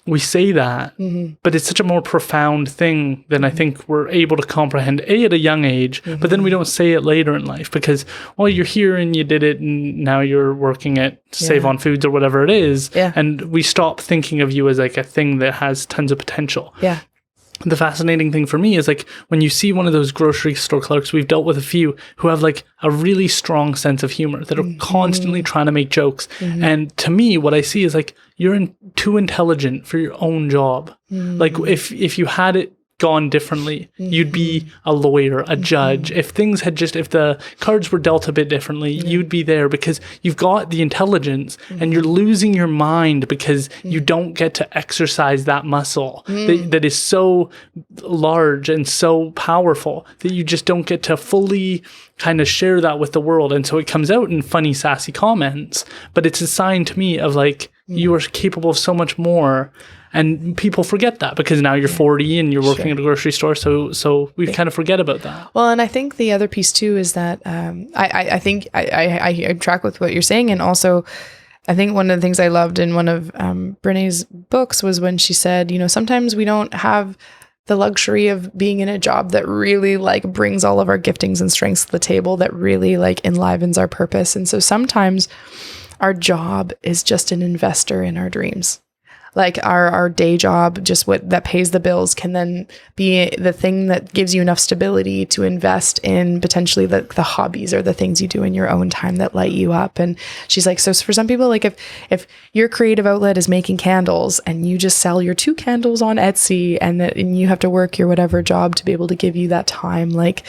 we say that, but it's such a more profound thing than I think we're able to comprehend, at a young age, but then we don't say it later in life because, well, you're here and you did it and now you're working at Save on Foods or whatever it is. And we stop thinking of you as like a thing that has tons of potential. The fascinating thing for me is like when you see one of those grocery store clerks, we've dealt with a few who have like a really strong sense of humor that are constantly trying to make jokes. And to me, what I see is like, you're too intelligent for your own job. Like if you had it gone differently, you'd be a lawyer, a judge. If the cards were dealt a bit differently, you'd be there because you've got the intelligence and you're losing your mind because you don't get to exercise that muscle that is so large and so powerful that you just don't get to fully kind of share that with the world. And so it comes out in funny, sassy comments, but it's a sign to me of like, you are capable of so much more. And people forget that because now you're 40 and you're working at a grocery store. So we kind of forget about that. Well, and I think the other piece too is that I think I track with what you're saying. And also, I think one of the things I loved in one of Brené's books was when she said, sometimes we don't have the luxury of being in a job that really like brings all of our giftings and strengths to the table, that really like enlivens our purpose. And so sometimes our job is just an investor in our dreams. Like our day job, just what that pays the bills, can then be the thing that gives you enough stability to invest in potentially the hobbies or the things you do in your own time that light you up. And she's like, so for some people, like if your creative outlet is making candles and you just sell your 2 candles on Etsy and you have to work your whatever job to be able to give you that time, like,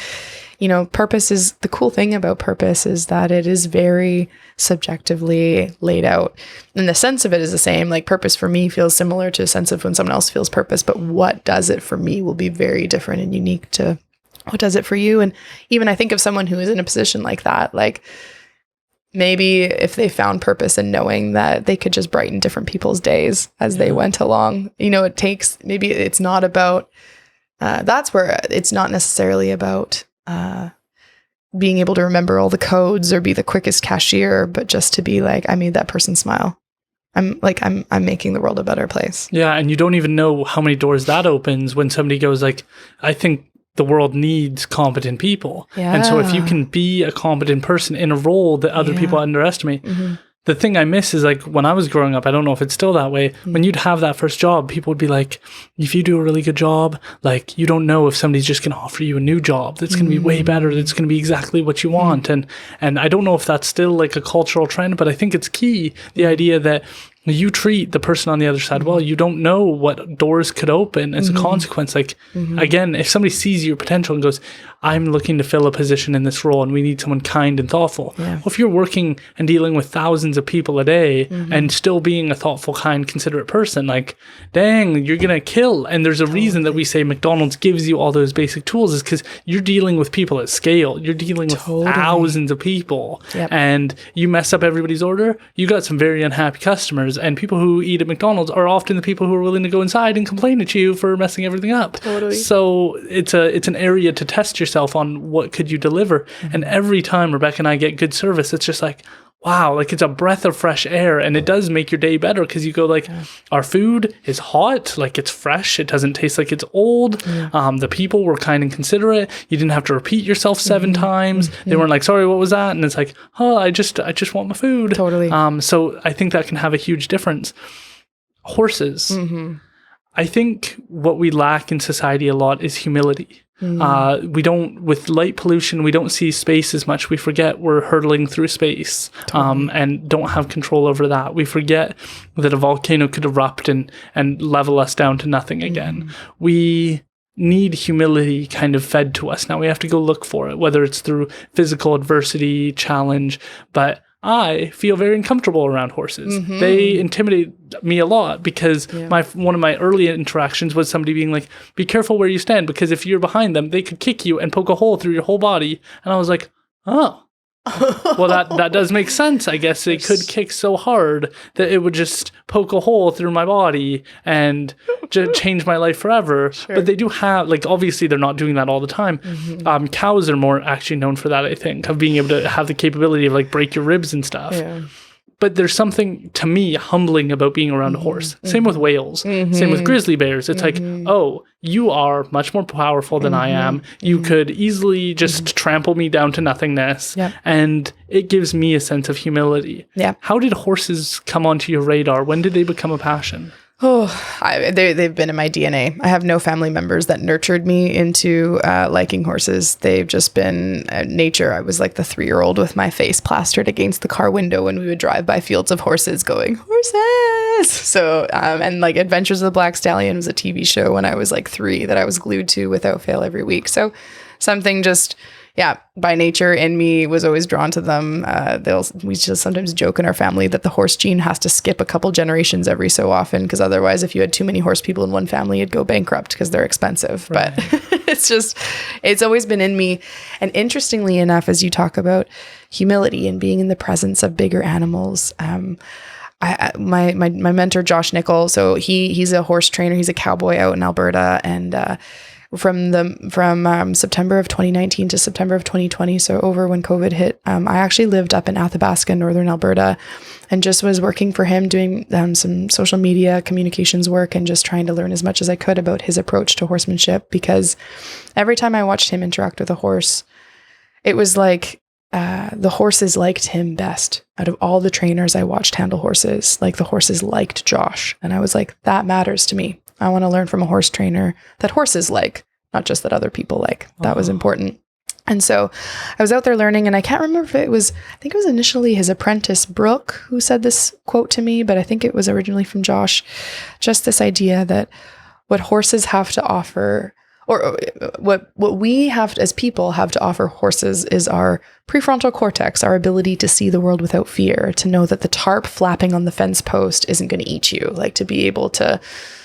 purpose is the cool thing about purpose is that it is very subjectively laid out. And the sense of it is the same. Like purpose for me feels similar to a sense of when someone else feels purpose, but what does it for me will be very different and unique to what does it for you. And even I think of someone who is in a position like that, like maybe if they found purpose in knowing that they could just brighten different people's days as they went along, it takes, maybe it's not about, that's where it's not necessarily about being able to remember all the codes or be the quickest cashier, but just to be like, I made that person smile. I'm making the world a better place. Yeah. And you don't even know how many doors that opens when somebody goes like, I think the world needs competent people. Yeah. And so if you can be a competent person in a role that other people underestimate, the thing I miss is like when I was growing up, I don't know if it's still that way. When you'd have that first job, people would be like, if you do a really good job, like you don't know if somebody's just going to offer you a new job that's going to be way better. That's going to be exactly what you want. And I don't know if that's still like a cultural trend, but I think it's key. The idea that you treat the person on the other side well, you don't know what doors could open as a consequence. Like, again, if somebody sees your potential and goes, I'm looking to fill a position in this role and we need someone kind and thoughtful. Yeah. Well, if you're working and dealing with thousands of people a day and still being a thoughtful, kind, considerate person, like, dang, you're going to kill. And there's a reason that we say McDonald's gives you all those basic tools is because you're dealing with people at scale. You're dealing with thousands of people and you mess up everybody's order, you got some very unhappy customers. and people who eat at McDonald's are often the people who are willing to go inside and complain at you for messing everything up. Totally. So it's an area to test yourself on what could you deliver. And every time Rebecca and I get good service, it's just like, wow, like it's a breath of fresh air, and it does make your day better because you go like, our food is hot, like it's fresh, it doesn't taste like it's old. The people were kind and considerate. You didn't have to repeat yourself 7 times. They weren't like, sorry, what was that? And it's like, oh, I just want my food. Totally. So I think that can have a huge difference. Horses. I think what we lack in society a lot is humility. We don't, with light pollution, we don't see space as much. We forget we're hurtling through space, and don't have control over that. We forget that a volcano could erupt and level us down to nothing again. We need humility kind of fed to us. Now we have to go look for it, whether it's through physical adversity, challenge, but I feel very uncomfortable around horses. They intimidate me a lot because one of my early interactions was somebody being like, be careful where you stand, because if you're behind them, they could kick you and poke a hole through your whole body. And I was like, oh, well, that does make sense. I guess they could kick so hard that it would just poke a hole through my body and change my life forever. Sure. But they do have, like, obviously they're not doing that all the time. Cows are more actually known for that, I think, of being able to have the capability of like break your ribs and stuff. Yeah. But there's something, to me, humbling about being around a horse. Same with whales. Same with grizzly bears. It's like, oh, you are much more powerful than I am. You could easily just trample me down to nothingness. Yep. And it gives me a sense of humility. Yeah. How did horses come onto your radar? When did they become a passion? Oh, they've been in my DNA. I have no family members that nurtured me into liking horses. They've just been nature. I was like the 3-year-old with my face plastered against the car window when we would drive by fields of horses going, horses! So, and like Adventures of the Black Stallion was a TV show when I was like 3 that I was glued to without fail every week. So something just... by nature in me was always drawn to them. We just sometimes joke in our family that the horse gene has to skip a couple generations every so often, because otherwise if you had too many horse people in one family, it'd go bankrupt because they're expensive. Right. But it's always been in me. And interestingly enough, as you talk about humility and being in the presence of bigger animals, my mentor, Josh Nickel, so he's a horse trainer. He's a cowboy out in Alberta, and from September of 2019 to September of 2020, so over when COVID hit, I actually lived up in Athabasca, northern Alberta, and just was working for him, doing some social media communications work and just trying to learn as much as I could about his approach to horsemanship, because every time I watched him interact with a horse, it was like the horses liked him best. Out of all the trainers I watched handle horses, like the horses liked Josh. And I was like, that matters to me. I want to learn from a horse trainer that horses like, not just that other people like. That was important. And so I was out there learning, and I can't remember if it was, I think it was initially his apprentice, Brooke, who said this quote to me, but I think it was originally from Josh. Just this idea that what horses have to offer, or what we have as people have to offer horses, is our prefrontal cortex, our ability to see the world without fear, to know that the tarp flapping on the fence post isn't going to eat you, like to be able to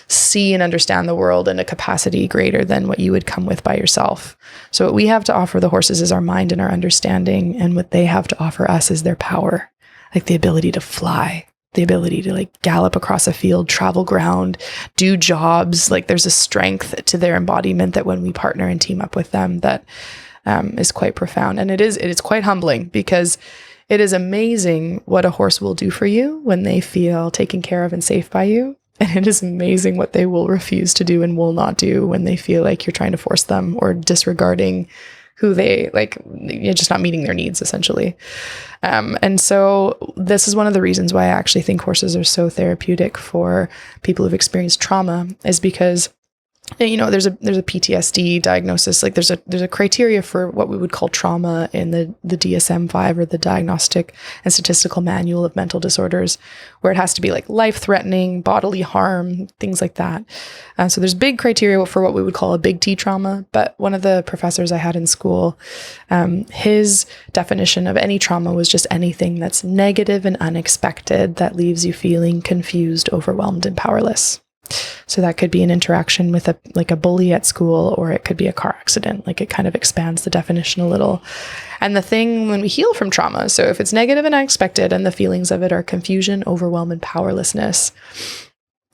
see and understand the world in a capacity greater than what you would come with by yourself. So what we have to offer the horses is our mind and our understanding, and what they have to offer us is their power, like the ability to fly, the ability to like gallop across a field, travel ground, do jobs. Like there's a strength to their embodiment that when we partner and team up with them, that is quite profound. And it is quite humbling, because it is amazing what a horse will do for you when they feel taken care of and safe by you. And it is amazing what they will refuse to do and will not do when they feel like you're trying to force them or disregarding who they, like, you're just not meeting their needs, essentially. And so this is one of the reasons why I actually think horses are so therapeutic for people who've experienced trauma, is because, you know, there's a PTSD diagnosis. Like there's a criteria for what we would call trauma in the DSM-5, or the Diagnostic and Statistical Manual of Mental Disorders, where it has to be like life-threatening, bodily harm, things like that. So there's big criteria for what we would call a big T trauma. But one of the professors I had in school, his definition of any trauma was just anything that's negative and unexpected that leaves you feeling confused, overwhelmed, and powerless. So that could be an interaction with a bully at school, or it could be a car accident. Like, it kind of expands the definition a little. And the thing when we heal from trauma, so if it's negative and unexpected and the feelings of it are confusion, overwhelm, and powerlessness,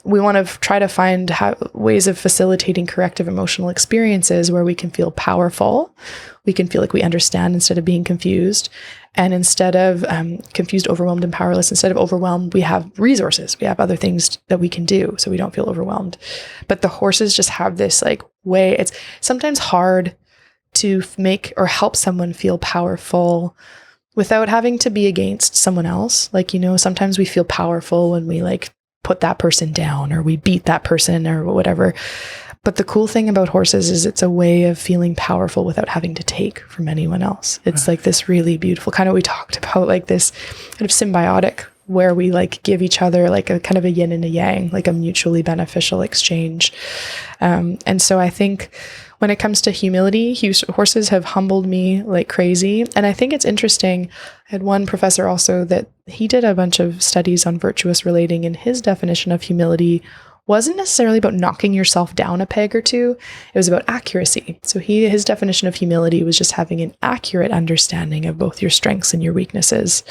we want to try to find ways of facilitating corrective emotional experiences where we can feel powerful. We can feel like we understand instead of being confused. And instead of confused, overwhelmed, and powerless, instead of overwhelmed, we have resources. We have other things that we can do so we don't feel overwhelmed. But the horses just have this like way. It's sometimes hard to make or help someone feel powerful without having to be against someone else. Like, sometimes we feel powerful when we like put that person down or we beat that person or whatever. But the cool thing about horses is it's a way of feeling powerful without having to take from anyone else. It's like this really beautiful kind of, we talked about like this kind of symbiotic where we like give each other like a kind of a yin and a yang, like a mutually beneficial exchange. And so I think when it comes to humility, horses have humbled me like crazy. And I think it's interesting. I had one professor also that he did a bunch of studies on virtuous relating, and his definition of humility wasn't necessarily about knocking yourself down a peg or two. It was about accuracy. So his definition of humility was just having an accurate understanding of both your strengths and your weaknesses.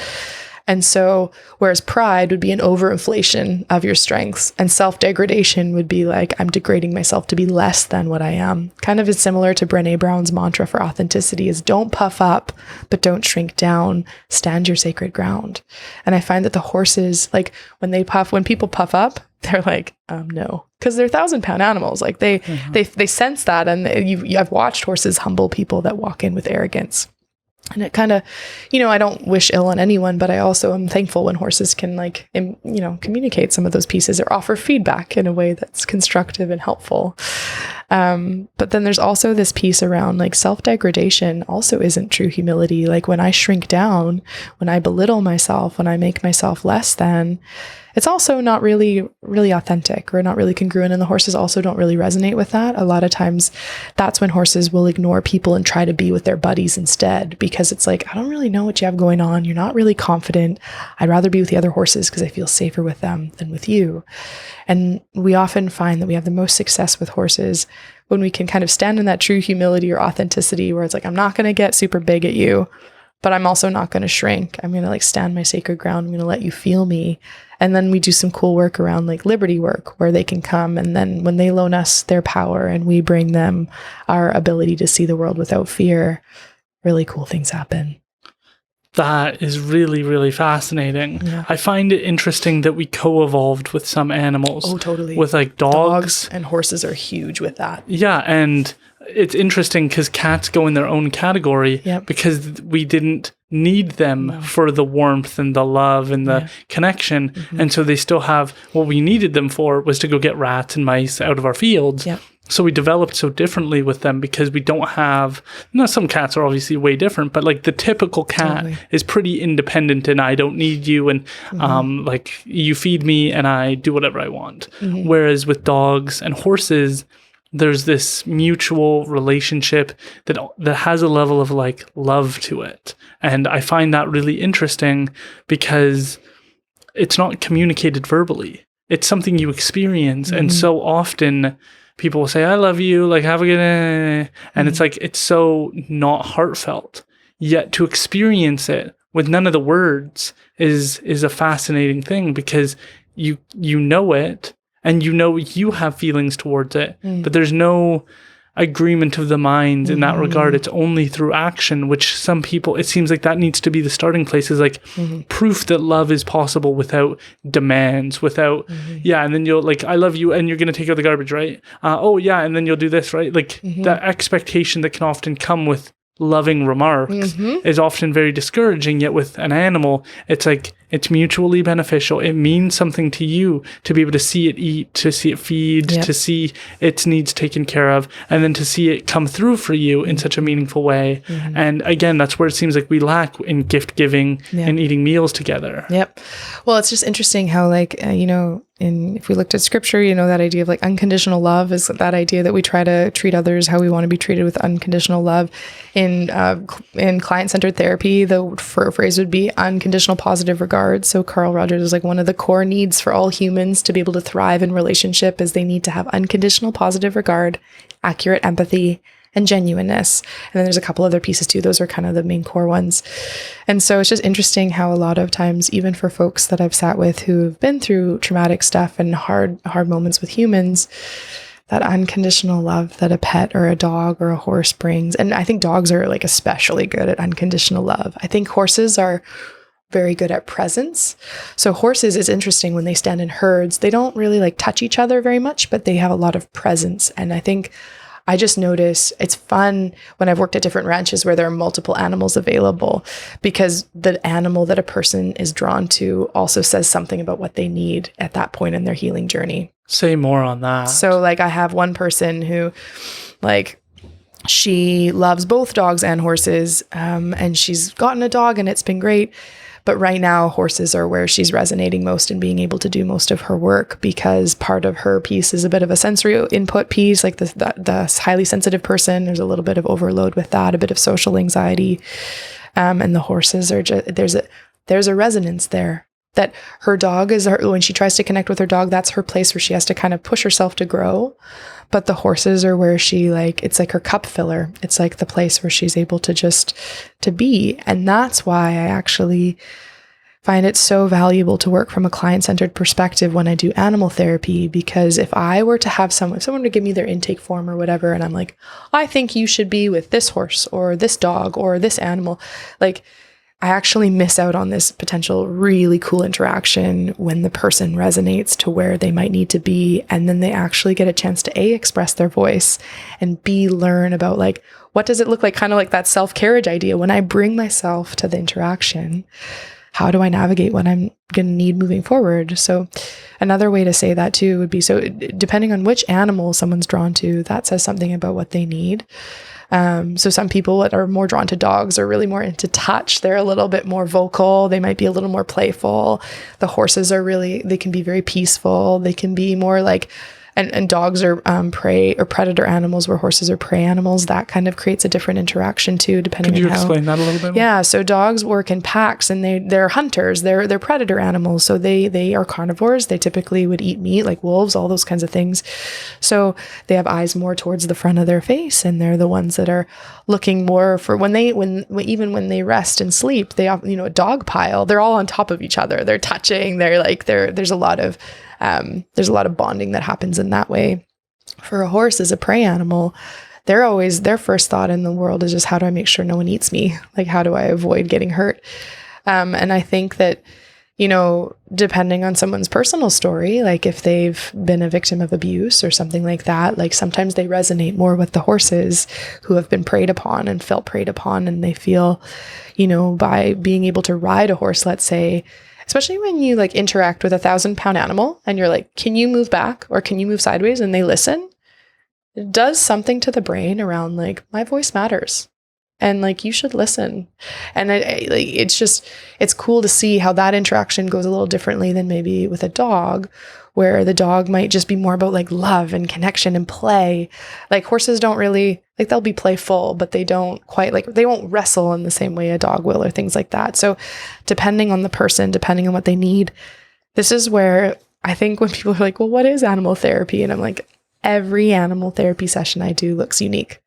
And so, whereas pride would be an overinflation of your strengths, and self-degradation would be like, I'm degrading myself to be less than what I am. Kind of is similar to Brené Brown's mantra for authenticity is don't puff up, but don't shrink down. Stand your sacred ground. And I find that the horses, like when people puff up, they're like, no, because they're 1,000-pound animals. Like they sense that. And I've watched horses humble people that walk in with arrogance. And it kind of, I don't wish ill on anyone, but I also am thankful when horses can communicate some of those pieces or offer feedback in a way that's constructive and helpful. But then there's also this piece around like self-degradation also isn't true humility. Like when I shrink down, when I belittle myself, when I make myself less than, it's also not really authentic or not really congruent. And the horses also don't really resonate with that. A lot of times that's when horses will ignore people and try to be with their buddies instead, because it's like, I don't really know what you have going on. You're not really confident. I'd rather be with the other horses because I feel safer with them than with you. And we often find that we have the most success with horses when we can kind of stand in that true humility or authenticity where it's like, I'm not going to get super big at you, but I'm also not going to shrink. I'm going to like stand my sacred ground. I'm going to let you feel me. And then we do some cool work around like liberty work where they can come. And then when they loan us their power and we bring them our ability to see the world without fear, really cool things happen. That is really, really fascinating. Yeah. I find it interesting that we co-evolved with some animals. Oh, totally. With like dogs. And horses are huge with that. Yeah. And it's interesting because cats go in their own category because we didn't need them for the warmth and the love and the connection. Mm-hmm. And so they still have what we needed them for was to go get rats and mice out of our fields. Yep. So we developed so differently with them because we don't have, some cats are obviously way different, but like the typical cat is pretty independent and I don't need you and like you feed me and I do whatever I want. Mm-hmm. Whereas with dogs and horses, there's this mutual relationship that has a level of like love to it. And I find that really interesting because it's not communicated verbally. It's something you experience. Mm-hmm. And so often people will say, I love you, like have a good day. And it's like, it's so not heartfelt. Yet to experience it with none of the words is a fascinating thing because you know it. And you have feelings towards it, but there's no agreement of the mind in that regard. It's only through action, which some people, it seems like that needs to be the starting place, is like proof that love is possible without demands, without, and then you'll like, I love you and you're going to take out the garbage, right? And then you'll do this, right? Like that expectation that can often come with loving remarks is often very discouraging. Yet with an animal, it's like it's mutually beneficial. It means something to you to be able to see it eat, to see it feed, to see its needs taken care of, and then to see it come through for you in such a meaningful way. And again, that's where it seems like we lack in gift giving and eating meals together. Yep. Well, it's just interesting how like, if we looked at scripture, that idea of like unconditional love is that idea that we try to treat others how we want to be treated with unconditional love. In client-centered therapy, the phrase would be unconditional positive regard regard. So Carl Rogers is like, one of the core needs for all humans to be able to thrive in relationship is they need to have unconditional positive regard, accurate empathy, and genuineness. And then there's a couple other pieces too. Those are kind of the main core ones. And so it's just interesting how a lot of times, even for folks that I've sat with who've been through traumatic stuff and hard moments with humans, that unconditional love that a pet or a dog or a horse brings. And I think dogs are like especially good at unconditional love. I think horses are very good at presence. So horses, is interesting when they stand in herds, they don't really like touch each other very much, but they have a lot of presence. And I think I just notice it's fun when I've worked at different ranches where there are multiple animals available, because the animal that a person is drawn to also says something about what they need at that point in their healing journey. Say more on that. So like I have one person who like, she loves both dogs and horses, and she's gotten a dog and it's been great. But right now, horses are where she's resonating most and being able to do most of her work, because part of her piece is a bit of a sensory input piece, like the highly sensitive person. There's a little bit of overload with that, a bit of social anxiety. And the horses are just, there's a resonance there. That her dog is when she tries to connect with her dog, that's her place where she has to kind of push herself to grow. But the horses are where she like, it's like her cup filler. It's like the place where she's able to just to be. And that's why I actually find it so valuable to work from a client-centered perspective when I do animal therapy, because if I were to have someone to give me their intake form or whatever, and I'm like, I think you should be with this horse or this dog or this animal, like, I actually miss out on this potential really cool interaction when the person resonates to where they might need to be. And then they actually get a chance to A, express their voice, and B, learn about like, what does it look like? Kind of like that self-carriage idea. When I bring myself to the interaction, how do I navigate what I'm going to need moving forward? So another way to say that too would be, so depending on which animal someone's drawn to, that says something about what they need. So some people that are more drawn to dogs are really more into touch. They're a little bit more vocal. They might be a little more playful. The horses are they can be very peaceful. They can be more like, and dogs are prey or predator animals, where horses are prey animals. That kind of creates a different interaction too, depending on how. Could you explain that a little bit more? Yeah, so dogs work in packs, and they're hunters. They're predator animals. So they are carnivores. They typically would eat meat like wolves, all those kinds of things. So they have eyes more towards the front of their face, and they're the ones that are looking more for even when they rest and sleep. They have, a dog pile. They're all on top of each other. They're touching. There's a lot of bonding that happens in that way. For a horse as a prey animal, their first thought in the world is just, how do I make sure no one eats me? Like, how do I avoid getting hurt? And I think that, depending on someone's personal story, like if they've been a victim of abuse or something like that, like sometimes they resonate more with the horses who have been preyed upon and felt preyed upon. And they feel, by being able to ride a horse, let's say, especially when you like interact with a 1,000-pound animal and you're like, can you move back or can you move sideways? And they listen. It does something to the brain around like, my voice matters. And like, you should listen. And it's cool to see how that interaction goes a little differently than maybe with a dog, where the dog might just be more about like love and connection and play. Like horses don't really, like they'll be playful, but they don't quite like, they won't wrestle in the same way a dog will or things like that. So depending on the person, depending on what they need, this is where I think when people are like, well, what is animal therapy? And I'm like, every animal therapy session I do looks unique,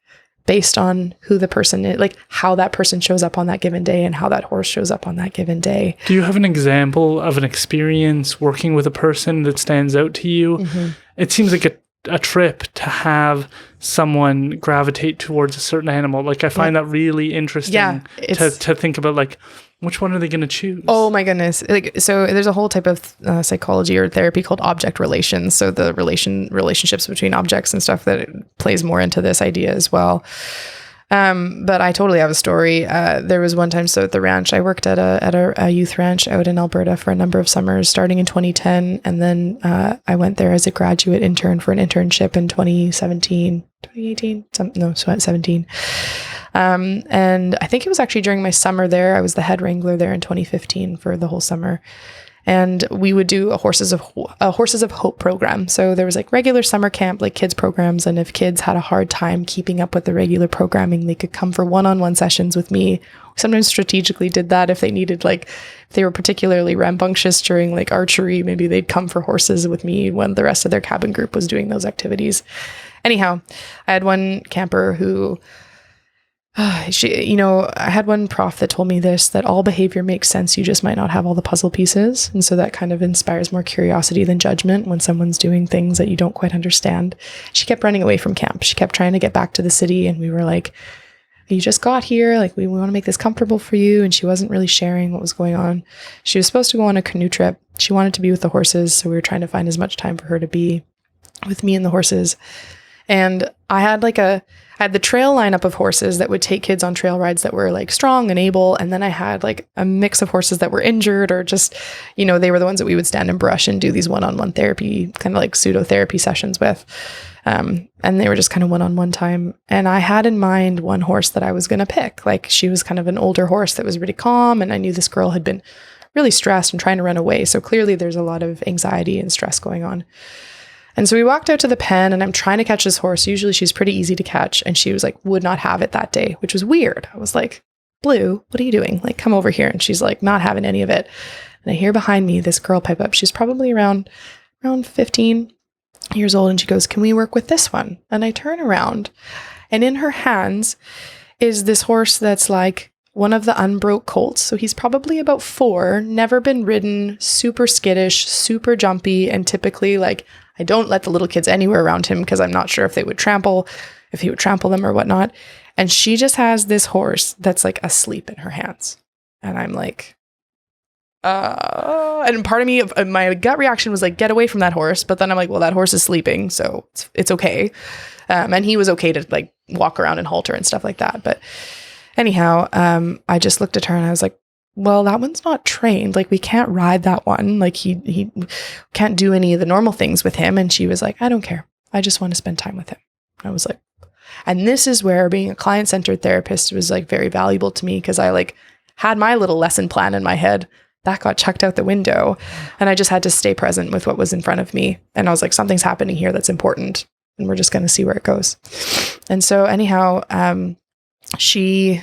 based on who the person is, like how that person shows up on that given day and how that horse shows up on that given day. Do you have an example of an experience working with a person that stands out to you? Mm-hmm. It seems like a trip to have someone gravitate towards a certain animal. Like I find that really interesting to think about, like, which one are they going to choose? Oh my goodness. Like, so there's a whole type of psychology or therapy called object relations. So the relationships between objects and stuff, that it plays more into this idea as well. But I totally have a story. There was one time, so at the ranch, I worked at a youth ranch out in Alberta for a number of summers, starting in 2010. And then I went there as a graduate intern for an internship in 2017. And I think it was actually during my summer there. I was the head wrangler there in 2015 for the whole summer. And we would do a Horses of Hope program. So there was like regular summer camp, like kids programs. And if kids had a hard time keeping up with the regular programming, they could come for one-on-one sessions with me sometimes strategically did that if they needed, like, if they were particularly rambunctious during like archery, maybe they'd come for horses with me when the rest of their cabin group was doing those activities. Anyhow, I had one camper who, I had one prof that told me this, that all behavior makes sense. You just might not have all the puzzle pieces. And so that kind of inspires more curiosity than judgment when someone's doing things that you don't quite understand. She kept running away from camp. She kept trying to get back to the city. And we were like, you just got here. Like, we want to make this comfortable for you. And she wasn't really sharing what was going on. She was supposed to go on a canoe trip. She wanted to be with the horses. So we were trying to find as much time for her to be with me and the horses. And I had the trail lineup of horses that would take kids on trail rides that were like strong and able. And then I had like a mix of horses that were injured or just, they were the ones that we would stand in brush and do these one-on-one therapy, kind of like pseudo therapy sessions with. And they were just kind of one-on-one time. And I had in mind one horse that I was going to pick. Like, she was kind of an older horse that was really calm. And I knew this girl had been really stressed and trying to run away. So clearly there's a lot of anxiety and stress going on. And so we walked out to the pen and I'm trying to catch this horse. Usually she's pretty easy to catch. And she was like, would not have it that day, which was weird. I was like, Blue, what are you doing? Like, come over here. And she's like, not having any of it. And I hear behind me this girl pipe up. She's probably around 15 years old. And she goes, can we work with this one? And I turn around and in her hands is this horse that's like one of the unbroke colts. So he's probably about 4, never been ridden, super skittish, super jumpy. And typically, like, I don't let the little kids anywhere around him because I'm not sure if he would trample them or whatnot. And she just has this horse that's like asleep in her hands. And I'm like, and part of me, my gut reaction was like, get away from that horse. But then I'm like, well, that horse is sleeping, so it's okay. And he was okay to like walk around and halter and stuff like that. But anyhow, I just looked at her and I was like, well, that one's not trained. Like, we can't ride that one. Like, he can't do any of the normal things with him. And she was like, I don't care. I just want to spend time with him. I was like, and this is where being a client-centered therapist was like very valuable to me, because I like had my little lesson plan in my head that got chucked out the window. And I just had to stay present with what was in front of me. And I was like, something's happening here that's important. And we're just going to see where it goes. And so anyhow, she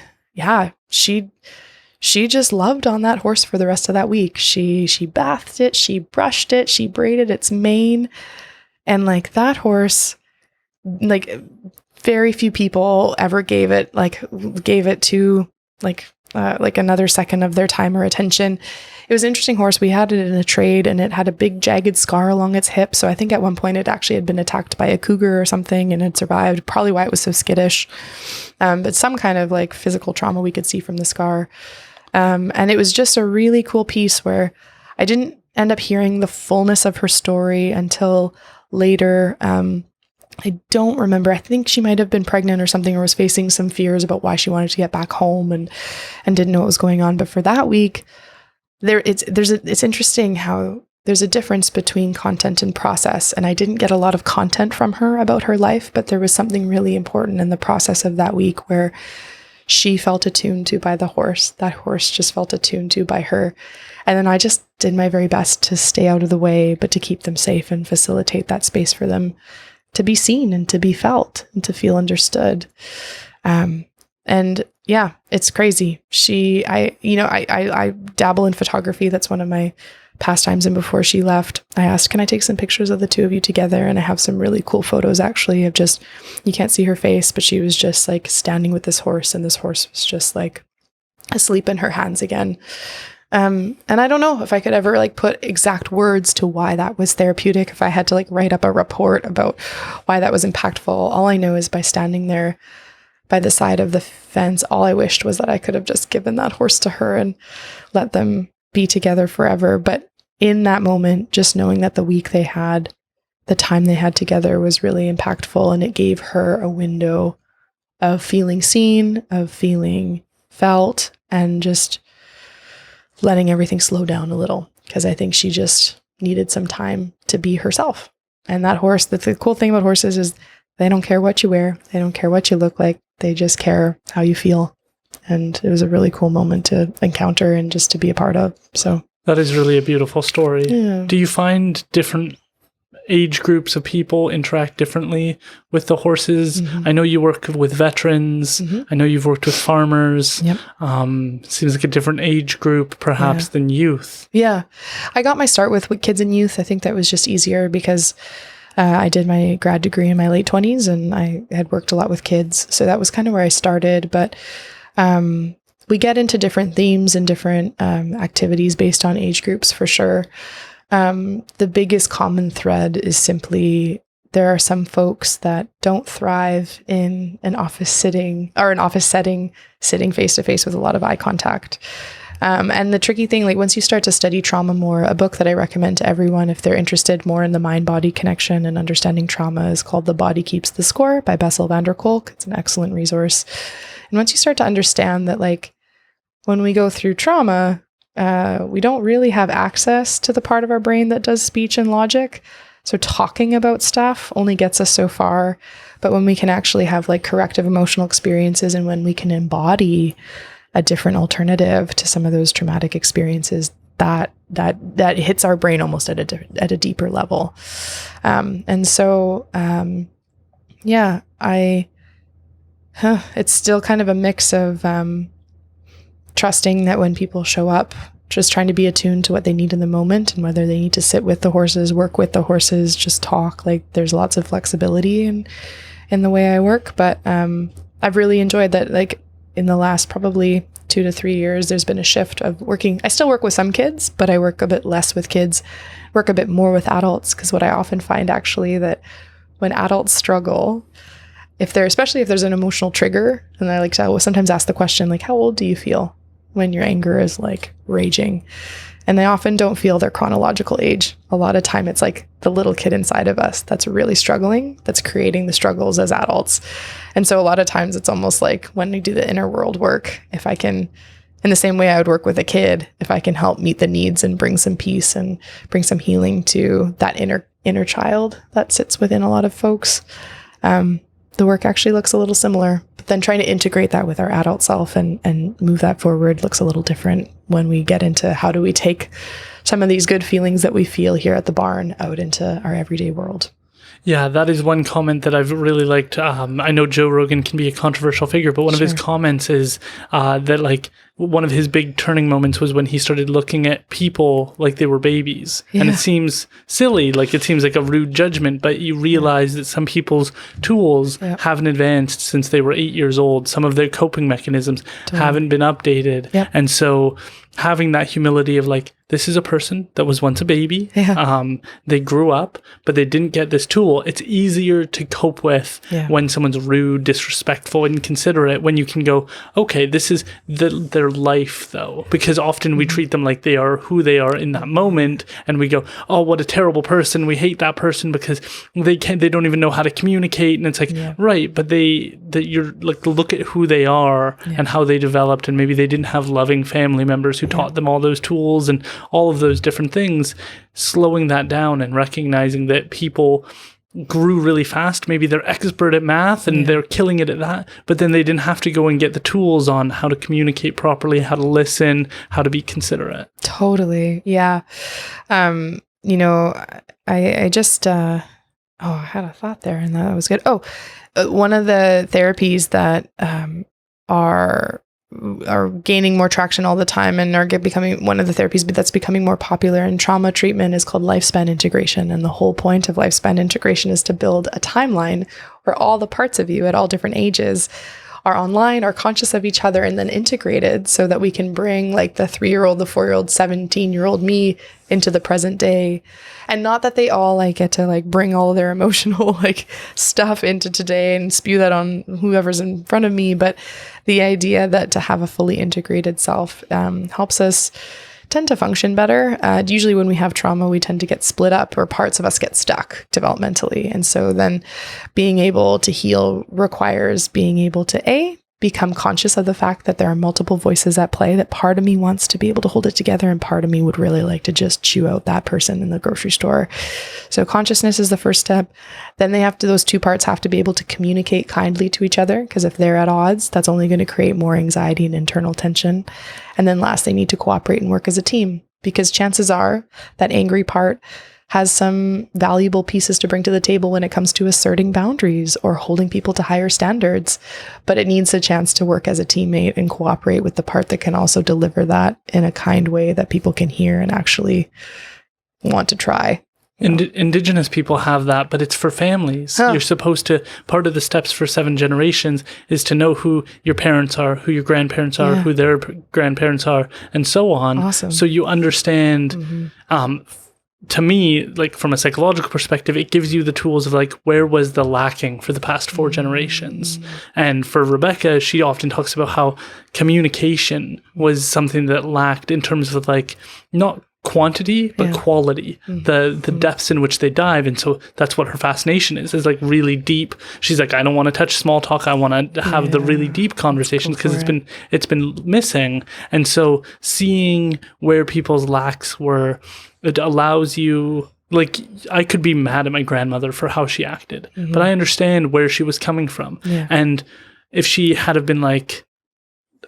just loved on that horse for the rest of that week. She bathed it, she brushed it, she braided its mane. And like, that horse, like, very few people ever gave it to like another second of their time or attention. It was an interesting horse. We had it in a trade and it had a big jagged scar along its hip. So I think at one point it actually had been attacked by a cougar or something and it survived, probably why it was so skittish. But some kind of like physical trauma we could see from the scar. And it was just a really cool piece where I didn't end up hearing the fullness of her story until later. I don't remember. I think she might have been pregnant or something, or was facing some fears about why she wanted to get back home and didn't know what was going on. But for that week, it's interesting how there's a difference between content and process. And I didn't get a lot of content from her about her life, but there was something really important in the process of that week where she felt attuned to by the horse. That horse just felt attuned to by her. And then I just did my very best to stay out of the way, but to keep them safe and facilitate that space for them to be seen and to be felt and to feel understood. And yeah, it's crazy. I dabble in photography. That's one of my pastimes. And before she left, I asked, can I take some pictures of the two of you together? And I have some really cool photos actually of just, you can't see her face, but she was just like standing with this horse and this horse was just like asleep in her hands again. And I don't know if I could ever like put exact words to why that was therapeutic, if I had to like write up a report about why that was impactful. All I know is by standing there by the side of the fence, all I wished was that I could have just given that horse to her and let them be together forever. But in that moment, just knowing that the week they had, the time they had together was really impactful. And it gave her a window of feeling seen, of feeling felt, and just letting everything slow down a little, because I think she just needed some time to be herself. And that horse, the cool thing about horses is they don't care what you wear. They don't care what you look like. They just care how you feel. And it was a really cool moment to encounter and just to be a part of. So that is really a beautiful story. Yeah. Do you find different age groups of people interact differently with the horses? I know you work with veterans. I know you've worked with farmers. Yep. Seems like a different age group perhaps than youth. Yeah. I got my start with kids and youth. I think that was just easier because I did my grad degree in my late 20s and I had worked a lot with kids. So that was kind of where I started. But we get into different themes and different activities based on age groups for sure. The biggest common thread is simply there are some folks that don't thrive in an office setting, sitting face to face with a lot of eye contact. And the tricky thing, like once you start to study trauma more, a book that I recommend to everyone if they're interested more in the mind-body connection and understanding trauma is called The Body Keeps the Score by Bessel van der Kolk. It's an excellent resource. And once you start to understand that, like, when we go through trauma, we don't really have access to the part of our brain that does speech and logic. So talking about stuff only gets us so far. But when we can actually have like corrective emotional experiences and when we can embody a different alternative to some of those traumatic experiences, that hits our brain almost at a deeper level. It's still kind of a mix of trusting that when people show up, just trying to be attuned to what they need in the moment and whether they need to sit with the horses, work with the horses, just talk. Like there's lots of flexibility in the way I work. But I've really enjoyed that. Like in the last probably 2 to 3 years, there's been a shift of working. I still work with some kids, but I work a bit less with kids, work a bit more with adults. Because what I often find actually that when adults struggle, especially if there's an emotional trigger, and I like to sometimes ask the question, like, how old do you feel when your anger is like raging? And they often don't feel their chronological age. A lot of time it's like the little kid inside of us that's really struggling, that's creating the struggles as adults. And so a lot of times it's almost like when we do the inner world work, if I can, in the same way I would work with a kid, if I can help meet the needs and bring some peace and bring some healing to that inner child that sits within a lot of folks, the work actually looks a little similar. But then trying to integrate that with our adult self and move that forward looks a little different when we get into how do we take some of these good feelings that we feel here at the barn out into our everyday world. Yeah, that is one comment that I've really liked. I know Joe Rogan can be a controversial figure, but one of his comments is that like one of his big turning moments was when he started looking at people like they were babies. Yeah. And it seems silly, like it seems like a rude judgment, but you realize that some people's tools haven't advanced since they were 8 years old. Some of their coping mechanisms haven't been updated. Yep. And so having that humility of like, this is a person that was once a baby. Yeah. They grew up, but they didn't get this tool. It's easier to cope with when someone's rude, disrespectful, inconsiderate, when you can go, okay, this is their life though. Because often we treat them like they are who they are in that moment. And we go, oh, what a terrible person. We hate that person because they don't even know how to communicate. And it's like, right. But you're like, look at who they are and how they developed. And maybe they didn't have loving family members who taught them all those tools and all of those different things. Slowing that down and recognizing that people grew really fast. Maybe they're expert at math and they're killing it at that, but then they didn't have to go and get the tools on how to communicate properly, how to listen, how to be considerate. Totally. Yeah. I just, I had a thought there and that was good. One of the therapies that are gaining more traction all the time and are becoming one of the therapies that's becoming more popular in trauma treatment is called lifespan integration. And the whole point of lifespan integration is to build a timeline where all the parts of you at all different ages are online, are conscious of each other, and then integrated so that we can bring like the 3-year-old, the 4-year-old, 17-year-old me into the present day. And not that they all like get to like bring all their emotional like stuff into today and spew that on whoever's in front of me. But the idea that to have a fully integrated self helps us tend to function better. Usually when we have trauma, we tend to get split up or parts of us get stuck developmentally. And so then being able to heal requires being able to become conscious of the fact that there are multiple voices at play, that part of me wants to be able to hold it together and part of me would really like to just chew out that person in the grocery store. So consciousness is the first step. Then those two parts have to be able to communicate kindly to each other, because if they're at odds, that's only going to create more anxiety and internal tension. And then last, they need to cooperate and work as a team, because chances are that angry part has some valuable pieces to bring to the table when it comes to asserting boundaries or holding people to higher standards. But it needs a chance to work as a teammate and cooperate with the part that can also deliver that in a kind way that people can hear and actually want to try. Indigenous people have that, but it's for families. You're supposed to, part of the steps for 7 generations is to know who your parents are, who your grandparents are, who their grandparents are, and so on. Awesome. So you understand, to me, like from a psychological perspective, it gives you the tools of like, where was the lacking for the past 4 generations? And for Rebecca, she often talks about how communication was something that lacked in terms of like, not quantity but quality, the depths in which they dive. And so that's what her fascination is like really deep. She's like, I don't want to touch small talk, I want to have the really deep conversations, because it's been missing. And so seeing where people's lacks were, it allows you, like, I could be mad at my grandmother for how she acted, but I understand where she was coming from. And if she had have been like,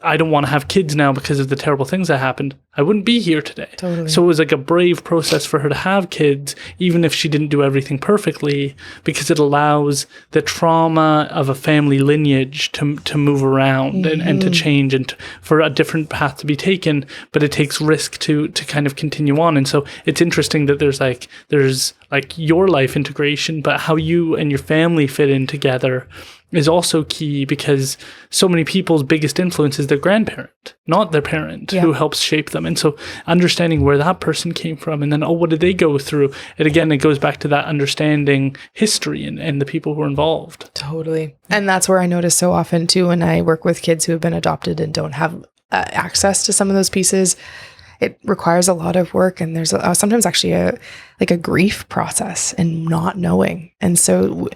I don't want to have kids now because of the terrible things that happened, I wouldn't be here today. Totally. So it was like a brave process for her to have kids, even if she didn't do everything perfectly, because it allows the trauma of a family lineage to move around and to change and for a different path to be taken, but it takes risk to kind of continue on. And so it's interesting that there's like your life integration, but how you and your family fit in together is also key, because so many people's biggest influence is their grandparent, not their parent, who helps shape them. And so understanding where that person came from, and then, what did they go through? And again, it goes back to that understanding history and the people who are involved. Totally. And that's where I notice so often too, when I work with kids who have been adopted and don't have access to some of those pieces, it requires a lot of work. And there's sometimes actually a grief process and not knowing. And so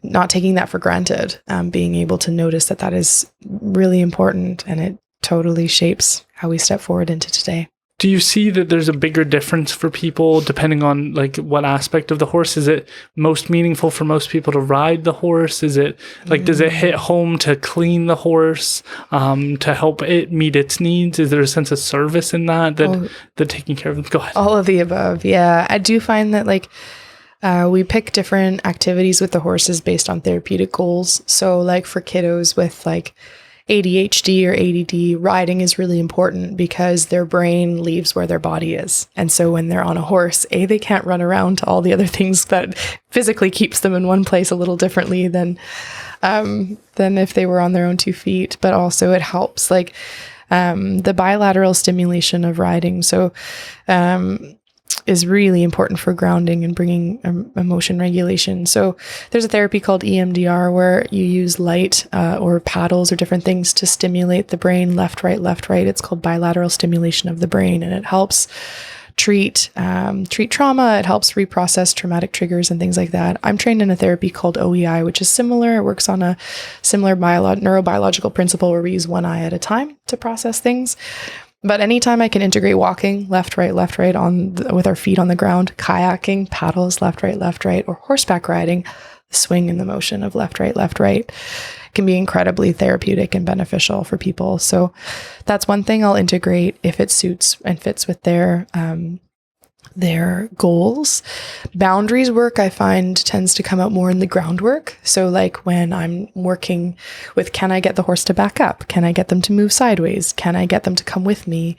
not taking that for granted, being able to notice that is really important, and it totally shapes how we step forward into today. Do you see that there's a bigger difference for people depending on like what aspect of the horse? Is it most meaningful for most people to ride the horse? Is it like, does it hit home to clean the horse, to help it meet its needs? Is there a sense of service in that taking care of them? Go ahead. All of the above. Yeah. I do find that we pick different activities with the horses based on therapeutic goals. So like for kiddos with like ADHD or ADD, riding is really important because their brain leaves where their body is. And so when they're on a horse, they can't run around to all the other things that physically keeps them in one place a little differently than if they were on their own 2 feet. But also it helps the bilateral stimulation of riding. So, is really important for grounding and bringing emotion regulation. So there's a therapy called EMDR where you use light or paddles or different things to stimulate the brain, left, right. It's called bilateral stimulation of the brain, and it helps treat trauma. It helps reprocess traumatic triggers and things like that. I'm trained in a therapy called OEI, which is similar. It works on a similar neurobiological principle where we use one eye at a time to process things. But anytime I can integrate walking, left, right, with our feet on the ground, kayaking, paddles, left, right, or horseback riding, the swing and the motion of left, right, can be incredibly therapeutic and beneficial for people. So that's one thing I'll integrate if it suits and fits with their goals. Boundaries work, I find, tends to come out more in the groundwork. So like when I'm working with, can I get the horse to back up? Can I get them to move sideways? Can I get them to come with me?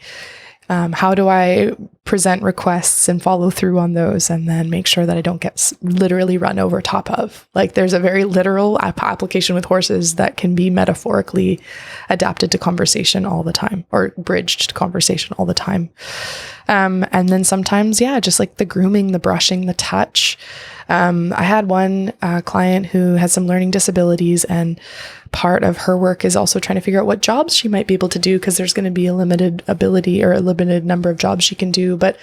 How do I present requests and follow through on those, and then make sure that I don't get literally run over top of? Like there's a very literal application with horses that can be metaphorically adapted to conversation all the time, or bridged to conversation all the time. And then sometimes, just like the grooming, the brushing, the touch. I had one client who has some learning disabilities, and part of her work is also trying to figure out what jobs she might be able to do, because there's going to be a limited ability or a limited number of jobs she can do. But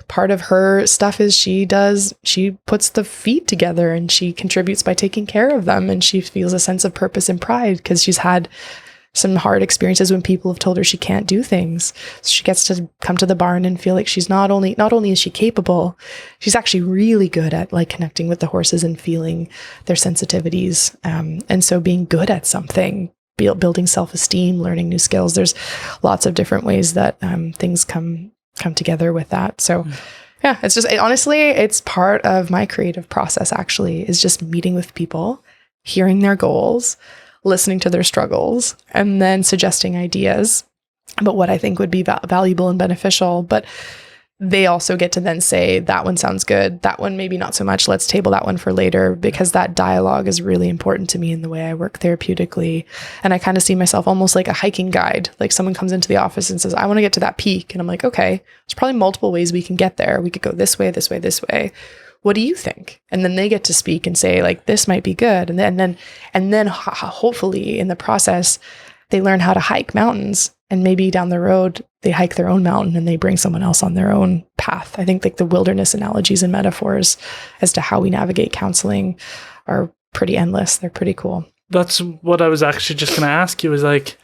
part of her stuff is she puts the feet together and she contributes by taking care of them, and she feels a sense of purpose and pride because she's had some hard experiences when people have told her she can't do things. So she gets to come to the barn and feel like she's not only is she capable, she's actually really good at like connecting with the horses and feeling their sensitivities. And so being good at something, building self-esteem, learning new skills, there's lots of different ways that things come together with that. So Yeah, it's just, honestly, it's part of my creative process actually, is just meeting with people, hearing their goals, listening to their struggles, and then suggesting ideas about what I think would be valuable and beneficial. But they also get to then say, that one sounds good, that one maybe not so much, let's table that one for later, because that dialogue is really important to me in the way I work therapeutically. And I kind of see myself almost like a hiking guide. Like someone comes into the office and says, I want to get to that peak. And I'm like, okay, there's probably multiple ways we can get there. We could go this way, this way, this way. What do you think? And then they get to speak and say, like, this might be good. And then hopefully in the process, they learn how to hike mountains, and maybe down the road they hike their own mountain and they bring someone else on their own path. I think like the wilderness analogies and metaphors as to how we navigate counseling are pretty endless. They're pretty cool. That's what I was actually just going to ask you, is like,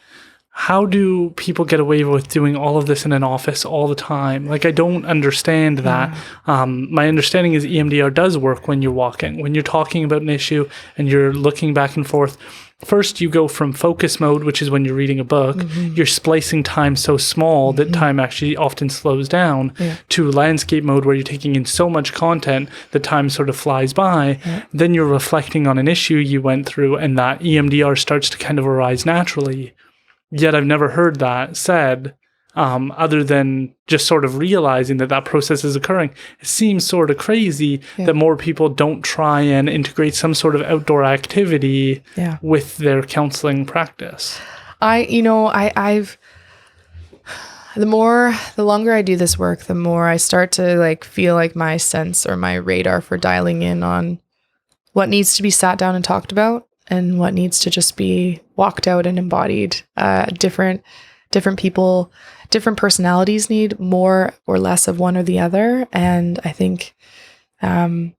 how do people get away with doing all of this in an office all the time? Like, I don't understand that. My understanding is EMDR does work when you're walking, when you're talking about an issue and you're looking back and forth. First, you go from focus mode, which is when you're reading a book, you're splicing time so small that time actually often slows down, to landscape mode where you're taking in so much content that time sort of flies by. Then you're reflecting on an issue you went through, and that EMDR starts to kind of arise naturally. Yet I've never heard that said, other than just sort of realizing that process is occurring. It seems sort of crazy that more people don't try and integrate some sort of outdoor activity with their counseling practice. I've the longer I do this work, the more I start to like feel like my sense or my radar for dialing in on what needs to be sat down and talked about and what needs to just be walked out and embodied. Different people, different personalities need more or less of one or the other. And I think, I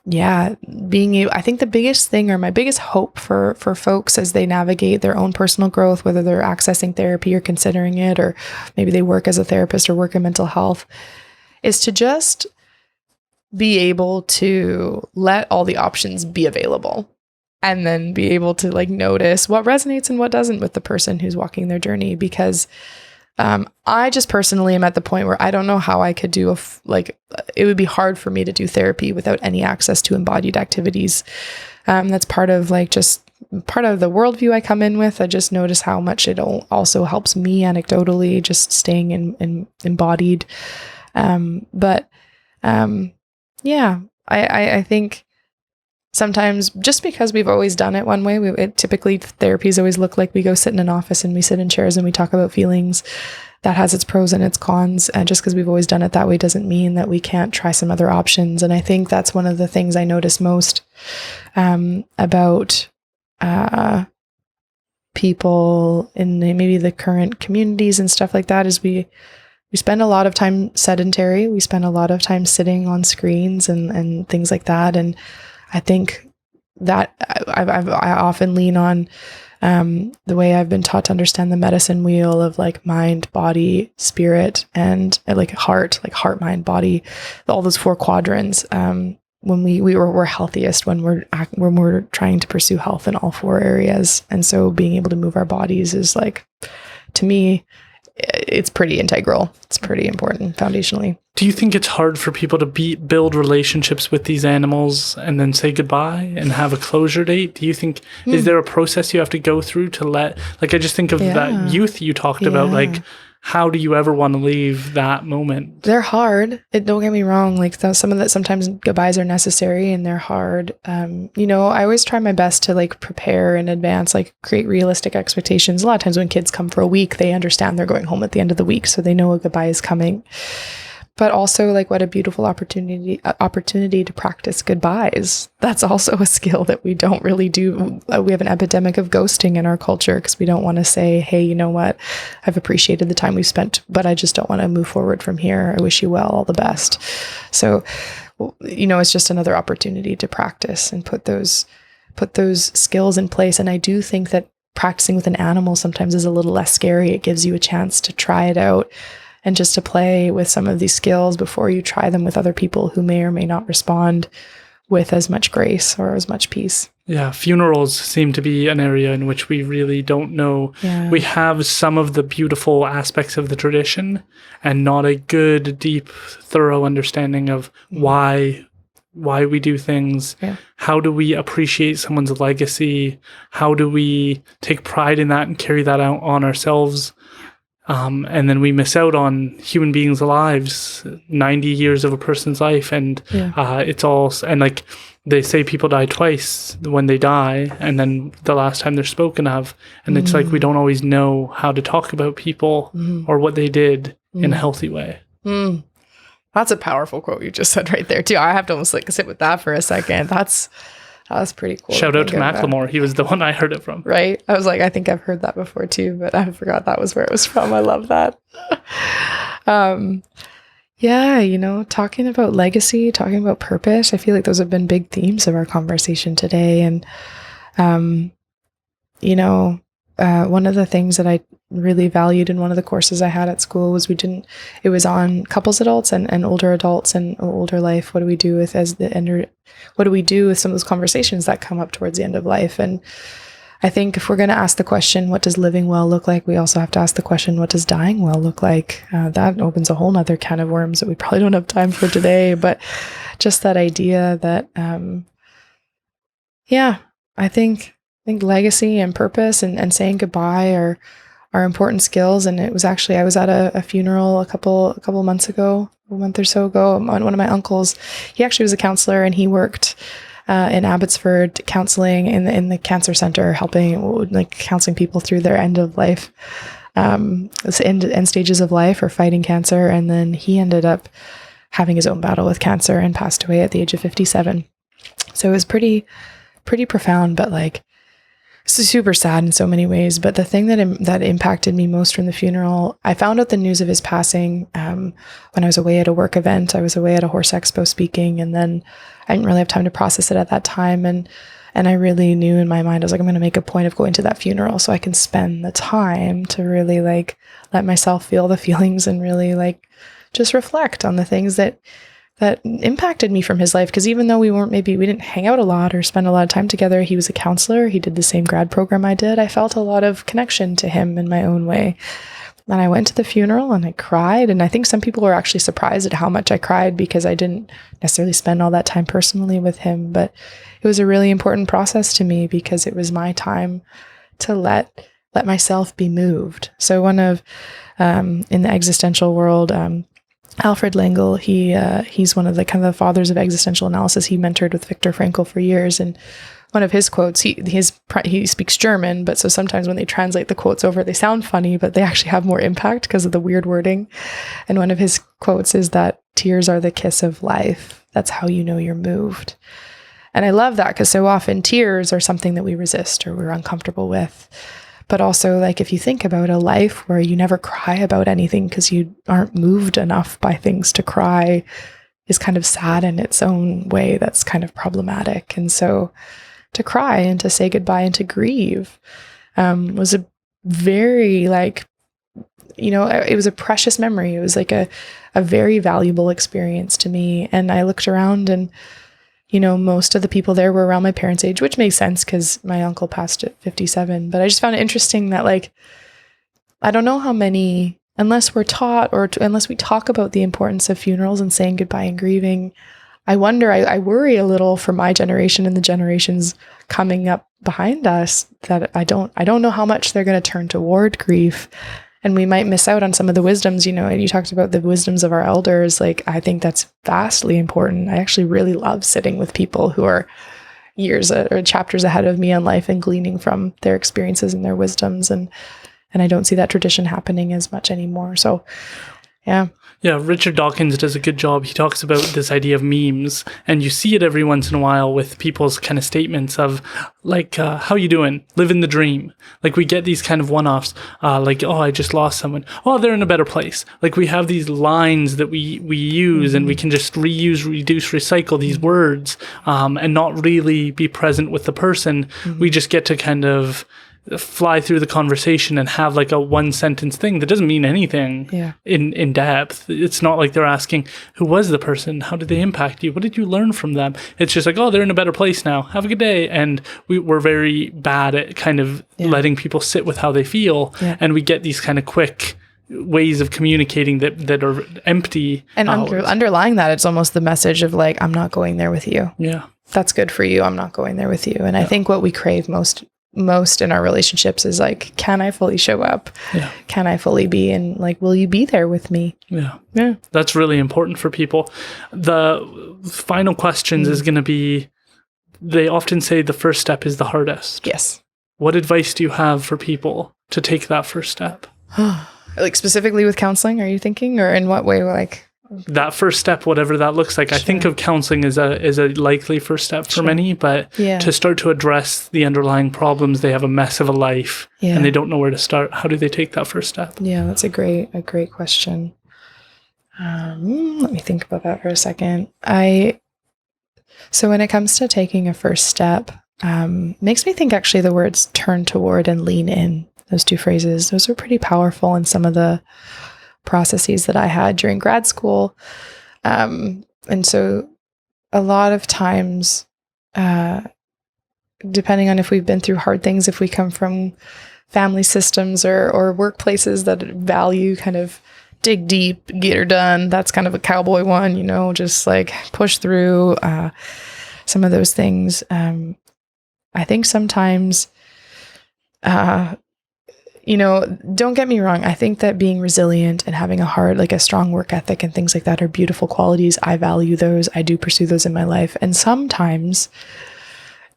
think the biggest thing, or my biggest hope for folks as they navigate their own personal growth, whether they're accessing therapy or considering it, or maybe they work as a therapist or work in mental health, is to just be able to let all the options be available. And then be able to like notice what resonates and what doesn't with the person who's walking their journey. Because I just personally am at the point where I don't know how I could do it would be hard for me to do therapy without any access to embodied activities. That's part of the worldview I come in with. I just notice how much it also helps me anecdotally, just staying in embodied. I think sometimes just because we've always done it one way, typically therapies always look like we go sit in an office and we sit in chairs and we talk about feelings. That has its pros and its cons. And just because we've always done it that way doesn't mean that we can't try some other options. And I think that's one of the things I notice most about people in maybe the current communities and stuff like that, is we spend a lot of time sedentary. We spend a lot of time sitting on screens and things like that. And I think that I often lean on the way I've been taught to understand the medicine wheel of like mind, body, spirit, and like heart, mind, body, all those 4 quadrants. When we're healthiest when we're trying to pursue health in all 4 areas. And so being able to move our bodies is like, to me, it's pretty integral. It's pretty important foundationally. Do you think it's hard for people to build relationships with these animals and then say goodbye and have a closure date? Do you think, is there a process you have to go through to I just think of that youth you talked about, like, how do you ever want to leave that moment? They're hard. Don't get me wrong. Like sometimes goodbyes are necessary and they're hard. I always try my best to like prepare in advance, like create realistic expectations. A lot of times when kids come for a week, they understand they're going home at the end of the week, so they know a goodbye is coming. But also, like, what a beautiful opportunity to practice goodbyes. That's also a skill that we don't really do. We have an epidemic of ghosting in our culture because we don't want to say, hey, you know what? I've appreciated the time we've spent, but I just don't want to move forward from here. I wish you well, all the best. So, it's just another opportunity to practice and put those skills in place. And I do think that practicing with an animal sometimes is a little less scary. It gives you a chance to try it out and just to play with some of these skills before you try them with other people who may or may not respond, with as much grace or as much peace. Yeah, funerals seem to be an area in which we really don't know. Yeah. We have some of the beautiful aspects of the tradition and not a good, deep, thorough understanding of why we do things. Yeah. How do we appreciate someone's legacy? How do we take pride in that and carry that out on ourselves? And then we miss out on human beings' lives, 90 years of a person's life. And it's all, and like they say people die twice when they die, and then the last time they're spoken of. And it's like we don't always know how to talk about people or what they did in a healthy way. That's a powerful quote you just said right there too. I have to almost like sit with that for a second. That was pretty cool. Shout out to Macklemore. He was the one I heard it from. Right. I was like, I think I've heard that before too, but I forgot that was where it was from. I love that. Yeah, you know, talking about legacy, talking about purpose, I feel like those have been big themes of our conversation today. And, you know, one of the things that I really valued in one of the courses I had at school was it was on couples adults and older adults and older life. What do we do with what do we do with some of those conversations that come up towards the end of life? And I think if we're going to ask the question, what does living well look like? We also have to ask the question, what does dying well look like? That opens a whole nother can of worms that we probably don't have time for today. But just that idea that, I think legacy and purpose and saying goodbye are important skills. And it was actually, I was at a funeral a couple months ago, a month or so ago. One of my uncles, he actually was a counselor, and he worked in Abbotsford, counseling in the cancer center, helping counseling people through their end of life, end stages of life or fighting cancer. And then he ended up having his own battle with cancer and passed away at the age of 57. So it was pretty profound, but like super sad in so many ways. But the thing that impacted me most from the funeral, I found out the news of his passing when I was away at a work event. I was away at a horse expo speaking, and then I didn't really have time to process it at that time. And I really knew in my mind, I was like, I'm going to make a point of going to that funeral so I can spend the time to really like let myself feel the feelings and really like just reflect on the things that impacted me from his life. Because even though we didn't hang out a lot or spend a lot of time together, he was a counselor. He did the same grad program I did. I felt a lot of connection to him in my own way. And I went to the funeral and I cried. And I think some people were actually surprised at how much I cried because I didn't necessarily spend all that time personally with him. But it was a really important process to me because it was my time to let myself be moved. So one of, in the existential world, Alfred Langel, he's one of the kind of the fathers of existential analysis. He mentored with Viktor Frankl for years, and one of his quotes, he speaks German, but so sometimes when they translate the quotes over, they sound funny, but they actually have more impact because of the weird wording. And one of his quotes is that tears are the kiss of life. That's how you know you're moved. And I love that because so often tears are something that we resist or we're uncomfortable with. But also, like, if you think about a life where you never cry about anything because you aren't moved enough by things to cry is kind of sad in its own way. That's kind of problematic. And so to cry and to say goodbye and to grieve was a very, like, you know, it was a precious memory. It was like a very valuable experience to me. And I looked around and, you know, most of the people there were around my parents' age, which makes sense because my uncle passed at 57. But I just found it interesting that, like, I don't know how many, unless we're taught or unless we talk about the importance of funerals and saying goodbye and grieving, I wonder, I worry a little for my generation and the generations coming up behind us that I don't know how much they're going to turn toward grief. And we might miss out on some of the wisdoms, you know, and you talked about the wisdoms of our elders. Like, I think that's vastly important. I actually really love sitting with people who are years or chapters ahead of me in life and gleaning from their experiences and their wisdoms. And I don't see that tradition happening as much anymore. So, yeah. Yeah, Richard Dawkins does a good job. He talks about this idea of memes, and you see it every once in a while with people's kind of statements of, like, how you doing? Living the dream. Like, we get these kind of one-offs, like, oh, I just lost someone. Oh, they're in a better place. Like, we have these lines that we use, and we can just reuse, reduce, recycle these words, and not really be present with the person. We just get to kind of fly through the conversation and have like a one sentence thing that doesn't mean anything in depth. It's not like they're asking, who was the person? How did they impact you? What did you learn from them? It's just like, oh, they're in a better place now. Have a good day. And we're very bad at kind of letting people sit with how they feel. Yeah. And we get these kind of quick ways of communicating that are empty. And underlying that, it's almost the message of like, I'm not going there with you. Yeah. That's good for you. I'm not going there with you. And I think what we crave most in our relationships is like, can I fully show up? Yeah. Can I fully be? And like, will you be there with me? Yeah. Yeah. That's really important for people. The final questions is going to be, they often say the first step is the hardest. Yes. What advice do you have for people to take that first step? Like specifically with counseling, are you thinking, or in what way? Like that first step, whatever that looks like. Sure. I think of counseling as a likely first step for many, but to start to address the underlying problems, they have a mess of a life and they don't know where to start. How do they take that first step? Yeah, that's a great question. Let me think about that for a second. So when it comes to taking a first step, makes me think actually the words turn toward and lean in. Those two phrases, those are pretty powerful in some of the processes that I had during grad school. And so a lot of times, depending on if we've been through hard things, if we come from family systems or workplaces that value kind of dig deep, get her done, that's kind of a cowboy one, just like push through some of those things. I think sometimes, don't get me wrong. I think that being resilient and having a strong work ethic and things like that are beautiful qualities. I value those. I do pursue those in my life. And sometimes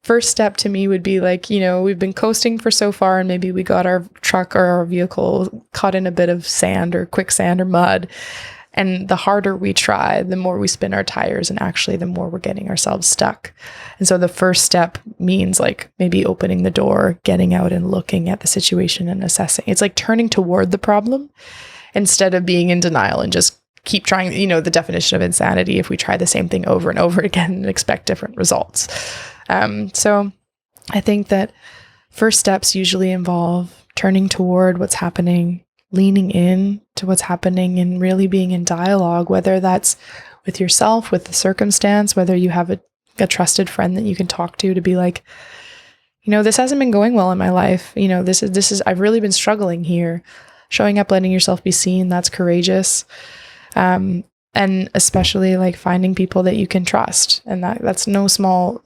first step to me would be like, we've been coasting for so far and maybe we got our truck or our vehicle caught in a bit of sand or quicksand or mud. And the harder we try, the more we spin our tires, and actually the more we're getting ourselves stuck. And so the first step means like maybe opening the door, getting out and looking at the situation and assessing. It's like turning toward the problem instead of being in denial and just keep trying, the definition of insanity if we try the same thing over and over again and expect different results. So I think that first steps usually involve turning toward what's happening, leaning in to what's happening and really being in dialogue, whether that's with yourself, with the circumstance, whether you have a trusted friend that you can talk to be like, this hasn't been going well in my life. This is, I've really been struggling here. Showing up, letting yourself be seen, that's courageous. And especially like finding people that you can trust. And that's no small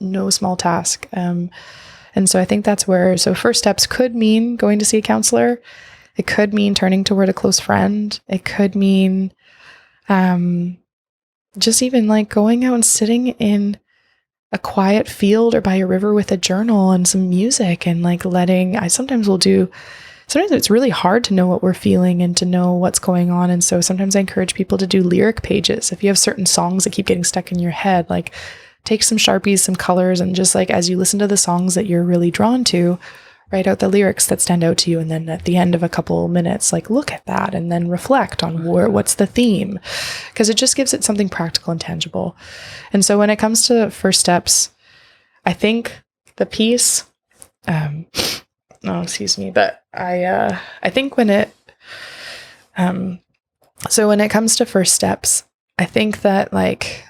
task. And so I think that's so first steps could mean going to see a counselor. It could mean turning toward a close friend. It could mean just even like going out and sitting in a quiet field or by a river with a journal and some music and like sometimes it's really hard to know what we're feeling and to know what's going on. And so sometimes I encourage people to do lyric pages. If you have certain songs that keep getting stuck in your head, like take some Sharpies, some colors, and just like as you listen to the songs that you're really drawn to, write out the lyrics that stand out to you. And then at the end of a couple minutes, like look at that and then reflect on what's the theme, because it just gives it something practical and tangible. And so when it comes to first steps, I think the piece, but I think so when it comes to first steps, I think that like,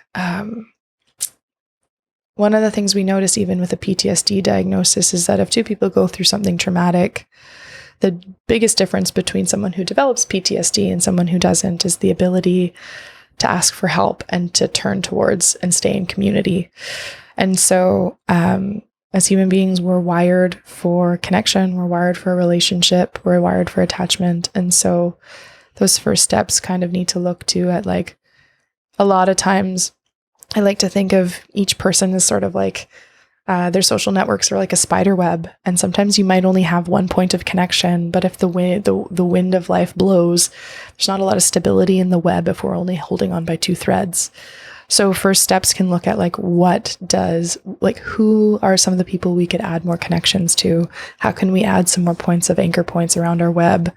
one of the things we notice even with a PTSD diagnosis is that if two people go through something traumatic, the biggest difference between someone who develops PTSD and someone who doesn't is the ability to ask for help and to turn towards and stay in community. And so as human beings, we're wired for connection, we're wired for a relationship, we're wired for attachment. And so those first steps kind of need to look to at like a lot of times I like to think of each person as sort of like their social networks are like a spider web. And sometimes you might only have one point of connection, but if the wind of life blows, there's not a lot of stability in the web if we're only holding on by two threads. So first steps can look at like who are some of the people we could add more connections to? How can we add some more points of anchor points around our web?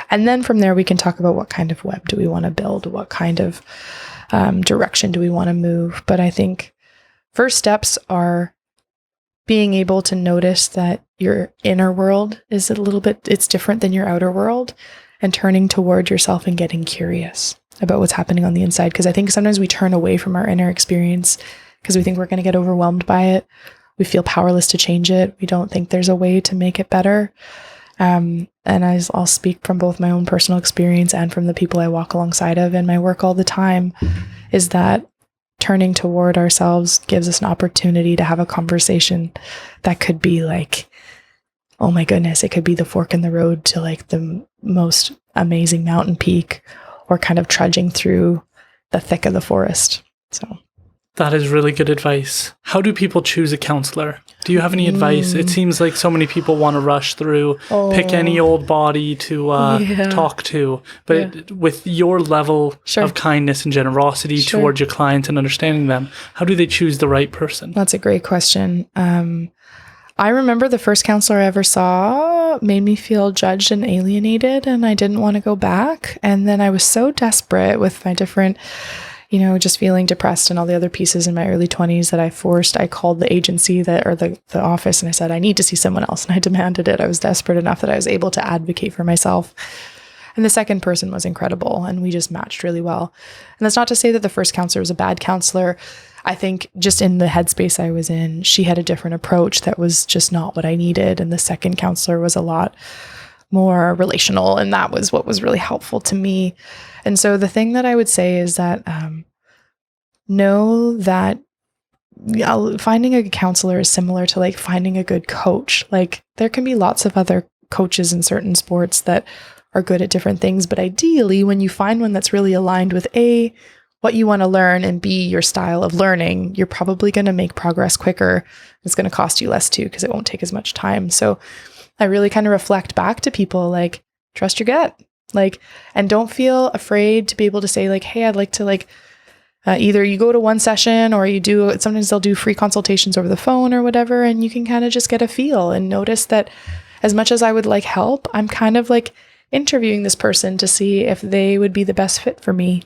And then from there, we can talk about what kind of web do we want to build? What kind of direction do we want to move? But I think first steps are being able to notice that your inner world is it's different than your outer world, and turning toward yourself and getting curious about what's happening on the inside. Because I think sometimes we turn away from our inner experience because we think we're going to get overwhelmed by it. We feel powerless to change it. We don't think there's a way to make it better. And I'll speak from both my own personal experience and from the people I walk alongside of in my work all the time, is that turning toward ourselves gives us an opportunity to have a conversation that could be like, oh my goodness, it could be the fork in the road to like the most amazing mountain peak, or kind of trudging through the thick of the forest. So that is really good advice. How do people choose a counselor? Do you have any advice? It seems like so many people want to rush through, pick any old body to talk to. But with your level of kindness and generosity towards your clients and understanding them, how do they choose the right person? That's a great question. I remember the first counselor I ever saw made me feel judged and alienated, and I didn't want to go back. And then I was so desperate with my different, just feeling depressed and all the other pieces in my early 20s that I called the agency the office, and I said, I need to see someone else. And I demanded it. I was desperate enough that I was able to advocate for myself. And the second person was incredible, and we just matched really well. And that's not to say that the first counselor was a bad counselor. I think just in the headspace I was in, she had a different approach that was just not what I needed. And the second counselor was a lot more relational, and that was what was really helpful to me. And so the thing that I would say is that know that finding a counselor is similar to like finding a good coach. Like there can be lots of other coaches in certain sports that are good at different things, but ideally when you find one that's really aligned with A, what you want to learn, and B, your style of learning, you're probably going to make progress quicker. It's going to cost you less too, because it won't take as much time. So I really kind of reflect back to people like, trust your gut, and don't feel afraid to be able to say like, hey, I'd like to either you go to one session or sometimes they'll do free consultations over the phone or whatever. And you can kind of just get a feel and notice that as much as I would like help, I'm kind of like interviewing this person to see if they would be the best fit for me.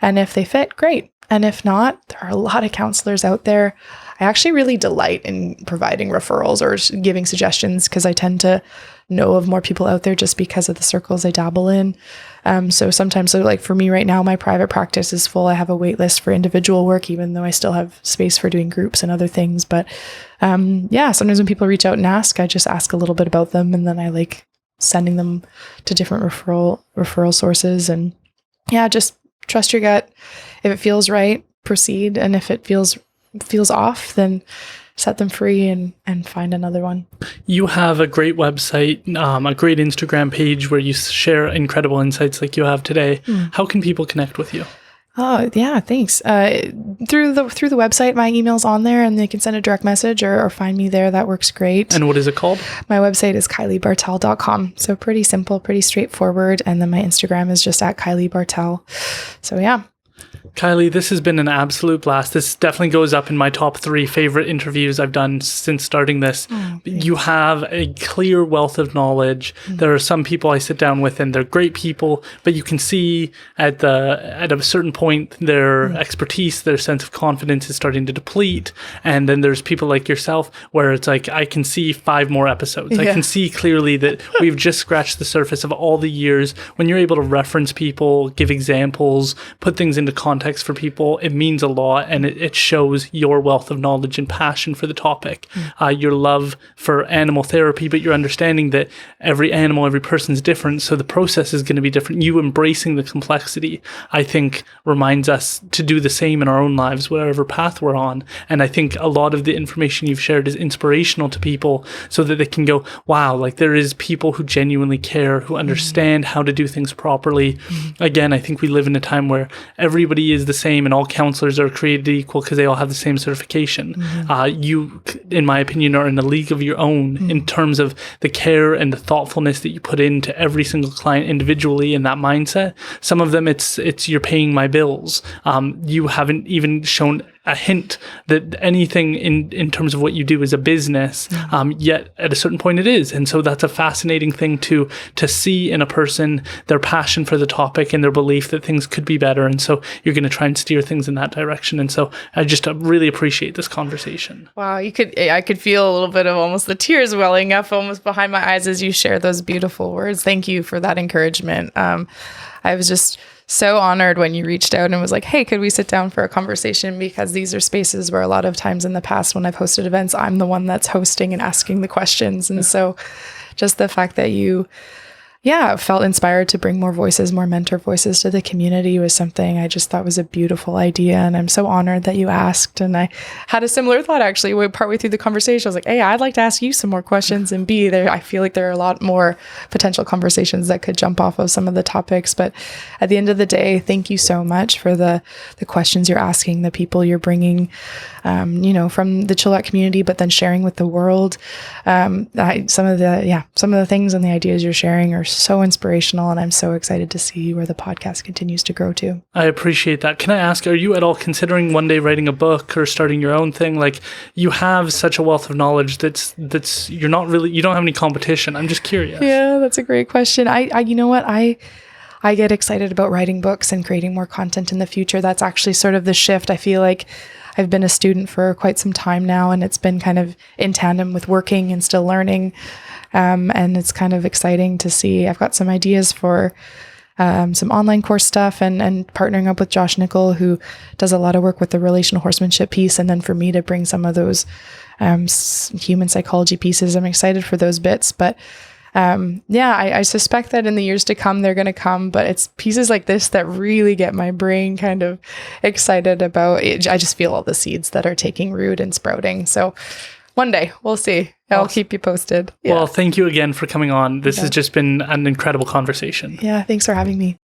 And if they fit, great. And if not, there are a lot of counselors out there. I actually really delight in providing referrals or giving suggestions, because I tend to know of more people out there just because of the circles I dabble in. So sometimes, like for me right now, my private practice is full. I have a wait list for individual work, even though I still have space for doing groups and other things. But sometimes when people reach out and ask, I just ask a little bit about them, and then I like sending them to different referral sources. And just trust your gut. If it feels right, proceed. And if it feels off, then set them free and find another one. You have a great website, a great Instagram page where you share incredible insights like you have today. How can people connect with you? Oh, yeah, thanks. Through the website, my email's on there, and they can send a direct message or find me there. That works great. And what is it called? My website is kyliebartel.com. So pretty simple, pretty straightforward. And then my Instagram is just at Kylie Bartel. So yeah. Kylie, this has been an absolute blast. This definitely goes up in my top 3 favorite interviews I've done since starting this. You have a clear wealth of knowledge. There are some people I sit down with and they're great people, but you can see at a certain point their expertise, their sense of confidence is starting to deplete. And then there's people like yourself where it's like, I can see 5 more episodes. I can see clearly that we've just scratched the surface of all the years. When you're able to reference people, give examples, put things into context for people, it means a lot, and it shows your wealth of knowledge and passion for the topic, your love for animal therapy, but your understanding that every animal, every person's different, so the process is going to be different. You embracing the complexity, I think, reminds us to do the same in our own lives, whatever path we're on. And I think a lot of the information you've shared is inspirational to people so that they can go, wow, like there is people who genuinely care, who understand how to do things properly. Again, I think we live in a time where everybody is the same and all counselors are created equal because they all have the same certification. You, in my opinion, are in a league of your own in terms of the care and the thoughtfulness that you put into every single client individually in that mindset. Some of them, it's you're paying my bills. You haven't even shown a hint that anything in terms of what you do is a business, yet at a certain point it is. And so that's a fascinating thing to see in a person, their passion for the topic and their belief that things could be better. And so you're going to try and steer things in that direction. And so I just really appreciate this conversation. Wow, I could feel a little bit of almost the tears welling up almost behind my eyes as you share those beautiful words. Thank you for that encouragement. I was just so honored when you reached out and was like, hey, could we sit down for a conversation? Because these are spaces where a lot of times in the past when I've hosted events, I'm the one that's hosting and asking the questions. And so just the fact that you felt inspired to bring more voices, more mentor voices to the community was something I just thought was a beautiful idea. And I'm so honored that you asked. And I had a similar thought, actually, partway through the conversation. I was like, hey, I'd like to ask you some more questions. And I feel like there are a lot more potential conversations that could jump off of some of the topics. But at the end of the day, thank you so much for the questions you're asking, the people you're bringing, from the Chilliwack community, but then sharing with the world. Some of the things and the ideas you're sharing are so inspirational, and I'm so excited to see where the podcast continues to grow to. I appreciate that. Can I ask, are you at all considering one day writing a book or starting your own thing? Like, you have such a wealth of knowledge that's you don't have any competition. I'm just curious. Yeah, that's a great question. I get excited about writing books and creating more content in the future. That's actually sort of the shift. I feel like I've been a student for quite some time now, and it's been kind of in tandem with working and still learning. And it's kind of exciting to see. I've got some ideas for some online course stuff and partnering up with Josh Nickel, who does a lot of work with the relational horsemanship piece. And then for me to bring some of those human psychology pieces, I'm excited for those bits. But I suspect that in the years to come, they're going to come. But it's pieces like this that really get my brain kind of excited about it. I just feel all the seeds that are taking root and sprouting. So one day, we'll see. I'll keep you posted. Yeah. Well, thank you again for coming on. This has just been an incredible conversation. Yeah, thanks for having me.